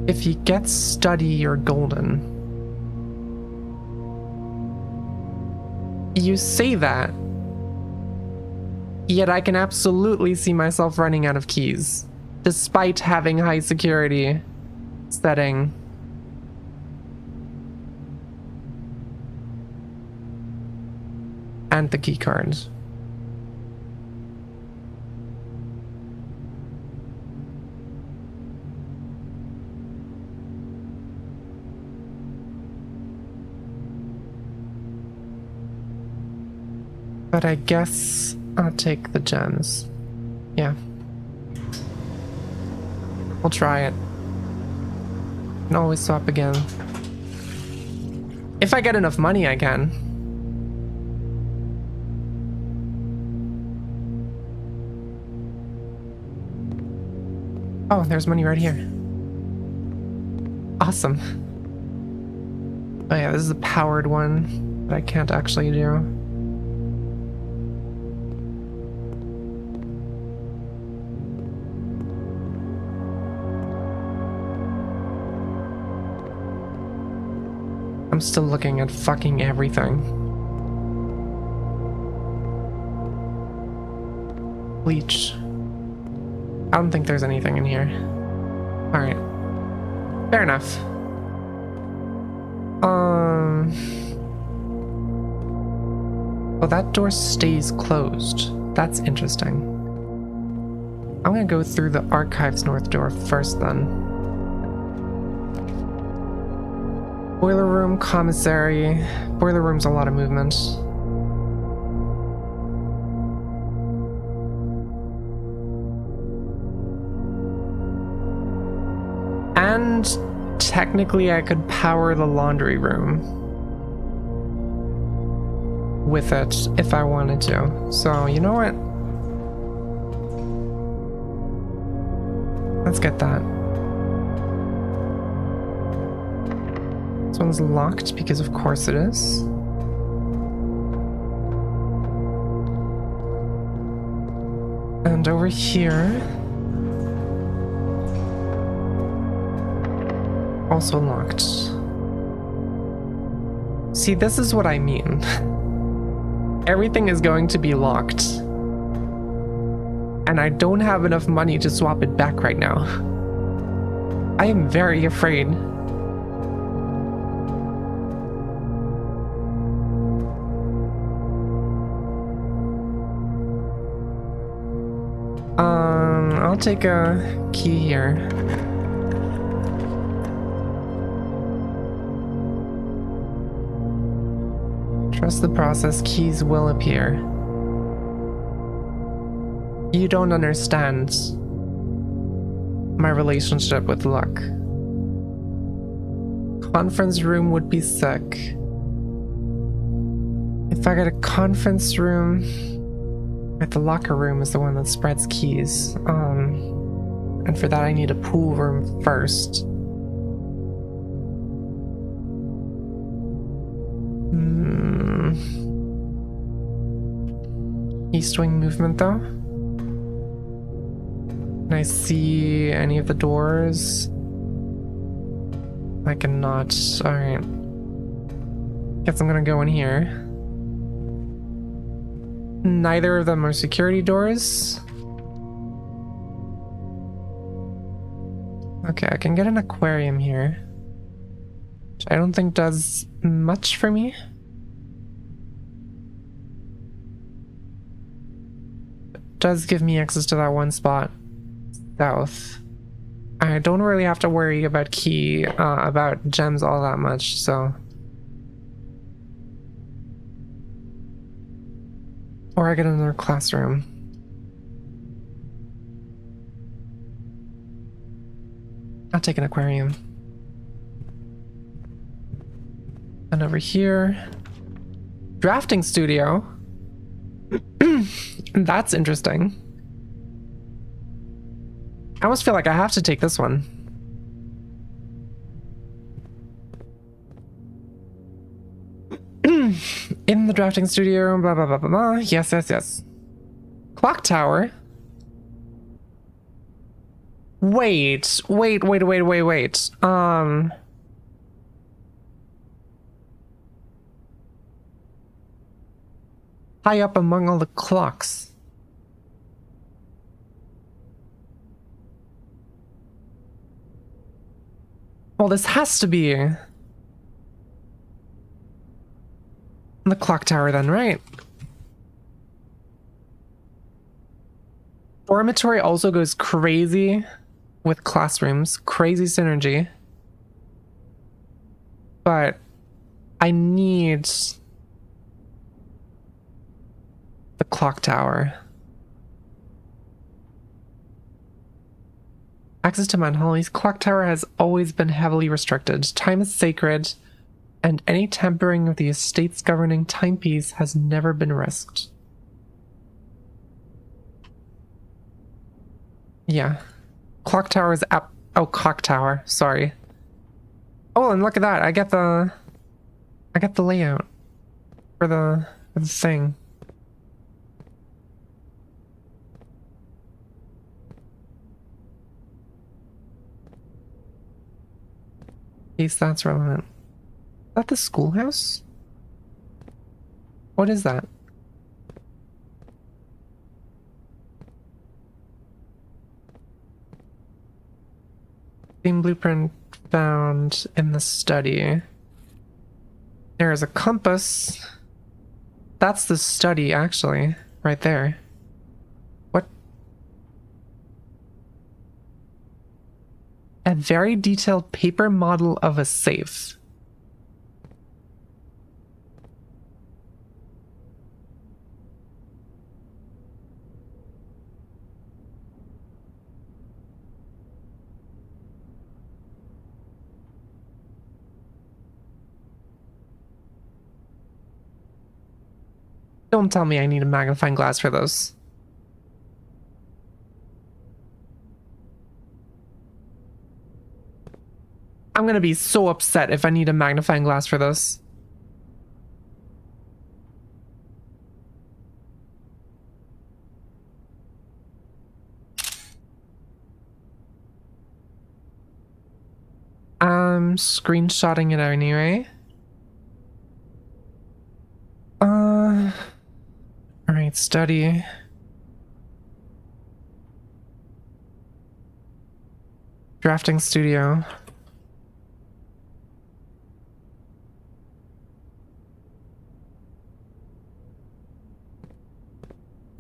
If you get study, you're golden. You say that, yet I can absolutely see myself running out of keys, despite having high security setting. And the key cards. But I guess I'll take the gems. Yeah. We'll try it. Can always swap again. If I get enough money, I can. Oh, there's money right here. Awesome. Oh yeah, this is a powered one that I can't actually do. I'm still looking at fucking everything. Bleach. I don't think there's anything in here. Alright. Fair enough. Well, that door stays closed. That's interesting. I'm gonna go through the Archives North door first then. Boiler room, commissary. Boiler room's a lot of movement. And technically I could power the laundry room with it if I wanted to. So, you know what? Let's get that. This one's locked because of course it is. And over here, also locked. See, this is what I mean. Everything is going to be locked. And I don't have enough money to swap it back right now. I am very afraid. I'll take a key here. Trust the process, keys will appear. You don't understand my relationship with luck. Conference room would be sick. If I get a conference room, right, the locker room is the one that spreads keys. And for that I need a pool room first. East wing movement though. Can I see any of the doors? I cannot. Alright. Guess I'm gonna go in here. Neither of them are security doors. Okay, I can get an aquarium here, which I don't think does much for me. It does give me access to that one spot south. I don't really have to worry about about gems all that much, so. Or I get another classroom. I'll take an aquarium. And over here, drafting studio. That's interesting. I almost feel like I have to take this one. In the drafting studio, blah, blah, blah, blah, blah. Yes, yes, yes. Clock tower. Wait. High up among all the clocks. Well, this has to be the clock tower then, right? Dormitory also goes crazy with classrooms. Crazy synergy. But I need the clock tower. Access to Mount Holly's clock tower has always been heavily restricted. Time is sacred, and any tampering of the estate's governing timepiece has never been risked. Yeah. Clock tower is up. Oh, clock tower. Sorry. Oh, and look at that. I get the layout for the thing. In case that's relevant. Is that the schoolhouse? What is that? Same blueprint found in the study. There is a compass. That's the study, actually, right there. What? A very detailed paper model of a safe. Don't tell me I need a magnifying glass for those. I'm gonna be so upset if I need a magnifying glass for this. I'm screenshotting it anyway. Alright, study. Drafting studio.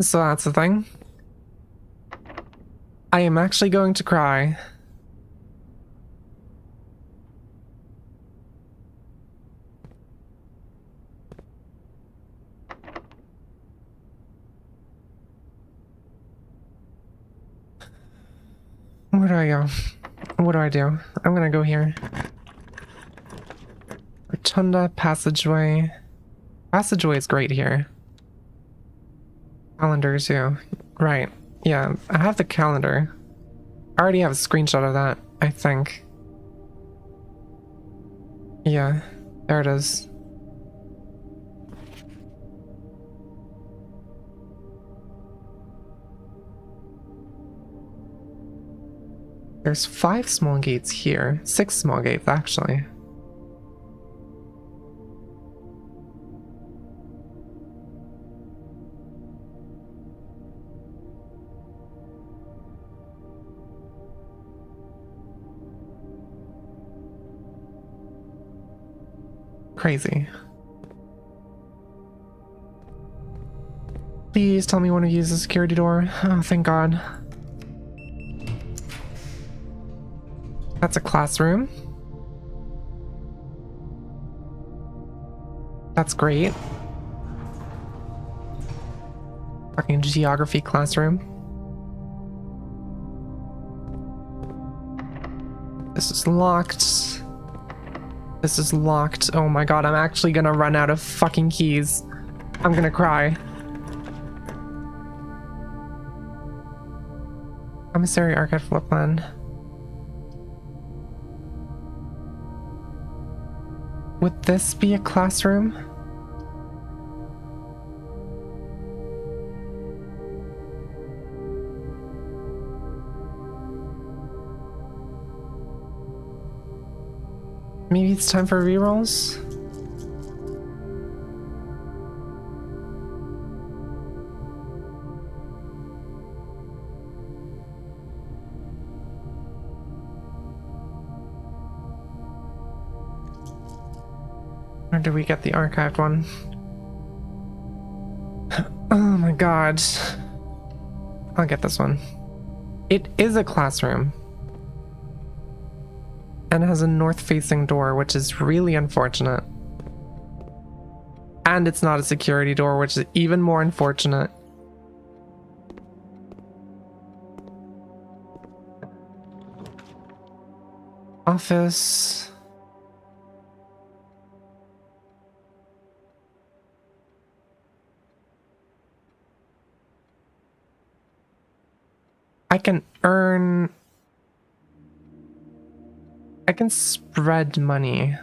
So that's the thing. I am actually going to cry. Where do I go? What do I do? I'm gonna go here. Rotunda, passageway. Passageway is great here. Calendar too. Right. Yeah, I have the calendar. I already have a screenshot of that, I think. Yeah, there it is. There's 5 small gates here. 6 small gates, actually. Crazy. Please tell me when to use the security door. Oh, thank God. That's a classroom. That's great. Fucking geography classroom. This is locked. This is locked. Oh my god, I'm actually gonna run out of fucking keys. I'm gonna cry. Commissary archive floor plan. Would this be a classroom? Maybe it's time for rerolls? Or do we get the archived one? Oh my god. I'll get this one. It is a classroom. And has a north-facing door, which is really unfortunate. And it's not a security door, which is even more unfortunate. Office. I can spread money.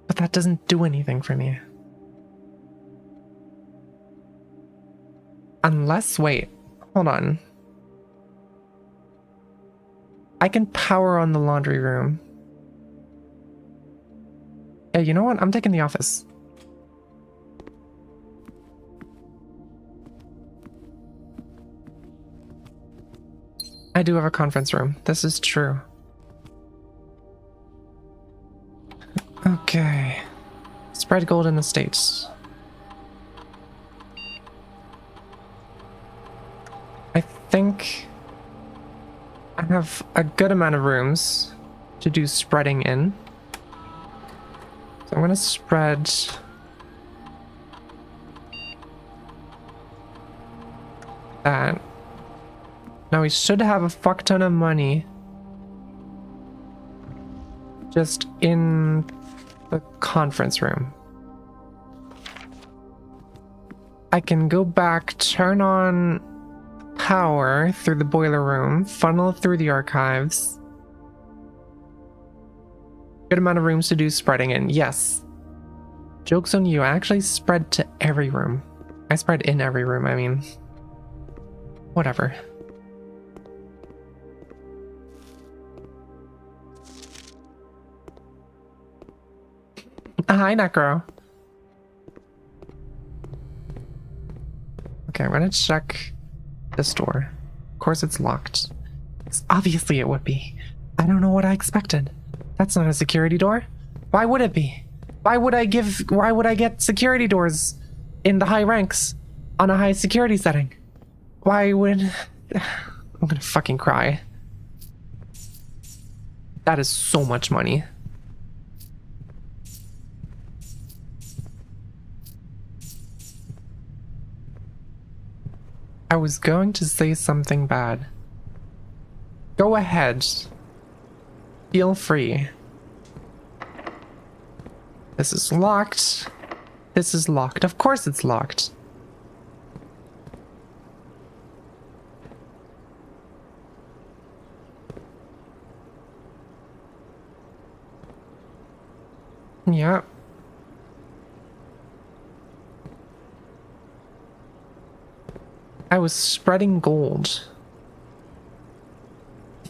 But that doesn't do anything for me. Unless, wait, hold on. I can power on the laundry room. Yeah, you know what? I'm taking the office. I do have a conference room. This is true. Okay. Spread Golden Estates. I think I have a good amount of rooms to do spreading in. So I'm gonna spread that. Now we should have a fuck ton of money just in the conference room. I can go back, turn on power through the boiler room, funnel it through the archives. Good amount of rooms to do spreading in. Yes. Joke's on you. I actually spread to every room. I spread in every room, I mean. Whatever. Hi, Necro. Okay, I'm gonna check this door. Of course it's locked. Obviously it would be. I don't know what I expected. That's not a security door. Why would it be? Why would I get security doors in the high ranks on a high security setting? Why would... I'm gonna fucking cry. That is so much money. I was going to say something bad. Go ahead. Feel free. This is locked. This is locked. Of course it's locked. Yeah. I was spreading gold.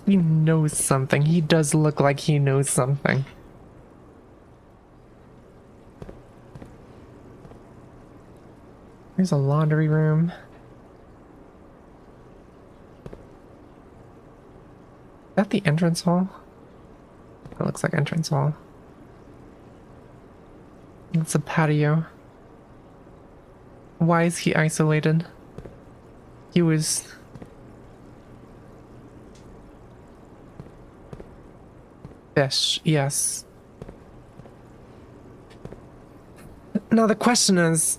He knows something. He does look like he knows something. Here's a laundry room. Is that the entrance hall? That looks like entrance hall. It's a patio. Why is he isolated? He was Fish, yes. Now the question is,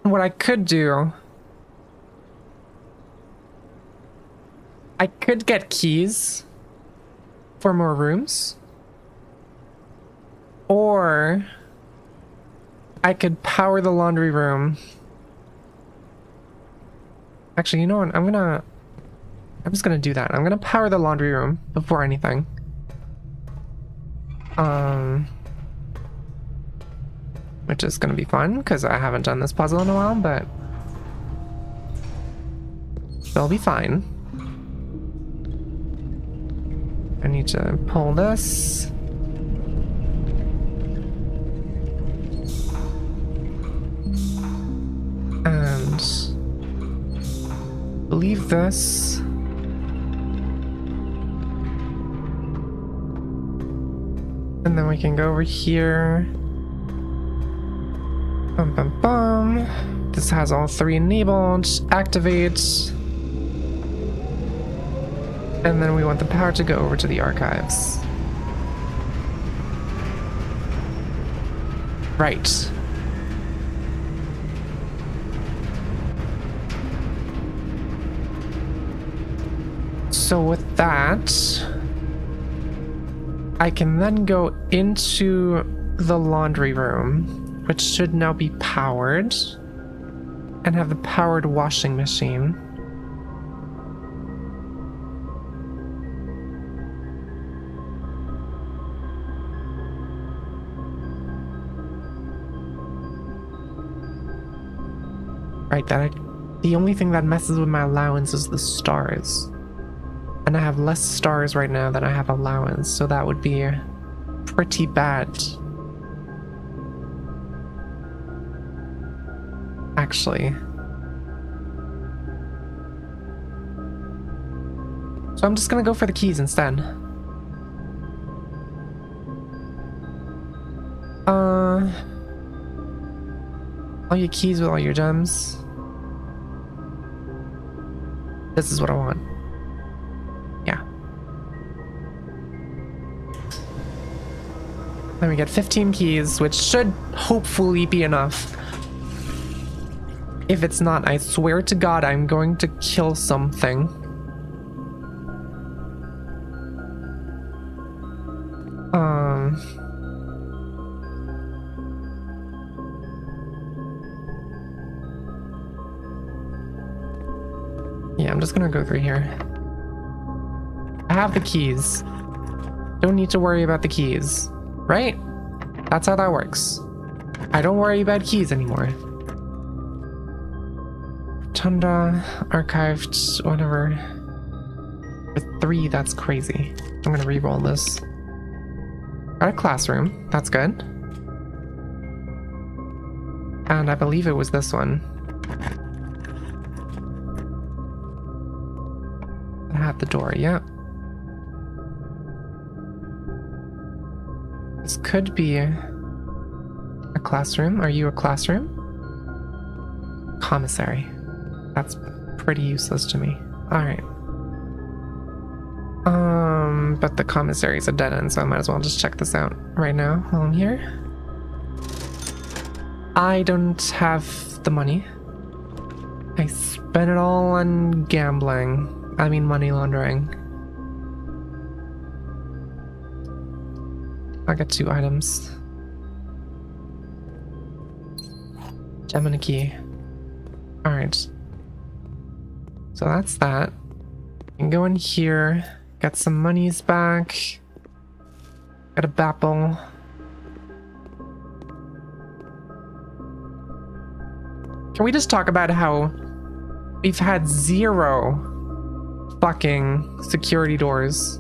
what I could do, I could get keys for more rooms, or I could power the laundry room. Actually, you know what? I'm just gonna do that. I'm gonna power the laundry room before anything. Which is gonna be fun because I haven't done this puzzle in a while, but it'll be fine. I need to pull this. And leave this. And then we can go over here. Bum, bum, bum. This has all 3 enabled. Activate. And then we want the power to go over to the archives. Right. So with that, I can then go into the laundry room, which should now be powered, and have the powered washing machine. Right, the only thing that messes with my allowance is the stars. And I have less stars right now than I have allowance, so that would be pretty bad. Actually. So I'm just gonna go for the keys instead. All your keys with all your gems. This is what I want. Yeah. Then we get 15 keys, which should hopefully be enough. If it's not, I swear to God, I'm going to kill something. Yeah, I'm just gonna go through here. I have the keys. Don't need to worry about the keys, right? That's how that works. I don't worry about keys anymore. Tundra, archived, whatever. With 3, that's crazy. I'm gonna re-roll this. Got a classroom, that's good. And I believe it was this one. I had the door, yeah. This could be a classroom. Are you a classroom? Commissary. That's pretty useless to me. Alright. But the commissary is a dead end, so I might as well just check this out right now while I'm here. I don't have the money. I spent it all on gambling. I mean money laundering. I got 2 items. Gem and a key. Alright. So that's that. You can go in here, get some monies back. Got a Bapple. Can we just talk about how we've had 0 fucking security doors?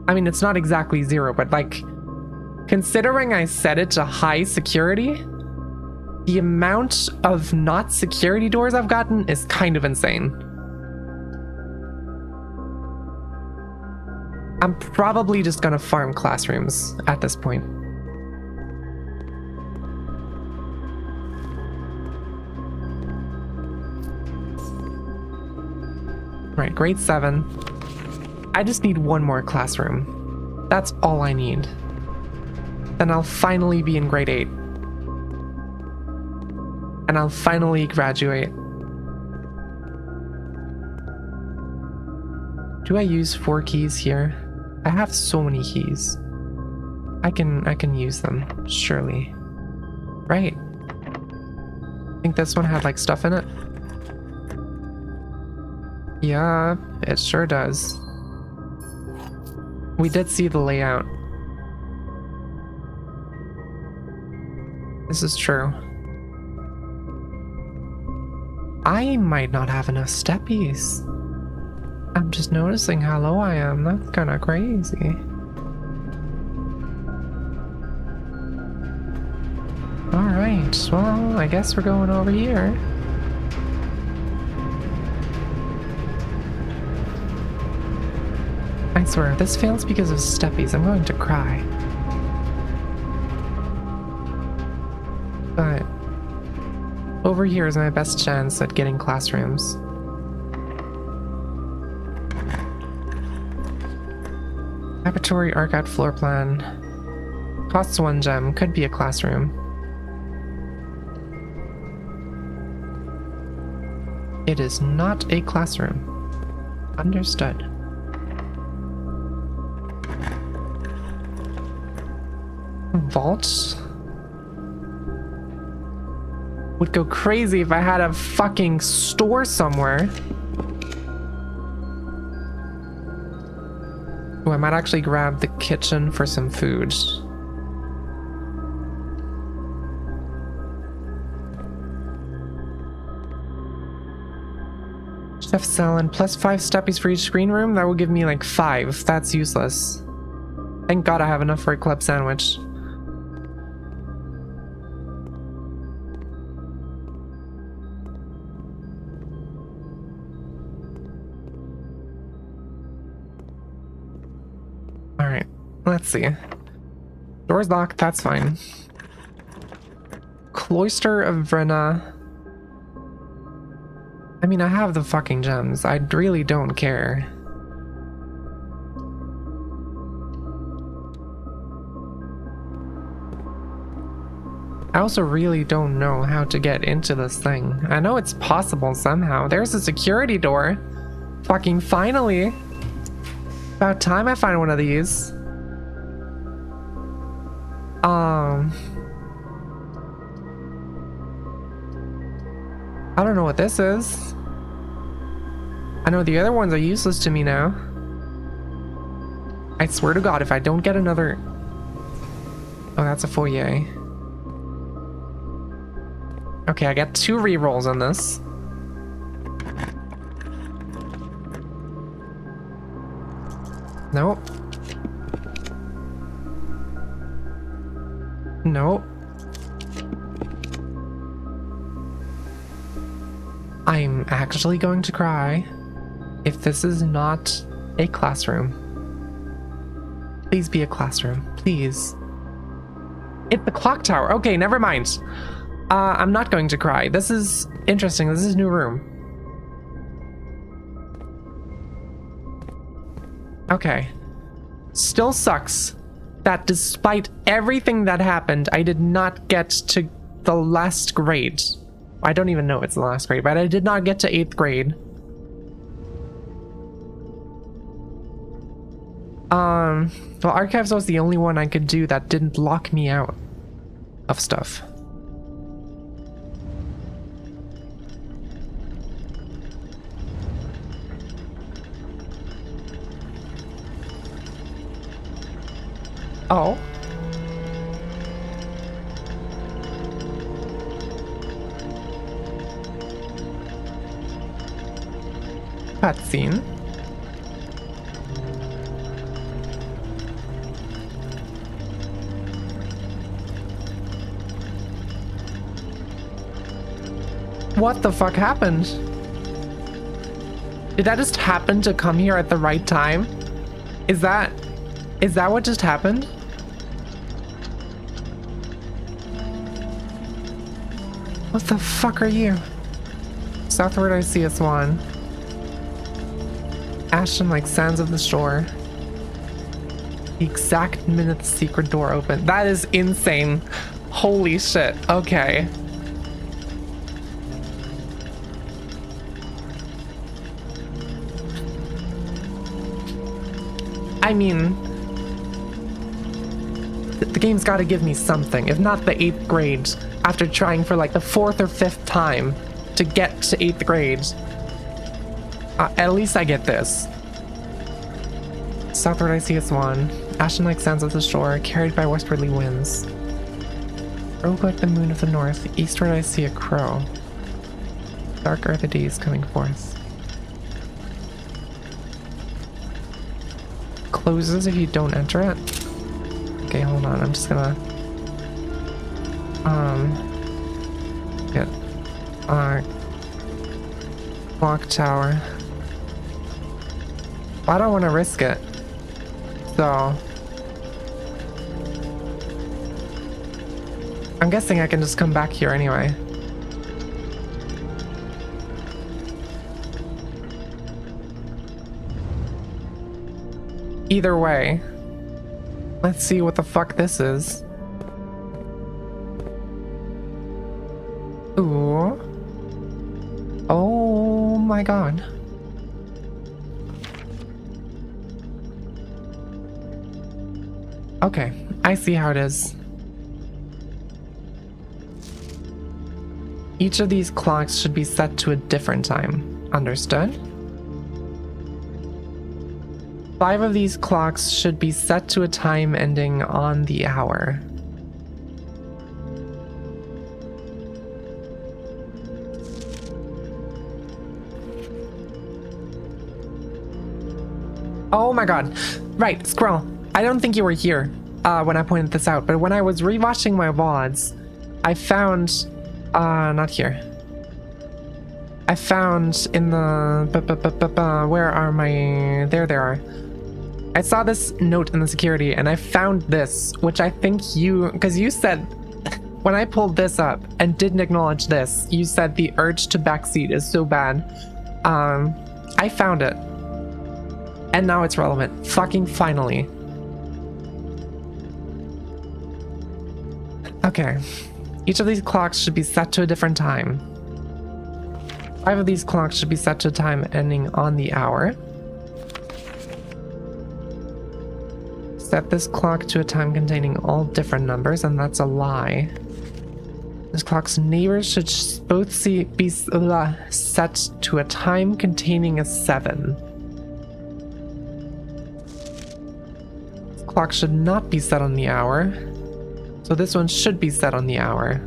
I mean, it's not exactly 0, but like, considering I set it to high security, the amount of not security doors I've gotten is kind of insane. I'm probably just gonna farm classrooms at this point. Right, grade 7. I just need one more classroom. That's all I need. Then I'll finally be in grade 8. And I'll finally graduate. Do I use 4 keys here? I have so many keys. I can use them, surely. Right. I think this one had like stuff in it. Yeah, it sure does. We did see the layout. This is true. I might not have enough steppies. I'm just noticing how low I am. That's kind of crazy. Alright, well, I guess we're going over here. I swear, if this fails because of steppies, I'm going to cry. But over here is my best chance at getting classrooms. Laboratory archive floor plan. Costs 1 gem, could be a classroom. It is not a classroom. Understood. Vaults? Would go crazy if I had a fucking store somewhere. Oh, I might actually grab the kitchen for some food. Chef Salon, plus 5 steppies for each screen room? That will give me like 5. That's useless. Thank God I have enough for a club sandwich. Alright, let's see. Door's locked, that's fine. Cloister of Vrenna. I mean, I have the fucking gems. I really don't care. I also really don't know how to get into this thing. I know it's possible somehow. There's a security door. Fucking finally. About time I find one of these. I don't know what this is. I know the other ones are useless to me now. I swear to God, if I don't get another... Oh, that's a foyer. Okay, I got 2 rerolls on this. Nope. Nope. I'm actually going to cry if this is not a classroom. Please be a classroom. Please. It's the clock tower. Okay, never mind. I'm not going to cry. This is interesting. This is a new room. Okay. Still sucks that despite everything that happened, I did not get to the last grade. I don't even know if it's the last grade, but I did not get to 8th grade. Well, Archives was the only one I could do that didn't lock me out of stuff. Oh. Cutscene. What the fuck happened? Did that just happen to come here at the right time? Is that what just happened? What the fuck are you? Southward I see a swan. Ashton like sands of the shore. The exact minute the secret door opened. That is insane. Holy shit. Okay. I mean, the game's got to give me something. If not the 8th grade, after trying for like the 4th or 5th time to get to 8th grade, at least I get this. Southward I see a swan. Ashton like sands of the shore, carried by westwardly winds. Rogue like the moon of the north. Eastward I see a crow. Dark are the days coming forth. Closes if you don't enter it. Okay, hold on. I'm just gonna get clock tower. I don't want to risk it. So I'm guessing I can just come back here anyway. Either way, let's see what the fuck this is. Ooh. Oh my god. Okay, I see how it is. Each of these clocks should be set to a different time. Understood? 5 of these clocks should be set to a time ending on the hour. Oh my god. Right, Squirrel. I don't think you were here when I pointed this out, but when I was rewatching my VODs, I found... not here. I found in the... where are my... There they are. I saw this note in the security, and I found this, which I think you... Because you said... When I pulled this up and didn't acknowledge this, you said the urge to backseat is so bad. I found it. And now it's relevant. Fucking finally. Okay. Each of these clocks should be set to a different time. 5 of these clocks should be set to a time ending on the hour. Set this clock to a time containing all different numbers, and that's a lie. This clock's neighbors should both be set to a time containing a 7. This clock should not be set on the hour, so this one should be set on the hour.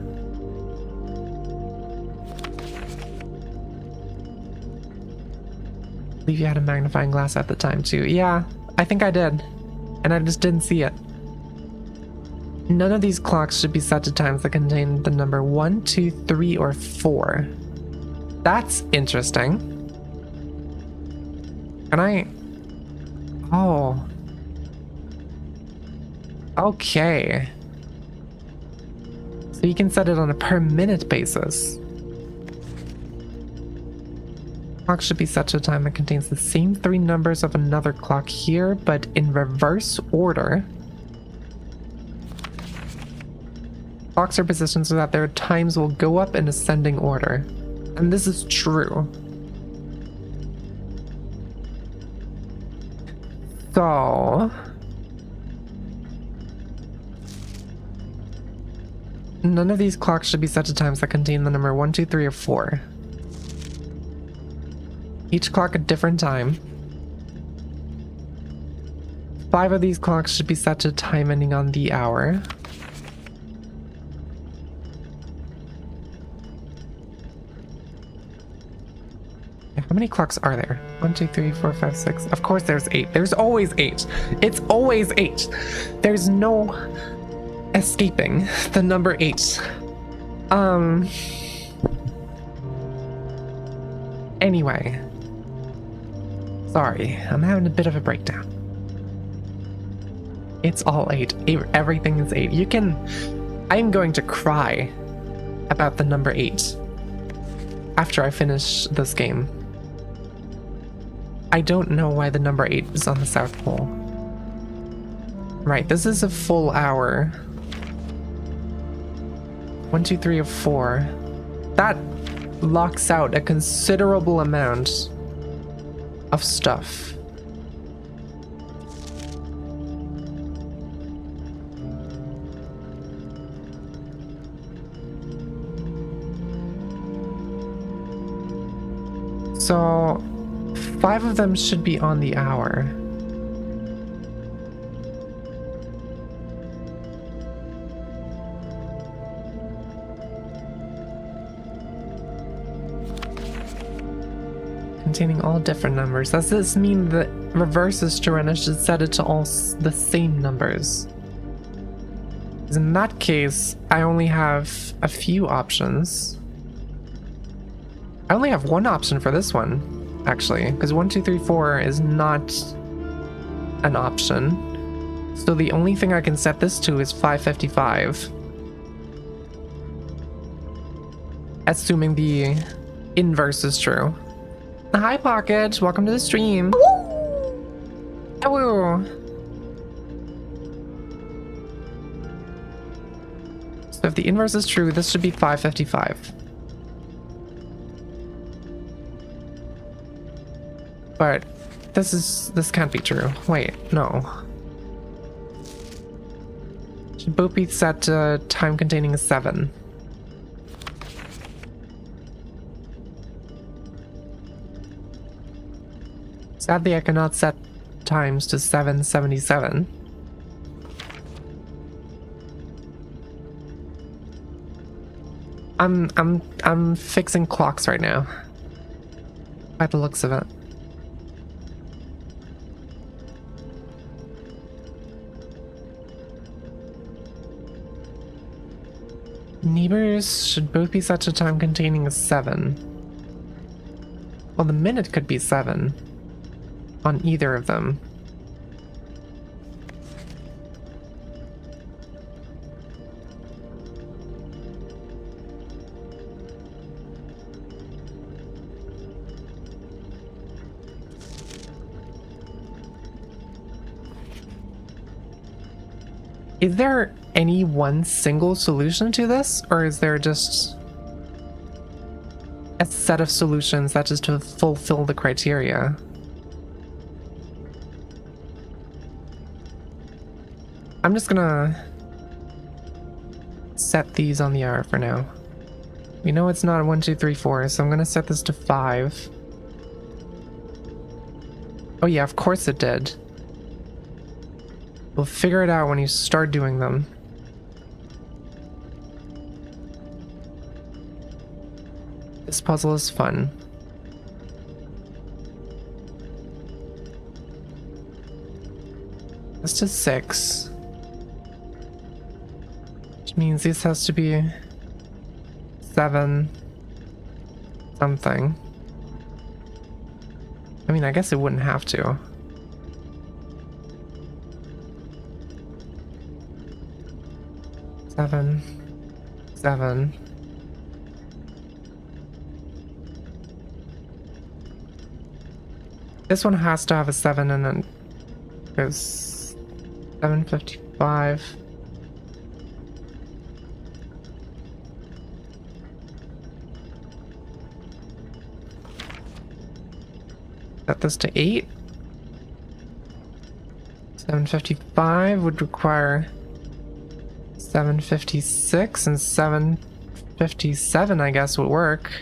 I believe you had a magnifying glass at the time too. Yeah, I think I did. And I just didn't see it. None of these clocks should be set to times that contain the number 1, 2, 3, or 4. That's interesting. Can I... Oh. Okay. So you can set it on a per minute basis. Clock should be set to a time that contains the same 3 numbers of another clock here, but in reverse order. Clocks are positioned so that their times will go up in ascending order. And this is true. So... none of these clocks should be set to times that contain the number 1, 2, 3, or 4. Each clock a different time. 5 of these clocks should be set to a time ending on the hour. How many clocks are there? 1, 2, 3, 4, 5, 6. Of course there's 8. There's always 8. It's always 8. There's no escaping the number 8. Anyway. Sorry, I'm having a bit of a breakdown. It's all 8. Everything is 8. You can... I'm going to cry about the number 8 after I finish this game. I don't know why the number 8 is on the South Pole. Right, this is a full hour. 1, 2, 3 of 4. That locks out a considerable amount of stuff. So 5 of them should be on the hour. Containing all different numbers. Does this mean that reverse is true and I should set it to all the same numbers? In that case, I only have a few options. I only have one option for this one, actually, because 1, 2, 3, 4 is not an option. So the only thing I can set this to is 555. Assuming the inverse is true. Hi, Pocket. Welcome to the stream. Hello. So if the inverse is true, this should be 555. But this can't be true. Wait, no. Should both be set to time containing 7. Sadly, I cannot set times to 777. I'm fixing clocks right now. By the looks of it. Neighbors should both be set to time containing 7. Well, the minute could be 7 on either of them. Is there any one single solution to this, or is there just a set of solutions that just to fulfill the criteria? I'm just gonna set these on the hour for now. We know it's not 1, 2, 3, 4, so I'm gonna set this to 5. Oh yeah, of course it did. We'll figure it out when you start doing them. This puzzle is fun. This to 6. Which means this has to be 7 something. I mean, I guess it wouldn't have to. Seven. This one has to have a 7 and then goes 755. Set this to 8. 755 would require 756, and 757 I guess would work.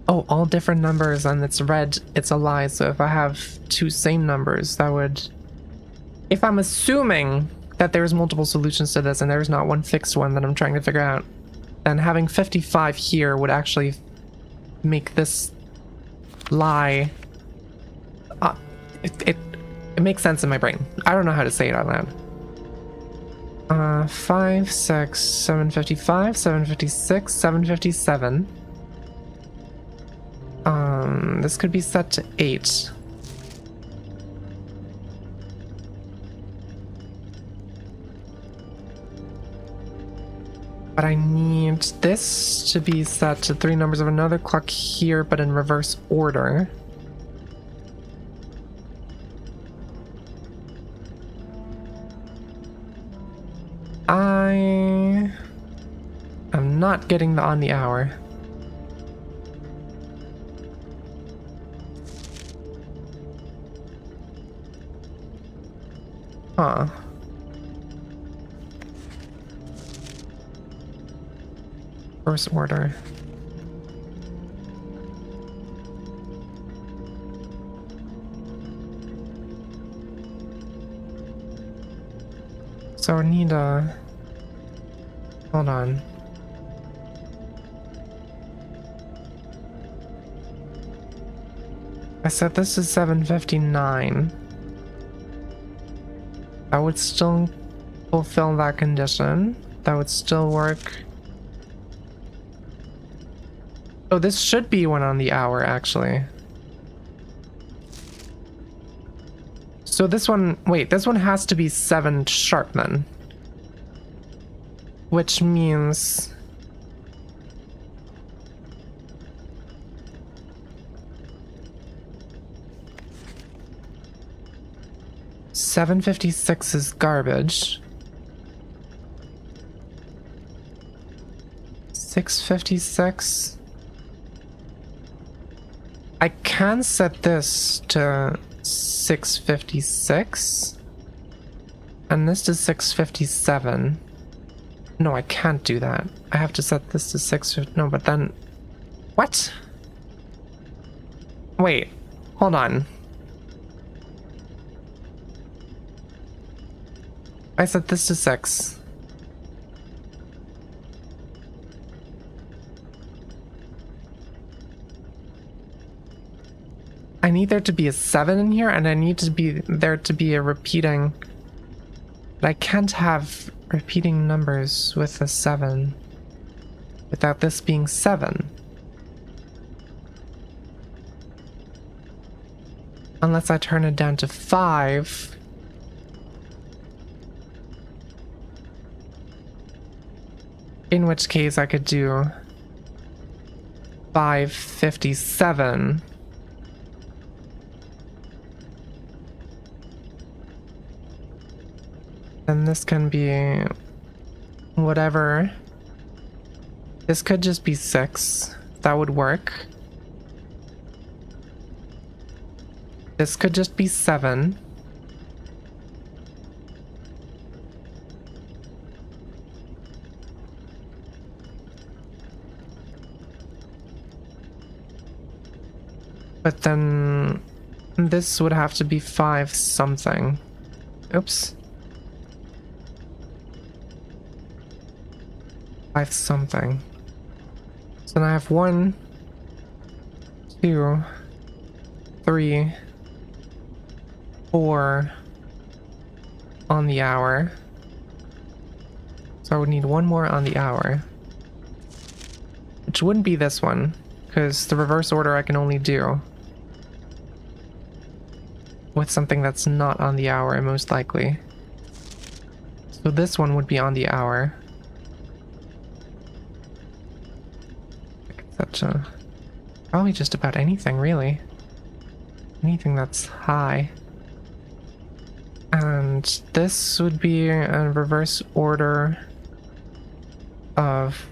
Oh, all different numbers, and it's red, it's a lie. So if I have 2 same numbers, that would... If I'm assuming that there's multiple solutions to this and there's not one fixed one that I'm trying to figure out, then having 55 here would actually make this lie. It makes sense in my brain. I don't know how to say it out loud. 5, 6, 755, 756, 757. This could be set to 8. But I need this to be set to 3 numbers of another clock here, but in reverse order. I am not getting the on the hour. Huh. Reverse order. So I need a... Hold on. I said this is 7:59. That would still fulfill that condition. That would still work. Oh, this should be one on the hour, actually. So this one, wait, this one has to be 7 sharp then. Which means... $7.56 is garbage. $6.56. I can set this to 6.56 and this to 6.57. No, I can't do that. I have to set this to 6.50. No, but then what? Wait, hold on. I set this to 6. I need there to be a 7 in here, and I need to be there to be a repeating. But I can't have repeating numbers with a 7 without this being 7. Unless I turn it down to 5. In which case I could do 5.57. Then this can be whatever. This could just be 6. That would work. This could just be 7. But then this would have to be 5 something. Oops. 5 something. So then I have 1, 2, 3, 4 on the hour. So I would need 1 more on the hour. Which wouldn't be this one, because the reverse order I can only do with something that's not on the hour, most likely. So this one would be on the hour. That's probably just about anything, really. Anything that's high. And this would be a reverse order of...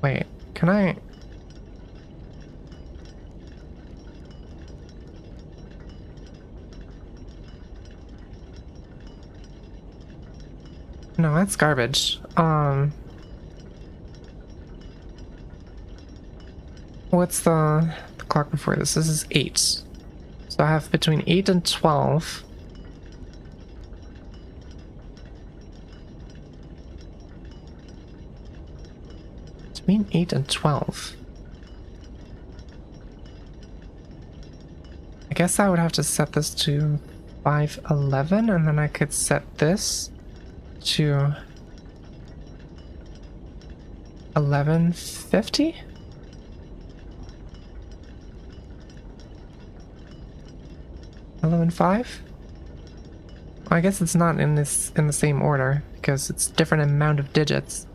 Wait, can I... No, that's garbage. What's the clock before this? This is 8. So I have between 8 and 12. Between 8 and 12. I guess I would have to set this to 5:11, and then I could set this to 11:50. 11:05? I guess it's not in the same order because it's different amount of digits.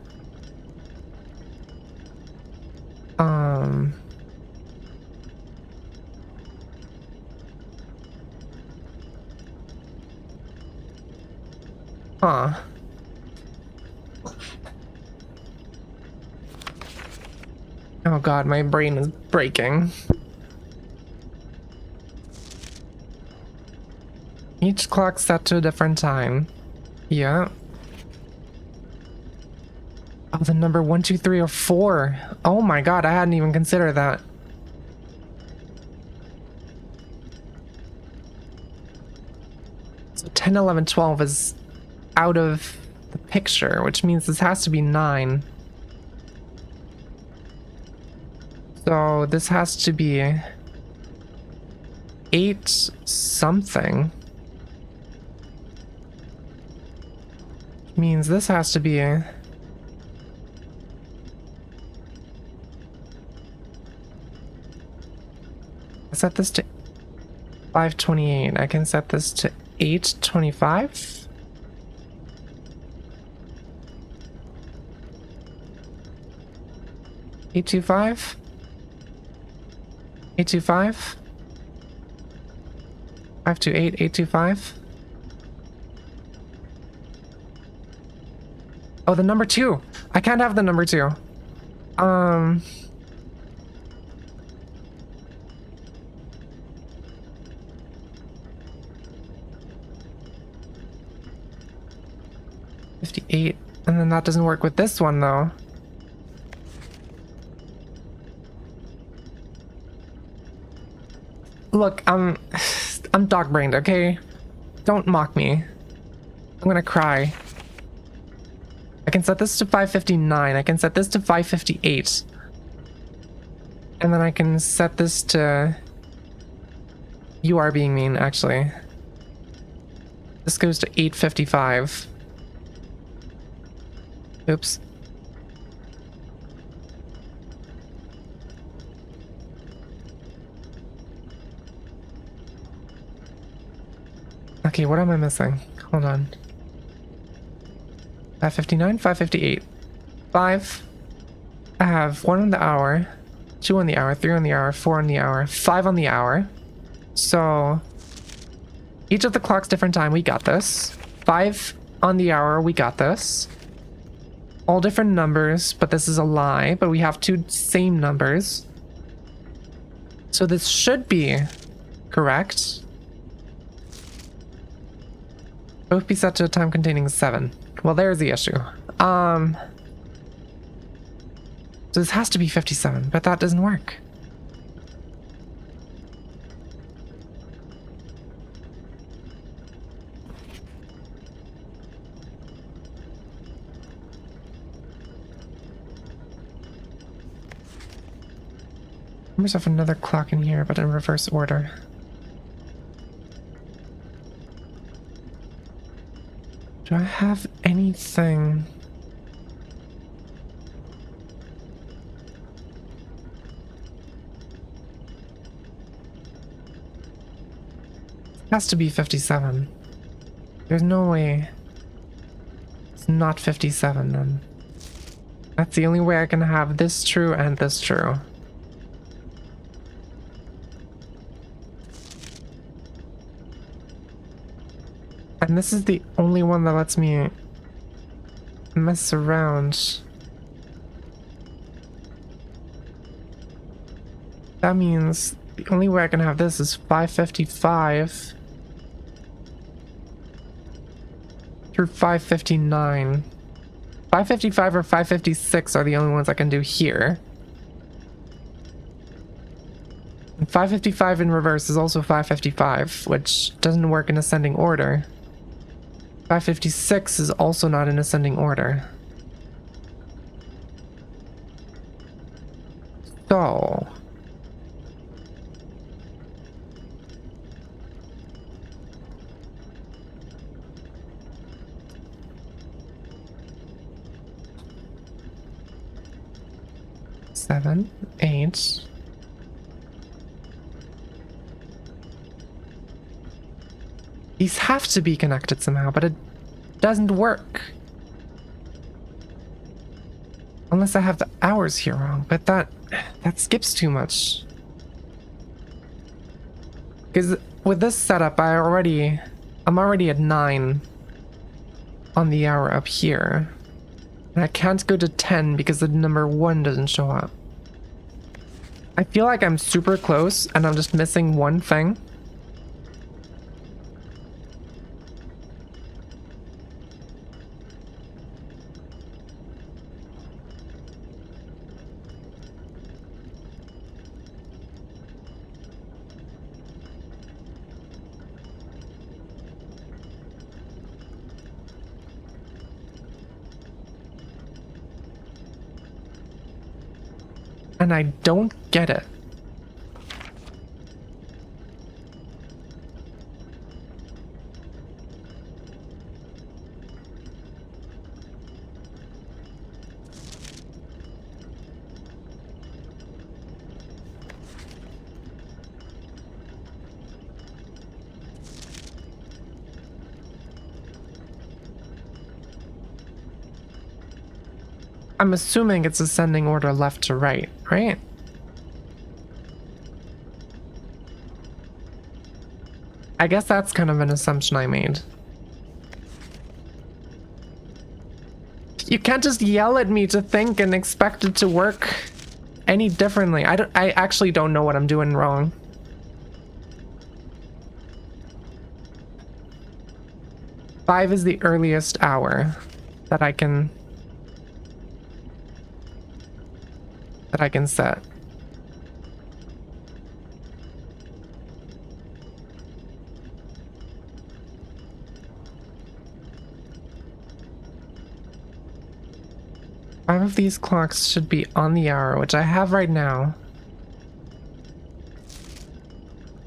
Huh. Oh god, my brain is breaking. Each clock set to a different time. Yeah. Oh, the number 1, 2, 3, or 4. Oh my god, I hadn't even considered that. So 10, 11, 12 is out of the picture, which means this has to be 9. So this has to be 8 something. Means this has to be I set this to 528. I can set this to 825. Eight two five. 825. 528. 825. Oh, the number 2. I can't have the number 2. 58. And then that doesn't work with this one though. Look, I'm dog brained, okay? Don't mock me. I'm gonna cry. I can set this to 559. I can set this to 558. And then I can set this to... You are being mean, actually. This goes to 855. Oops. Okay, what am I missing? Hold on. 559, 558. 5. I have 1 on the hour, 2 on the hour, 3 on the hour, 4 on the hour, 5 on the hour. So each of the clocks different time, we got this. 5 on the hour, we got this. All different numbers, but this is a lie, but we have 2 same numbers. So this should be correct. Both be set to a time containing 7. Well, there's the issue. So this has to be 57, but that doesn't work. I must have another clock in here, but in reverse order. Do I have anything? It has to be 57. There's no way it's not 57 then. That's the only way I can have this true and this true. And this is the only one that lets me mess around. That means the only way I can have this is 555 through 559. 555 or 556 are the only ones I can do here. And 555 in reverse is also 555, which doesn't work in ascending order. 556 is also not in ascending order. So... Seven, 8... These have to be connected somehow, but it doesn't work. Unless I have the hours here wrong, but that skips too much. Because with this setup, I'm already at 9 on the hour up here. And I can't go to 10 because the number 1 doesn't show up. I feel like I'm super close and I'm just missing one thing. And I don't get it. I'm assuming it's ascending order left to right, right? I guess that's kind of an assumption I made. You can't just yell at me to think and expect it to work any differently. I actually don't know what I'm doing wrong. Five is the earliest hour that I can set. Five of these clocks should be on the hour, which I have right now.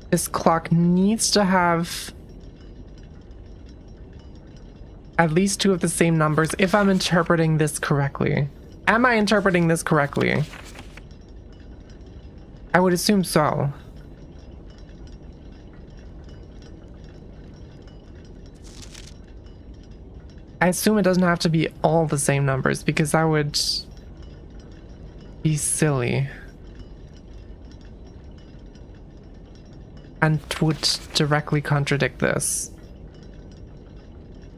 This clock needs to have at least 2 of the same numbers if I'm interpreting this correctly. Am I interpreting this correctly? I would assume so. I assume it doesn't have to be all the same numbers because that would be silly. And would directly contradict this.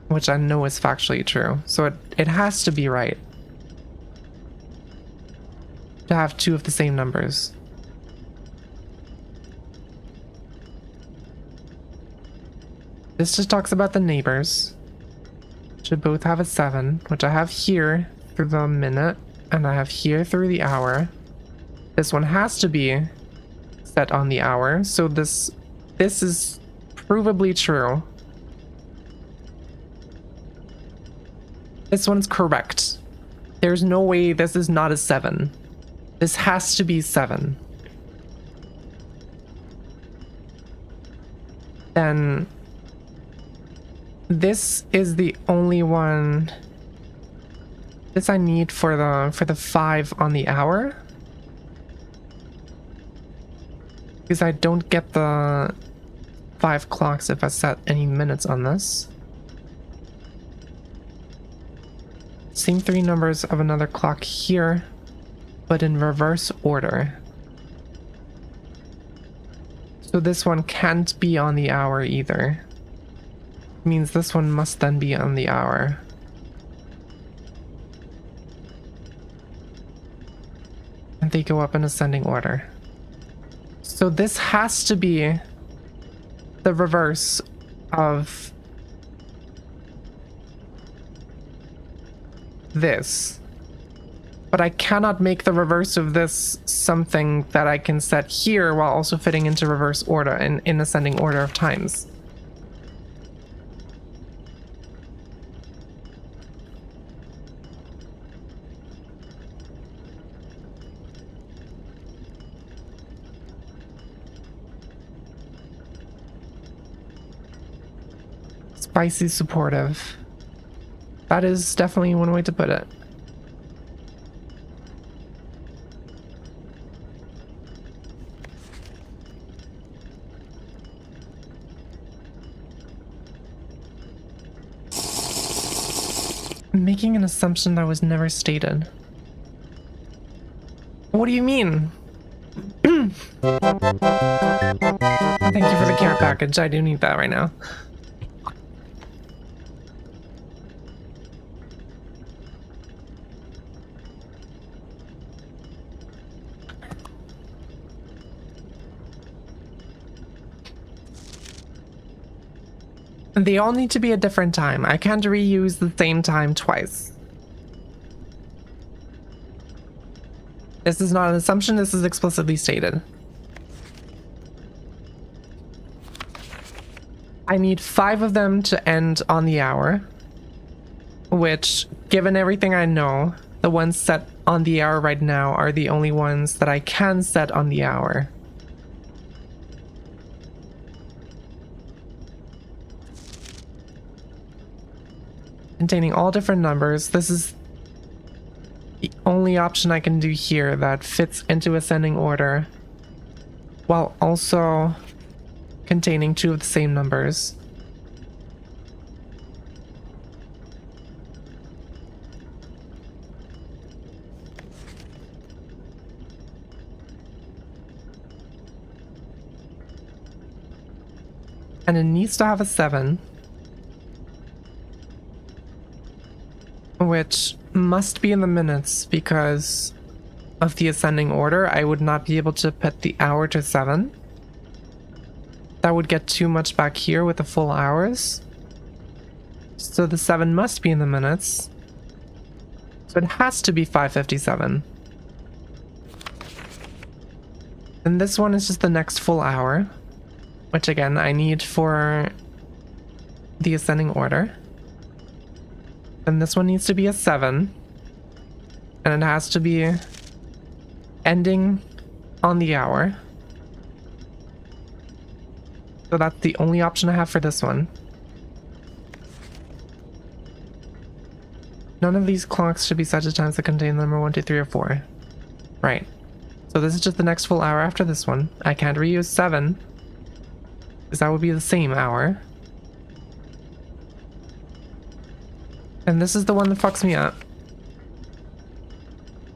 Which I know is factually true. So it has to be right. To have 2 of the same numbers. This just talks about the neighbors. Should both have a 7, which I have here through the minute, and I have here through the hour. This one has to be set on the hour, so this is provably true. This one's correct. There's no way this is not a 7. This has to be 7. Then this is the only one. This I need for the 5 on the hour. Because I don't get the 5 clocks if I set any minutes on this. Same 3 numbers of another clock here, but in reverse order. So this one can't be on the hour either. Means this one must then be on the hour. And they go up in ascending order. So this has to be the reverse of this. But I cannot make the reverse of this something that I can set here while also fitting into reverse order in ascending order of times. Spicy supportive. That is definitely one way to put it. Making an assumption that was never stated. What do you mean? Thank you for the care package. I do need that right now. They all need to be a different time. I can't reuse the same time twice. This is not an assumption, this is explicitly stated. I need 5 of them to end on the hour, which, given everything I know, the ones set on the hour right now are the only ones that I can set on the hour. Containing all different numbers. This is the only option I can do here that fits into ascending order, while also containing 2 of the same numbers. And it needs to have a 7. Which must be in the minutes because of the ascending order. I would not be able to put the hour to 7. That would get too much back here with the full hours. So the 7 must be in the minutes. So it has to be 5:57. And this one is just the next full hour, which again I need for the ascending order. And this one needs to be a 7. And it has to be ending on the hour. So that's the only option I have for this one. None of these clocks should be set to times that contain the number 1, 2, 3, or 4. Right. So this is just the next full hour after this one. I can't reuse 7, because that would be the same hour. And this is the one that fucks me up.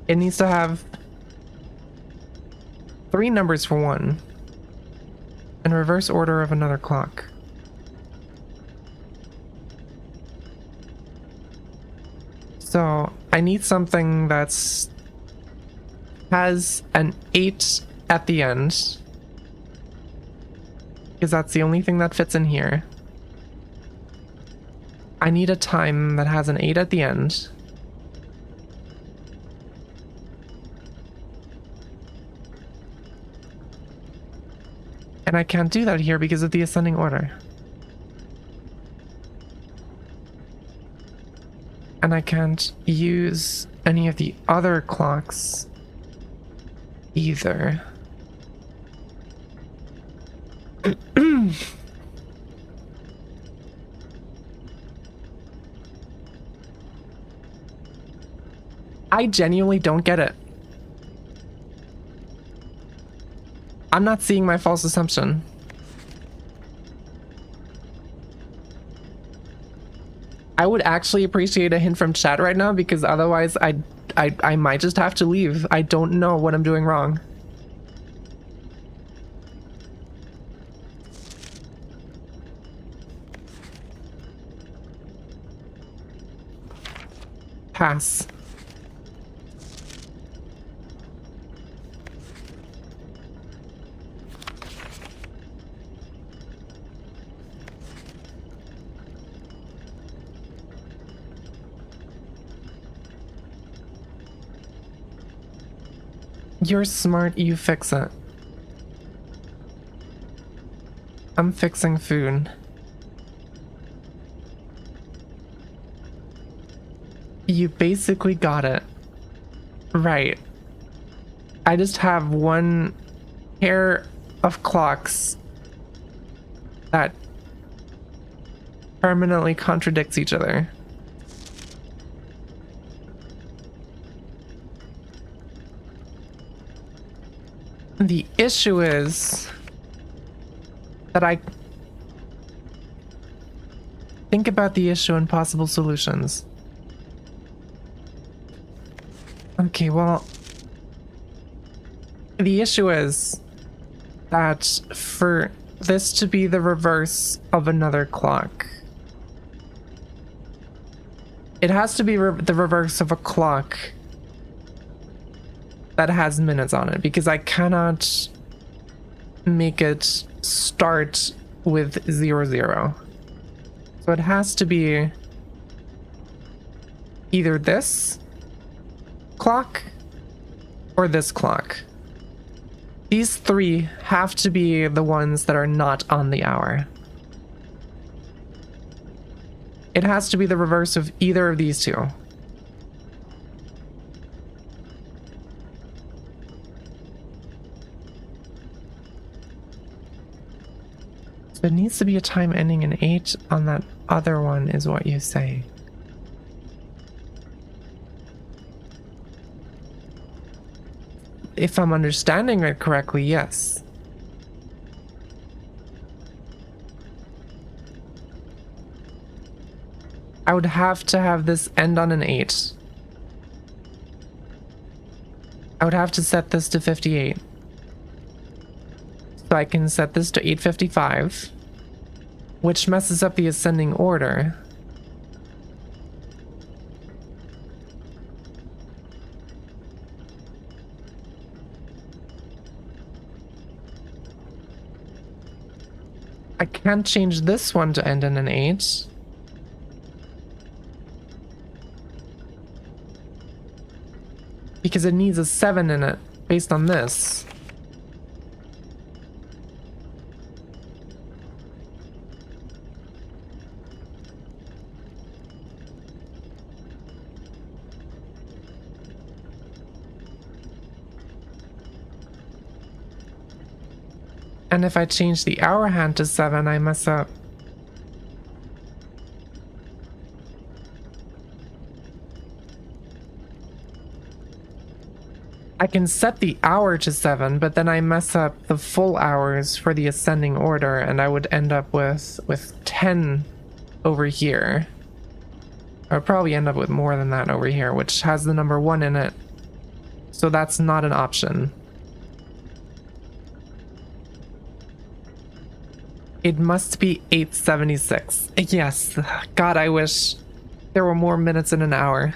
It needs to have 3 numbers for 1. And reverse order of another clock. So I need something that's has an 8 at the end, because that's the only thing that fits in here. I need a time that has an 8 at the end. And I can't do that here because of the ascending order. And I can't use any of the other clocks either. I genuinely don't get it. I'm not seeing my false assumption. I would actually appreciate a hint from chat right now, because otherwise I might just have to leave. I don't know what I'm doing wrong. Pass. You're smart, you fix it. I'm fixing food. You basically got it. Right. I just have one pair of clocks that permanently contradicts each other. The issue is that I think about the issue and possible solutions. Okay, well, the issue is that for this to be the reverse of another clock, it has to be the reverse of a clock that has minutes on it, because I cannot make it start with 00. So it has to be either this clock or this clock. These three have to be the ones that are not on the hour. It has to be the reverse of either of these two. So it needs to be a time ending in 8 on that other one, is what you say. If I'm understanding it correctly, yes. I would have to have this end on an 8. I would have to set this to 58. So I can set this to 8:55, which messes up the ascending order. I can't change this one to end in an 8. Because it needs a 7 in it, based on this. And if I change the hour hand to 7, I mess up. I can set the hour to 7, but then I mess up the full hours for the ascending order, and I would end up with 10 over here. I would probably end up with more than that over here, which has the number 1 in it. So that's not an option. It must be 8:76. Yes. God, I wish there were more minutes in an hour.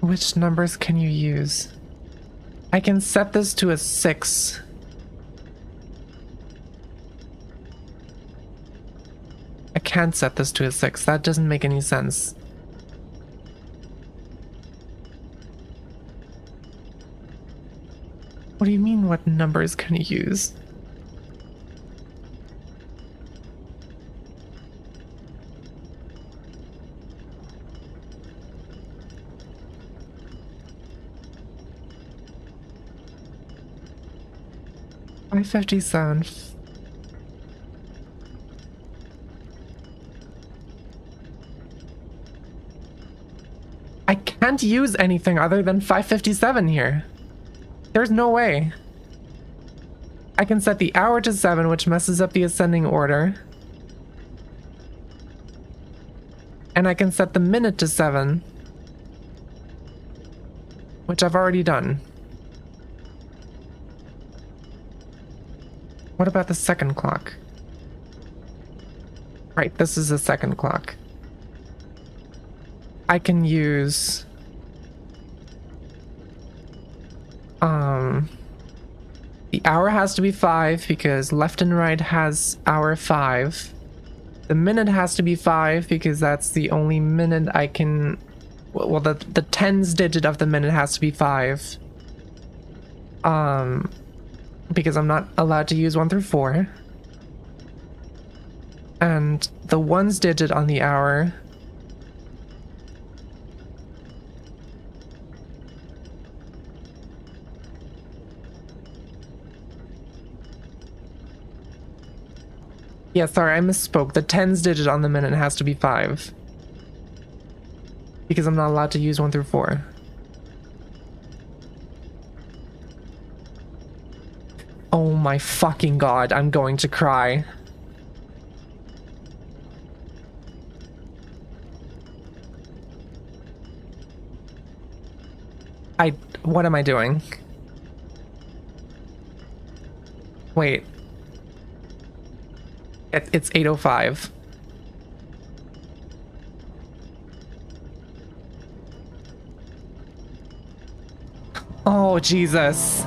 Which numbers can you use? I can set this to a 6. I can't set this to a 6. That doesn't make any sense. What do you mean, what numbers can you use? $5.57. I can't use anything other than 5:57 here. There's no way. I can set the hour to 7, which messes up the ascending order. And I can set the minute to 7, which I've already done. What about the second clock? Right, this is the second clock. I can use the hour has to be 5 because left and right has hour 5. The minute has to be 5 because that's the only minute I can, well, the tens digit of the minute has to be 5. Because I'm not allowed to use 1 through 4. And the ones digit on the hour Yeah, sorry, I misspoke. The tens digit on the minute has to be 5. Because I'm not allowed to use 1 through 4. Oh my fucking god, I'm going to cry. What am I doing? Wait. It's 8:05. Oh, Jesus.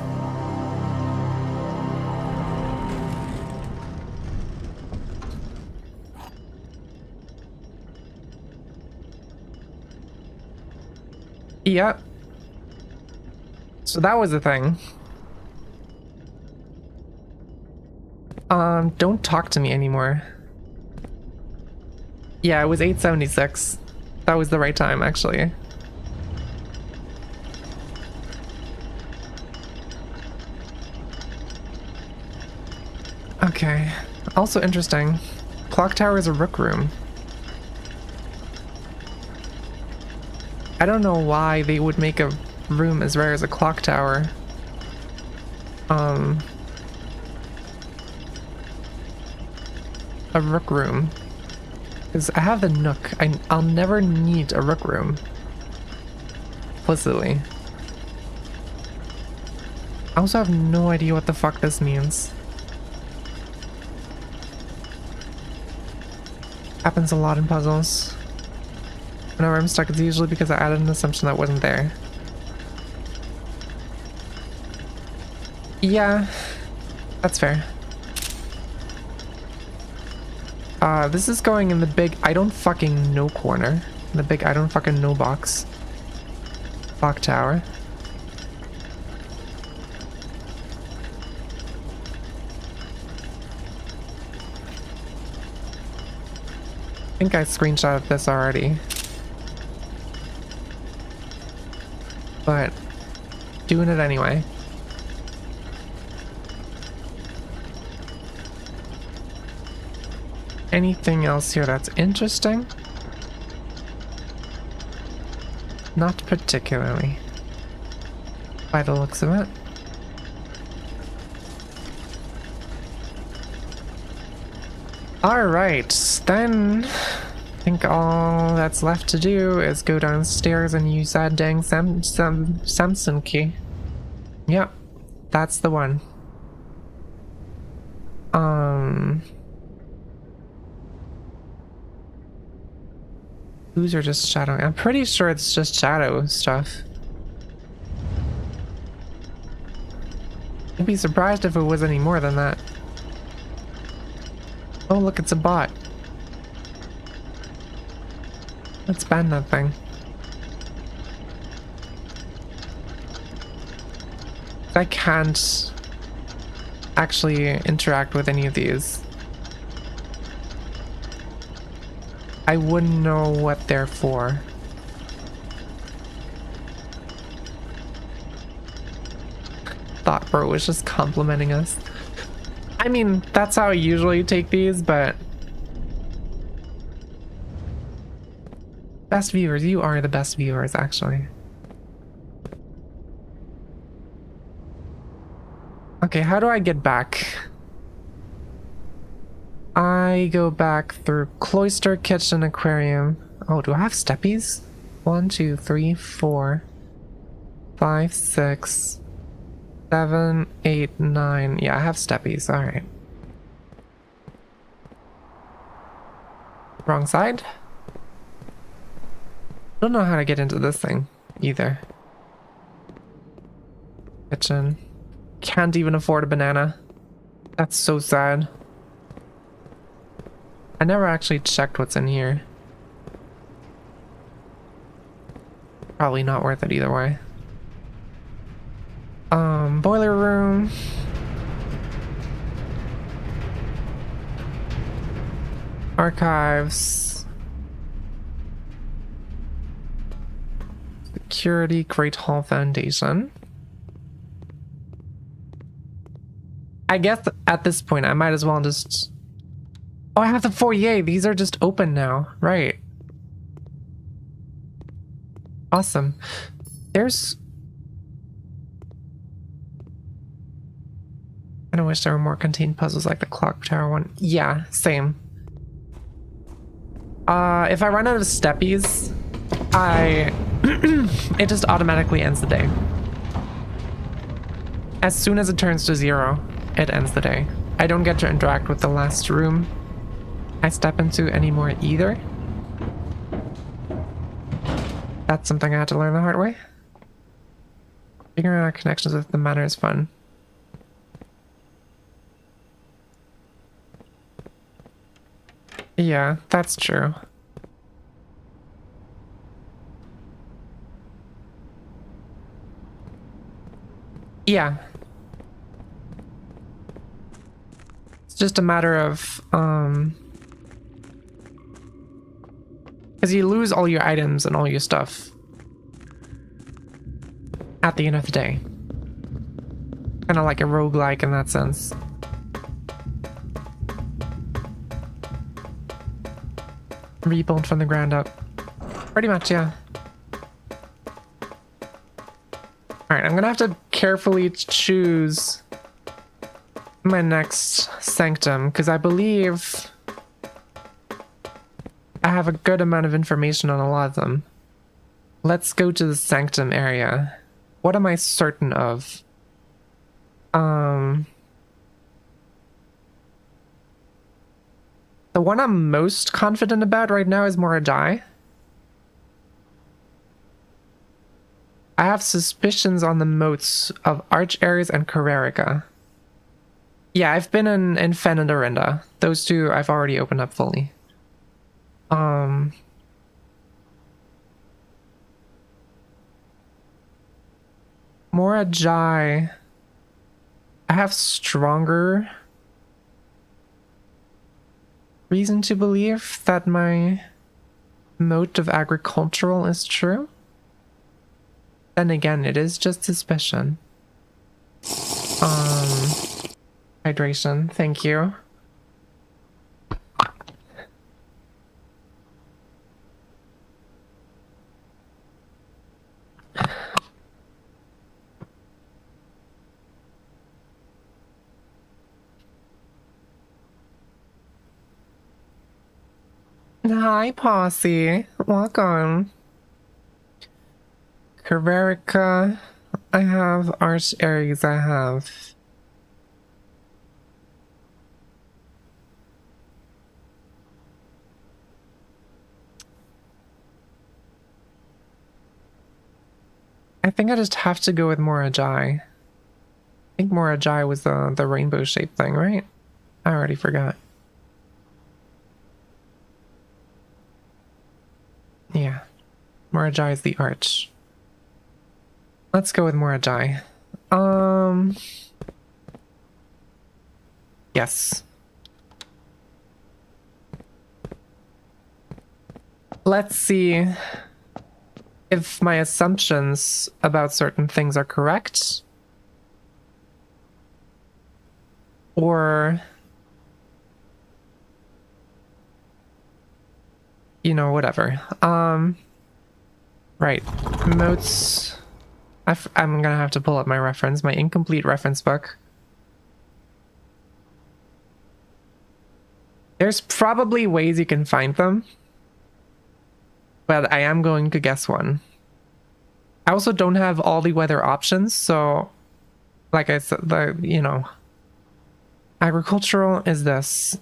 Yep. So that was the thing. Don't talk to me anymore. Yeah, it was 8:76. That was the right time, actually. Okay. Also interesting. Clock tower is a rook room. I don't know why they would make a room as rare as a clock tower. A rook room. Because I have the nook. I'll never need a rook room. Implicitly. I also have no idea what the fuck this means. Happens a lot in puzzles. Whenever I'm stuck, it's usually because I added an assumption that wasn't there. Yeah, that's fair. This is going in the big I don't fucking know corner. The big I don't fucking know box. Clock tower. I think I screenshotted this already. But doing it anyway. Anything else here that's interesting? Not particularly, by the looks of it. Alright, then I think all that's left to do is go downstairs and use that dang Samson key. Yep, that's the one. Who's are just shadowing? I'm pretty sure it's just shadow stuff. I'd be surprised if it was any more than that. Oh, look, it's a bot. Let's ban that thing. I can't actually interact with any of these. I wouldn't know what they're for. Thought bro was just complimenting us. I mean, that's how I usually take these, but best viewers, you are the best viewers, actually. Okay, how do I get back? I go back through cloister, kitchen, aquarium. Oh, do I have steppies? 1, 2, 3, 4, 5, 6, 7, 8, 9. Yeah, I have steppies. All right. Wrong side? Don't know how to get into this thing either. Kitchen. Can't even afford a banana. That's so sad. I never actually checked what's in here. Probably not worth it either way. Boiler room. Archives. Security, Great Hall Foundation. I guess at this point I might as well just Oh, I have the foyer. These are just open now. Right. Awesome. There's... I wish there were more contained puzzles like the clock tower one. Yeah, same. If I run out of steppies, it just automatically ends the day. As soon as it turns to 0, it ends the day. I don't get to interact with the last room I step into anymore either. That's something I had to learn the hard way. Figuring out connections with the manor is fun. Yeah, that's true. Yeah. It's just a matter of, because you lose all your items and all your stuff at the end of the day. Kind of like a roguelike in that sense. Rebuild from the ground up. Pretty much, yeah. Alright, I'm gonna have to carefully choose my next sanctum, because I believe I have a good amount of information on a lot of them. Let's go to the sanctum area. What am I certain of? The one I'm most confident about right now is Morajai. I have suspicions on the moats of Arch Ares and Carrerica. Yeah, I've been in Fen and Orinda. Those two I've already opened up fully. Morajai, I have stronger reason to believe that my moat of agricultural is true. Then again, it is just suspicion. Hydration, thank you. Hi, Posse. Welcome. Carrerica. I have Arch Ares. I have. I think I just have to go with Morajai. I think Morajai was the rainbow shaped thing, right? I already forgot. Yeah. Morajai is the arch. Let's go with Morajai. Yes. Let's see if my assumptions about certain things are correct. Or, you know, whatever. Right. Moats. I'm gonna have to pull up my reference, my incomplete reference book. There's probably ways you can find them, but I am going to guess one. I also don't have all the weather options, so like I said, you know, agricultural is this.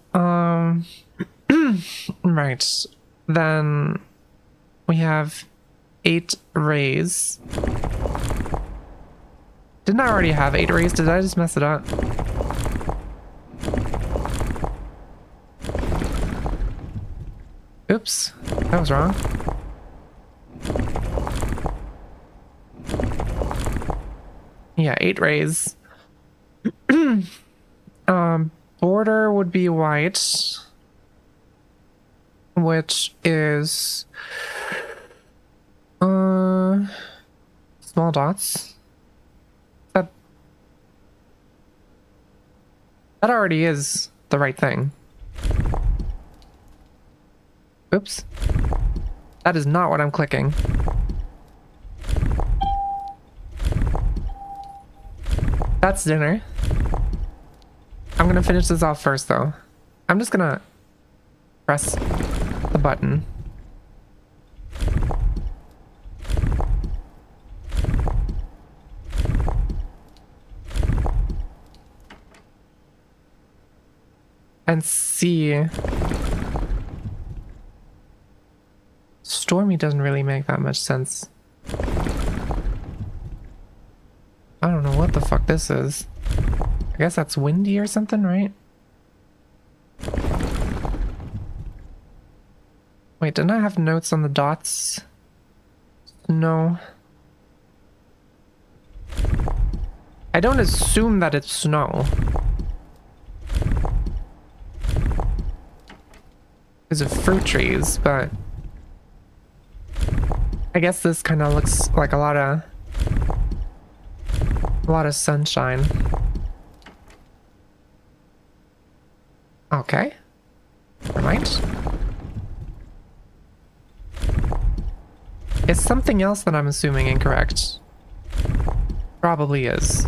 Right. Then we have 8 rays. Didn't I already have 8 rays? Did I just mess it up? Oops, that was wrong. Yeah, 8 rays. Border would be white, which is small dots. That already is the right thing. Oops. That is not what I'm clicking. That's dinner. I'm gonna finish this off first though. I'm just gonna press the button. And see. Stormy doesn't really make that much sense. I don't know what the fuck this is. I guess that's windy or something, right? Wait, didn't I have notes on the dots? No. I don't assume that it's snow. Because of fruit trees, but I guess this kind of looks like a lot of sunshine. Okay. Never mind. Is something else that I'm assuming incorrect? Probably is.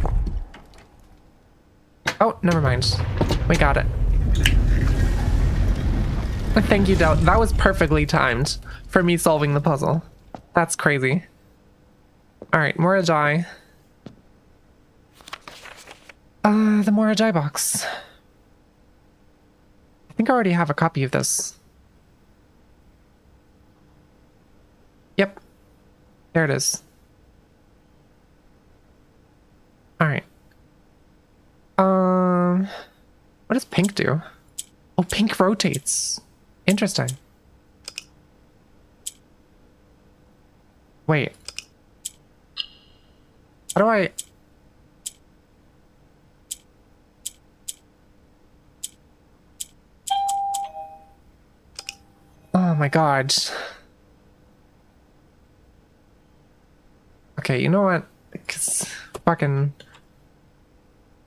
Oh, never mind. We got it. Thank you, Del. That was perfectly timed for me solving the puzzle. That's crazy. Alright, Morajai. The Morajai box. I think I already have a copy of this. Yep. There it is. Alright. What does pink do? Oh, pink rotates. Interesting. Wait. How do I... Oh my god. Okay, you know what? Cause fucking...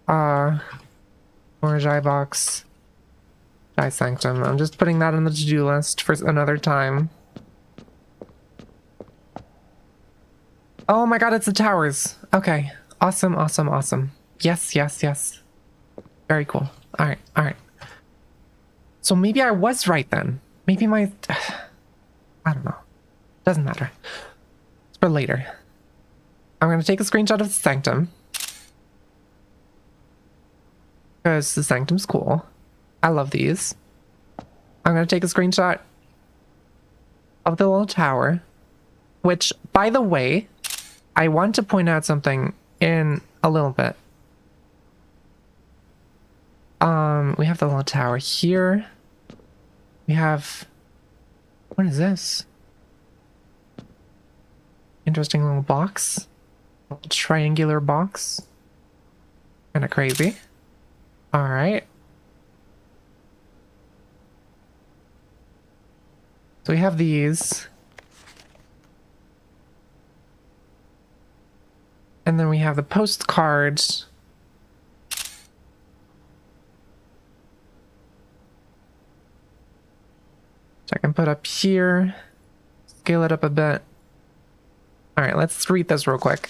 Morajai box. Jai Sanctum. I'm just putting that on the to-do list for another time. Oh my god, it's the towers. Okay. Awesome, awesome, awesome. Yes, yes, yes. Very cool. Alright, alright. So maybe I was right then. Maybe my... I don't know. Doesn't matter. It's for later. I'm going to take a screenshot of the Sanctum. Because the Sanctum's cool. I love these. I'm going to take a screenshot of the little tower. Which, by the way, I want to point out something in a little bit. We have the little tower here. We have... What is this? Interesting little box. A little triangular box. Kind of crazy. Alright. So we have these. And then we have the postcards. Which I can put up here. Scale it up a bit. Alright, let's read this real quick.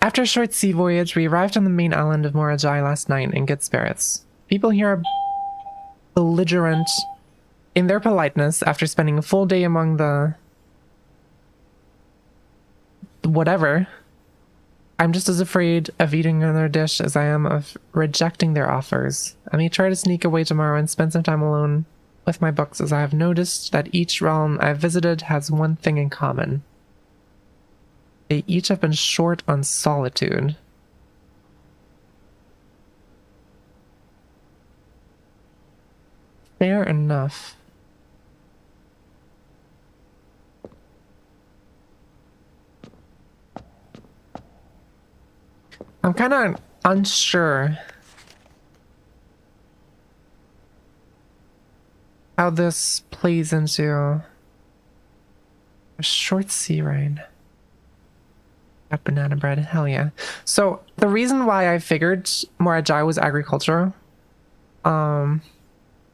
After a short sea voyage, we arrived on the main island of Morajai last night in good spirits. People here are belligerent in their politeness after spending a full day among the... whatever. I'm just as afraid of eating another dish as I am of rejecting their offers. I may try to sneak away tomorrow and spend some time alone with my books, as I have noticed that each realm I've visited has one thing in common. They each have been short on solitude. Fair enough. I'm kind of unsure how this plays into a short sea ride. Got banana bread, hell yeah. So the reason why I figured Morajai was agricultural,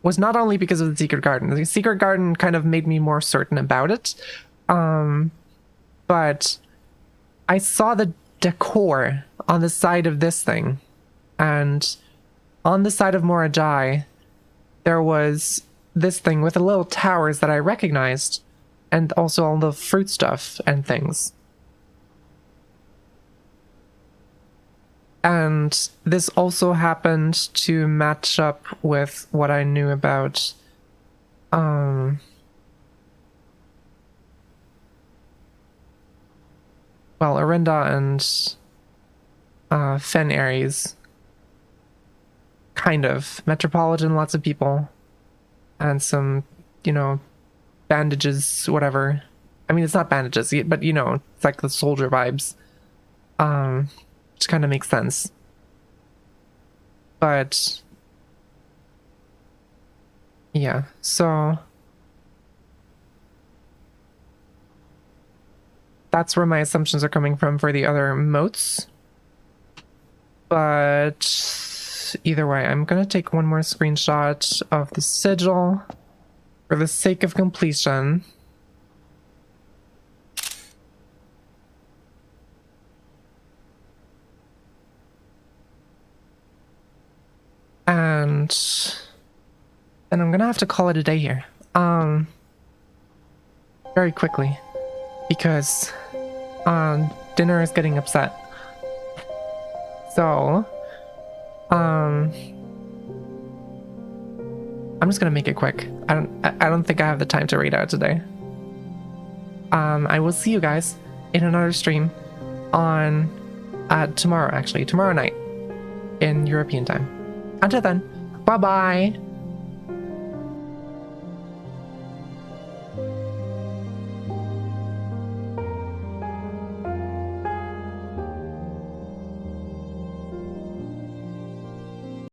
was not only because of the secret garden. The secret garden kind of made me more certain about it. But I saw the decor on the side of this thing, and on the side of Morajai, there was this thing with the little towers that I recognized, and also all the fruit stuff and things. And this also happened to match up with what I knew about well, Orinda and Fen Ares. Kind of. Metropolitan, lots of people. And some, you know, bandages, whatever. I mean, it's not bandages, but you know, it's like the soldier vibes. Which kind of makes sense. But yeah, so that's where my assumptions are coming from for the other moats. But either way, I'm gonna take one more screenshot of the sigil for the sake of completion. And then I'm gonna have to call it a day here. Very quickly. Because dinner is getting upset. So I'm just gonna make it quick. I don't think I have the time to read out today. I will see you guys in another stream on tomorrow night in European time. Until then, bye bye.